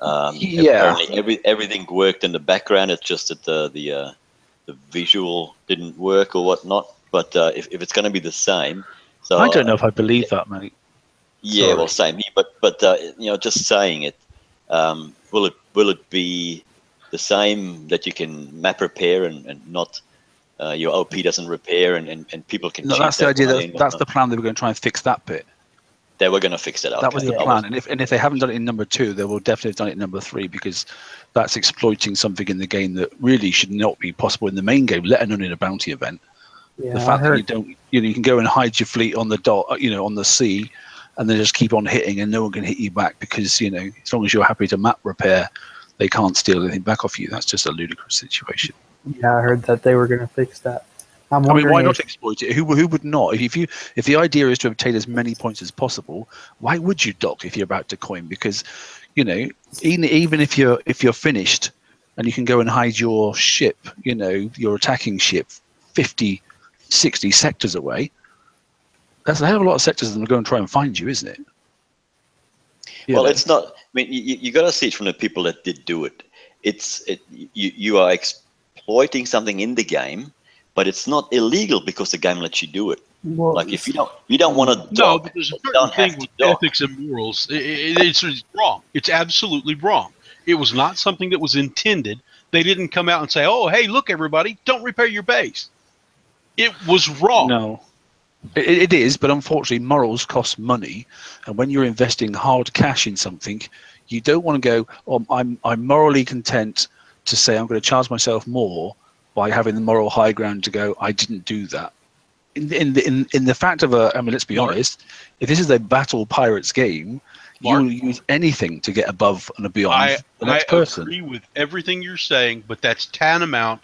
Apparently everything worked in the background. It's just that the visual didn't work or whatnot. But if it's going to be the same, so I don't know if I believe that, mate. Yeah, Sorry. well, same here. But just saying it, will it be the same that you can map repair and not your OP doesn't repair and people can. No, that's the idea. That's the plan. They were going to try and fix that bit. They were going to fix it. Okay. That was the plan, and if they haven't done it in number 2, they will definitely have done it in number 3, because that's exploiting something in the game that really should not be possible in the main game, let alone in a bounty event. Yeah, the fact that you can go and hide your fleet on the on the sea, and then just keep on hitting, and no one can hit you back because as long as you're happy to map repair, they can't steal anything back off you. That's just a ludicrous situation. Yeah, I heard that they were going to fix that. I mean, why not exploit it? Who would not? If the idea is to obtain as many points as possible, why would you dock if you're about to coin? Because, even if you're finished and you can go and hide your ship, your attacking ship 50, 60 sectors away, that's a hell of a lot of sectors that are going to try and find you, isn't it? It's not. I mean, you got to see it from the people that did do it. You are exploiting something in the game. But it's not illegal because the game lets you do it. Well, like if you don't want to no, but there's a certain thing with ethics and morals. It's wrong. It's absolutely wrong. It was not something that was intended. They didn't come out and say, "Oh, hey, look, everybody, don't repair your base." It was wrong. No, it is. But unfortunately, morals cost money, and when you're investing hard cash in something, you don't want to go, "Oh, I'm morally content to say I'm going to charge myself more." By having the moral high ground to go, I didn't do that. In the fact of let's be honest, if this is a battle pirates game, you will use anything to get above and beyond the next person. I agree with everything you're saying, but that's tantamount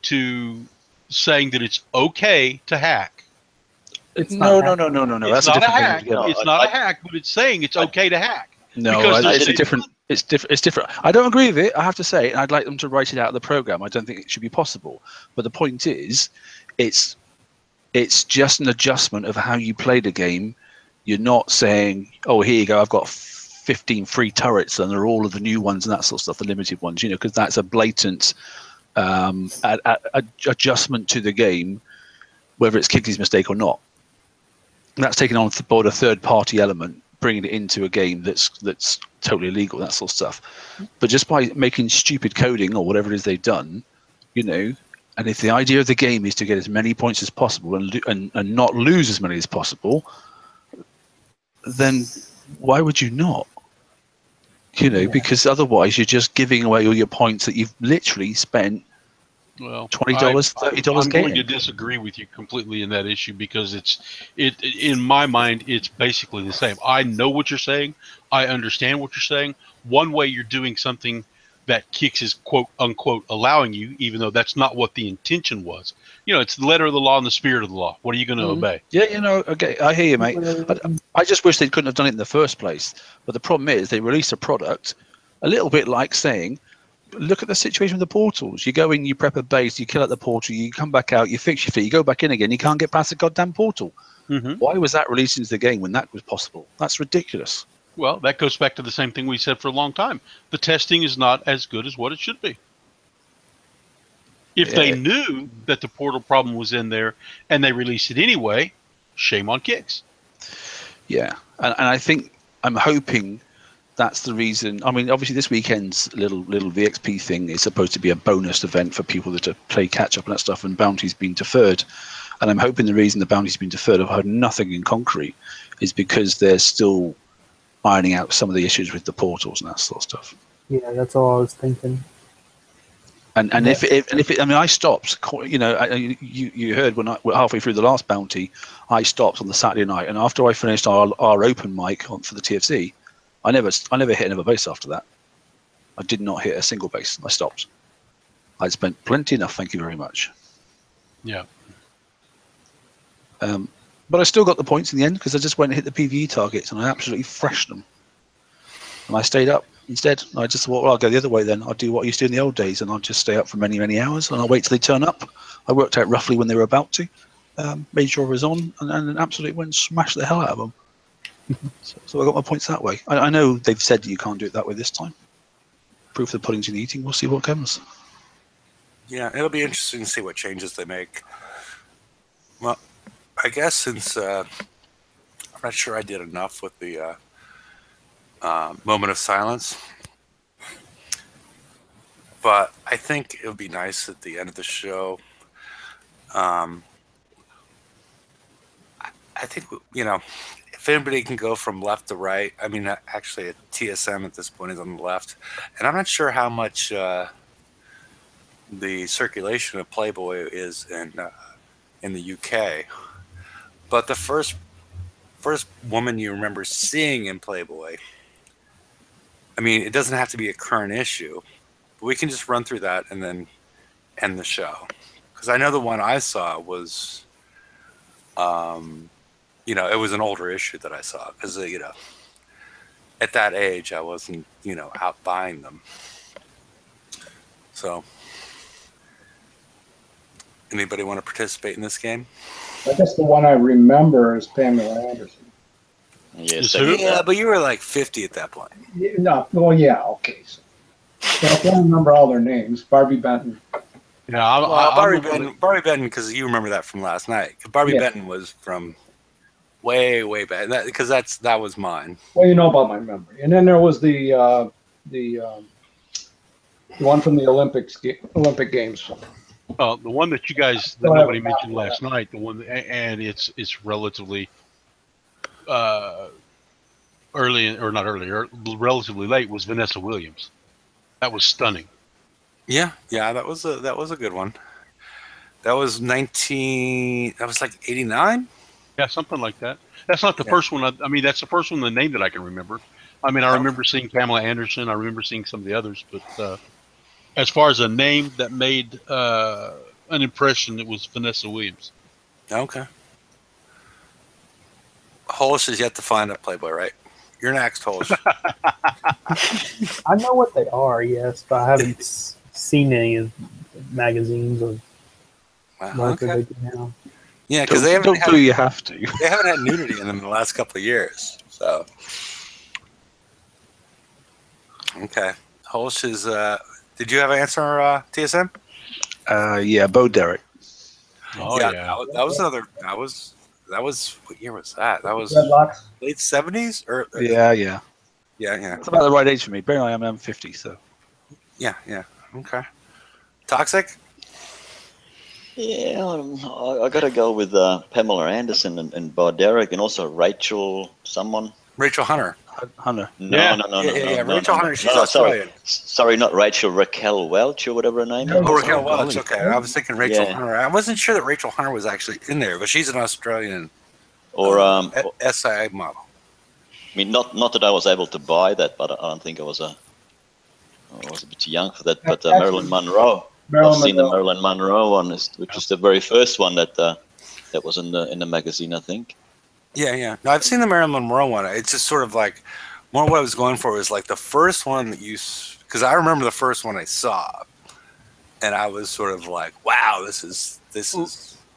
to saying that it's okay to hack. No. It's not a hack. It's not a hack, but it's saying it's okay to hack. No, it's different. I don't agree with it, I have to say, and I'd like them to write it out of the program. I don't think it should be possible. But the point is, it's just an adjustment of how you play the game. You're not saying, "Oh, here you go, I've got 15 free turrets, and they're all of the new ones and that sort of stuff, the limited ones, because that's a blatant adjustment to the game, whether it's Kigsley's mistake or not. And that's taken on board a third-party element, bringing it into a game that's totally illegal, that sort of stuff. But just by making stupid coding or whatever it is they've done, and if the idea of the game is to get as many points as possible and not lose as many as possible, then why would you not? Because otherwise you're just giving away all your points that you've literally spent $20, $30 I'm going to disagree with you completely in that issue, because in my mind, it's basically the same. I know what you're saying. I understand what you're saying. One way you're doing something that Kix is quote unquote allowing you, even though that's not what the intention was. It's the letter of the law and the spirit of the law. What are you going to obey? Yeah, okay, I hear you, mate. I just wish they couldn't have done it in the first place. But the problem is they release a product a little bit like saying, look at the situation with the portals. You go in, you prep a base, you kill out the portal, you come back out, you fix your feet, you go back in again, you can't get past the goddamn portal. Why was that released into the game when that was possible? That's ridiculous. Well, that goes back to the same thing we said for a long time. The testing is not as good as what it should be. If they knew that the portal problem was in there and they released it anyway, shame on Kix. Yeah, and I think, I'm hoping that's the reason. I mean, obviously this weekend's little VXP thing is supposed to be a bonus event for people that play catch up and that stuff, and bounty's been deferred. And I'm hoping the reason the bounty's been deferred, I've heard nothing in concrete, is because they're still ironing out some of the issues with the portals and that sort of stuff. Yeah, that's all I was thinking. And if I mean, I stopped. You heard when halfway through the last bounty, I stopped on the Saturday night, and after I finished our open mic for the TFC, I never hit another base after that. I did not hit a single base. I stopped. I'd spent plenty enough. Thank you very much. Yeah. But I still got the points in the end because I just went and hit the PvE targets and I absolutely thrashed them. And I stayed up instead. I just thought, well, I'll go the other way then. I'll do what I used to do in the old days, and I'll just stay up for many, many hours, and I'll wait till they turn up. I worked out roughly when they were about to, made sure I was on, and absolutely went and smashed the hell out of them. So I got my points that way. I know they've said you can't do it that way this time. Proof of the pudding's in the eating. We'll see what comes. Yeah, it'll be interesting to see what changes they make. Well, I guess since I'm not sure I did enough with the moment of silence, but I think it would be nice at the end of the show. I think, if anybody can go from left to right, I mean, actually a TSM at this point is on the left, and I'm not sure how much the circulation of Playboy is in the UK, but the first woman you remember seeing in Playboy, I mean, it doesn't have to be a current issue, but we can just run through that and then end the show. Because I know the one I saw was, it was an older issue that I saw. Because, at that age, I wasn't, out buying them. So, anybody want to participate in this game? I guess the one I remember is Pamela Anderson. Yes, yeah, but you were like 50 at that point. No, well, yeah, okay. So I can't remember all their names. Barbie Benton. Yeah, Barbie Benton, because you remember that from last night. Barbie Benton was from way, way back, because that was mine. Well, you know about my memory. And then there was the one from the Olympic Games. The one that nobody mentioned last night, and it's relatively relatively late, was Vanessa Williams. That was stunning. Yeah, that was a good one. That was that was like 89? Yeah, something like that. That's not the first one. I mean, that's the first one, the name that I can remember. I mean, I remember seeing Pamela Anderson. I remember seeing some of the others, but as far as a name that made an impression, it was Vanessa Williams. Okay. Hollis is yet to find a Playboy, right? You're next, Hollis. I know what they are, yes, but I haven't seen any of the magazines or what they do now. Yeah, because they haven't had nudity in them in the last couple of years. So Okay. Holsch is. Did you have an answer, TSM? Yeah, Bo Derek. Oh yeah. That was another. That was what year was that? That was Redlocks. late 70s or Yeah. yeah. It's about the right age for me. Bear in mind, I'm 50, so. Yeah. Okay. Toxic. Yeah, I got to go with Pamela Anderson and Bo Derek, and also Rachel someone. Rachel Hunter. Hunter. No. Rachel Hunter. She's No, Australian. sorry, not Rachel. Raquel Welch or whatever her name is. Oh, Raquel Welch. Okay, I was thinking Rachel Yeah. Hunter. I wasn't sure that Rachel Hunter was actually in there, but she's an Australian Or SI model. I mean, not that I was able to buy that, but I don't think I was a bit too young for that. But Marilyn Monroe. I've seen the Marilyn Monroe one, which is the very first one that was in the magazine, I think. Yeah. No, I've seen the Marilyn Monroe one. It's just sort of like more what I was going for was like the first one that because I remember the first one I saw, and I was sort of like, wow, this is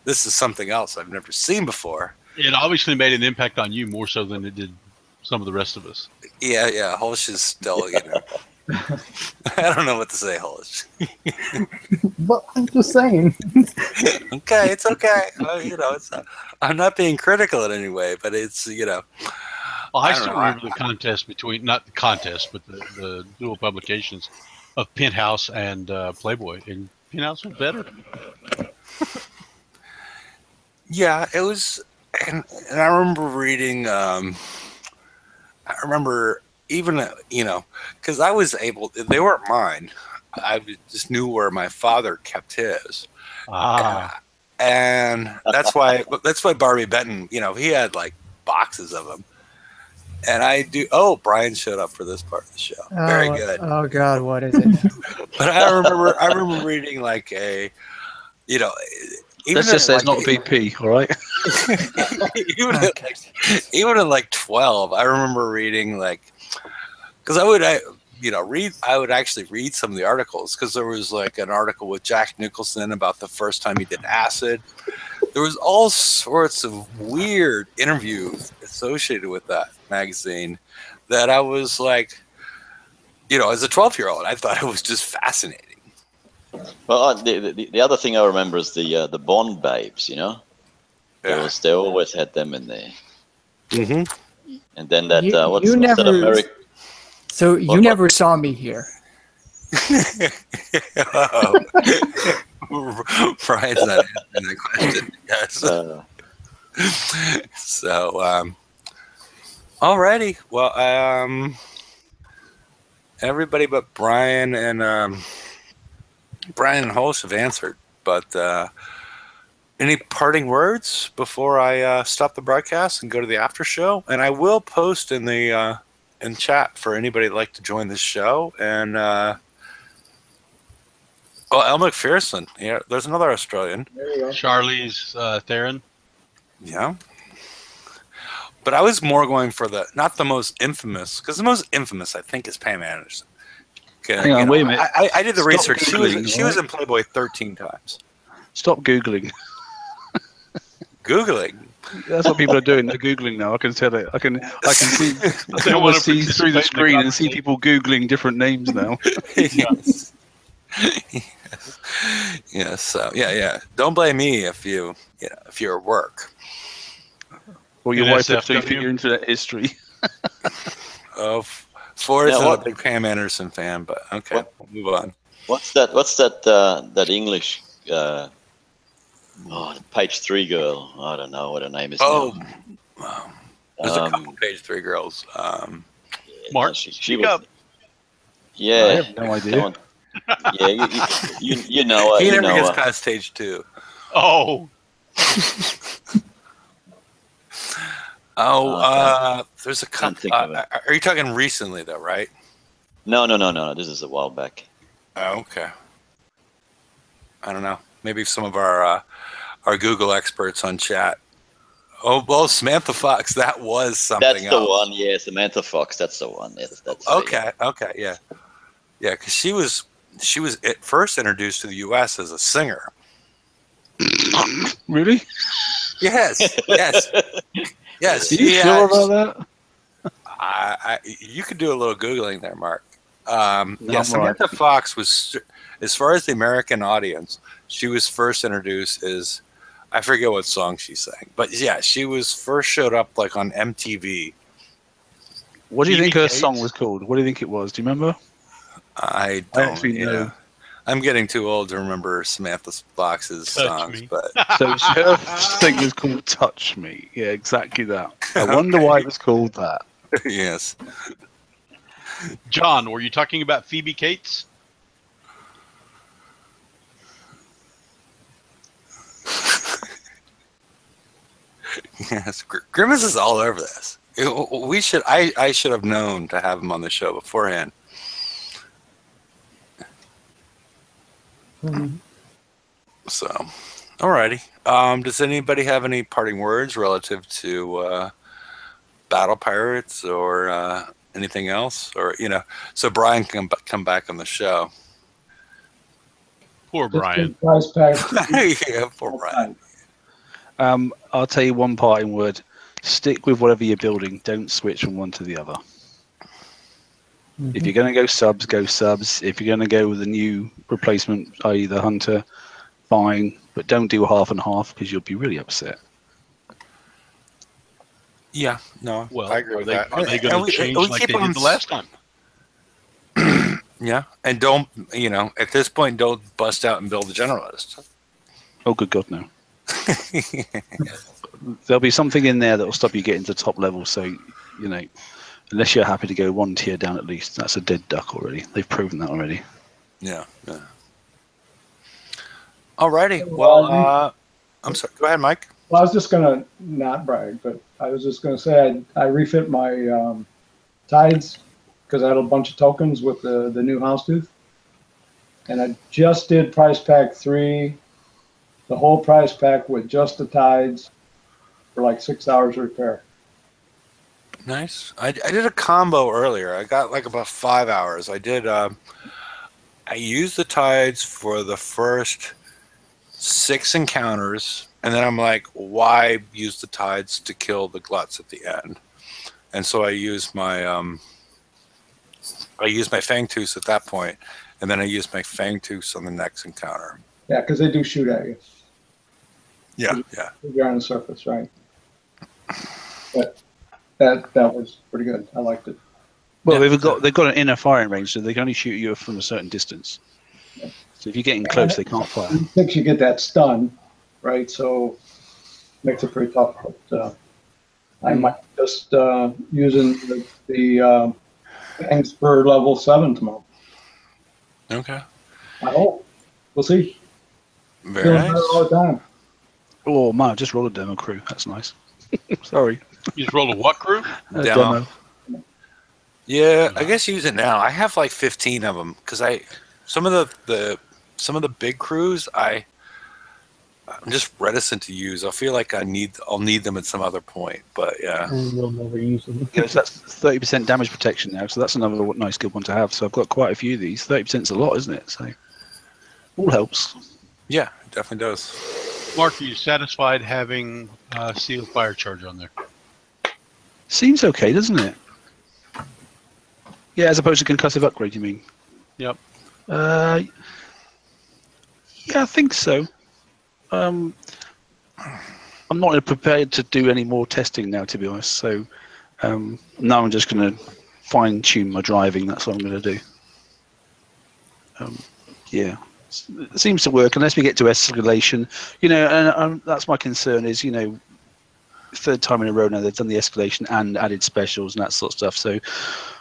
something else I've never seen before. It obviously made an impact on you more so than it did some of the rest of us. Yeah. Holsch is still, I don't know what to say, Holsch. But I'm just saying. Okay, it's okay. I'm not being critical in any way, but it's Well, I still remember the contest between, not the contest, but the dual publications of Penthouse and Playboy, and Penthouse was better. Yeah, it was, and I remember reading. I remember even because I was able. They weren't mine. I just knew where my father kept his. And that's why Barbie Benton. He had like boxes of them. And I do. Oh, Brian showed up for this part of the show. Very good. Oh God, what is it? But I remember reading like a, Let's just say it's not VP, all right? even at like 12, I remember reading because I would actually read some of the articles because there was like an article with Jack Nicholson about the first time he did acid. There was all sorts of weird interviews associated with that magazine that I was like, as a 12-year-old, I thought it was just fascinating. Well, the other thing I remember is the Bond babes, Yeah. They always had them in there. Mm-hmm. And then that So you never saw me here. Brian's not answering that question. Yes. So, alrighty. Well, everybody but Brian and Holsch have answered. But any parting words before I stop the broadcast and go to the after show? And I will post in the in chat for anybody that'd like to join this show. And Elle McPherson. Yeah, there's another Australian. There you go. Charlize Theron. Yeah. But I was more going for not the most infamous, because the most infamous, I think, is Pam Anderson. Hang on, wait a minute. I did the research. Googling, she was in Playboy 13 times. Stop Googling. Googling? That's what people are doing. They're Googling now. I can tell it. I can see. I can almost see through the screen and see people Googling different names now. Yes. Yes. So yeah. Don't blame me if you're at work. Or your wife have to your internet history. Forrest is a big Pam Anderson fan, but okay, we'll move on. What's that English page 3 girl? I don't know what her name is. There's a couple page 3 girls. Mark, she was. Yeah, I have no idea. Yeah, you know. He never gets past stage 2. Oh. There's a couple. Are you talking recently though, right? No. This is a while back. Oh, okay. I don't know. Maybe some of our Google experts on chat. Oh, well, Samantha Fox. That was something else. That's the one. Yeah, Samantha Fox. That's the one. That's okay. Okay. Yeah. Yeah, because she was at first introduced to the U.S. as a singer. Really? Yes. Yes. Are you sure about that? You could do a little Googling there, Mark. Samantha Fox was, as far as the American audience, she was first introduced as, I forget what song she sang, but yeah, she was first showed up like on MTV. What do you think her song was called? What do you think it was? Do you remember? I don't know. I'm getting too old to remember Samantha Fox's songs, but so her thing was called "Touch Me." Yeah, exactly that. I wonder why it was called that. Yes. John, were you talking about Phoebe Cates? Yes, Grimace is all over this. I should have known to have him on the show beforehand. So, alrighty. Does anybody have any parting words relative to Battle Pirates or anything else? Or, so Brian can come back on the show. Poor Brian. Yeah, poor Brian. I'll tell you one parting word. Stick with whatever you're building. Don't switch from one to the other. If you're going to go subs, go subs. If you're going to go with a new replacement, i.e. the Hunter, fine. But don't do half and half because you'll be really upset. Yeah, no, well, I agree with that. Are they going to change like they did the last time? Yeah, and don't, at this point, don't bust out and build a generalist. Oh, good God, no. There'll be something in there that will stop you getting to top level. So, unless you're happy to go one tier down at least, that's a dead duck already. They've proven that already. Yeah. Alrighty. Well, I'm sorry. Go ahead, Mike. Well, I was just going to not brag, but I was just going to say I refit my tides because I had a bunch of tokens with the new Houndstooth. And I just did price pack 3, the whole price pack with just the tides for like 6 hours repair. Nice. I did a combo earlier. I got like about 5 hours. I did. I used the tides for the first 6 encounters, and then I'm like, why use the tides to kill the gluts at the end? And so I used my Fangtooth at that point, and then I used my Fangtooth on the next encounter. Yeah, because they do shoot at you. Yeah. You're on the surface, right? But that was pretty good. I liked it. Well, they've got an inner firing range, so they can only shoot you from a certain distance. Yeah. So if you're getting close, they can't fire. Thinks you get that stun, right? So makes it pretty tough. But I might just using the things for level 7 tomorrow. Okay. I hope. We'll see. Very nice. All the time. Oh man, I just rolled a demo crew. That's nice. Sorry. You just rolled a what crew? Demo. Yeah, I guess use it now. I have like 15 of them because some of the big crews I'm just reticent to use. I feel like I'll need them at some other point. But yeah, you'll never use them. So that's 30% damage protection now. So that's another nice good one to have. So I've got quite a few of these. 30% is a lot, isn't it? So all helps. Yeah, it definitely does. Mark, are you satisfied having Seal Fire Charge on there? Seems okay, doesn't it? Yeah, as opposed to concussive upgrade, you mean? Yep. Yeah, I think so. I'm not prepared to do any more testing now, to be honest. So now I'm just going to fine tune my driving. That's what I'm going to do. Yeah, it seems to work unless we get to escalation. And that's my concern. Is third time in a row now they've done the escalation and added specials and that sort of stuff. So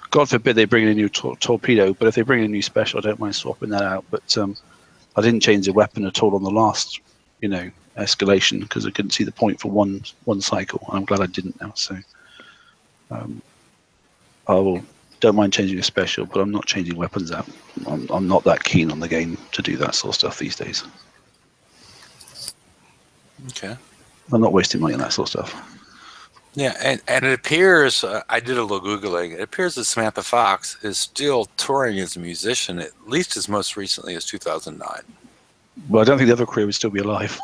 God forbid they bring in a new torpedo, but if they bring in a new special, I don't mind swapping that out. But I didn't change the weapon at all on the last, escalation because I couldn't see the point for one cycle. I'm glad I didn't now. So don't mind changing a special, but I'm not changing weapons out. I'm not that keen on the game to do that sort of stuff these days. Okay. I'm not wasting money on that sort of stuff. Yeah, and it appears, I did a little Googling, it appears that Samantha Fox is still touring as a musician, at least as most recently as 2009. Well, I don't think the other crew would still be alive.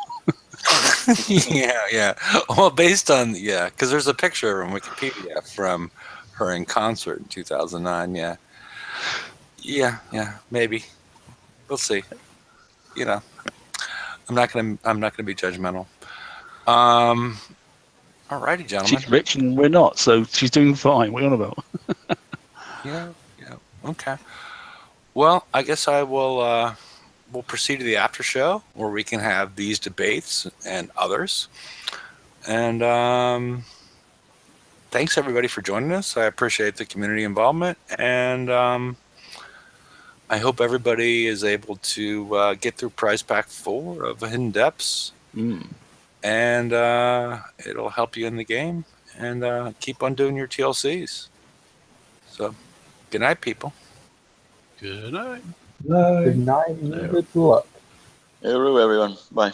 Yeah. Well, based on, because there's a picture on Wikipedia from her in concert in 2009, yeah. Yeah, maybe. We'll see. You know, I'm not gonna be judgmental. Alrighty, gentlemen. She's rich and we're not, so she's doing fine. What are you on about? Yeah. Okay. Well, I guess I will. We'll proceed to the after show where we can have these debates and others. And thanks everybody for joining us. I appreciate the community involvement, and I hope everybody is able to get through Prize Pack 4 of Hidden Depths. And it'll help you in the game, and keep on doing your TLCs. So, good night, people. Good night. Good night and good luck. Hello, everyone. Bye.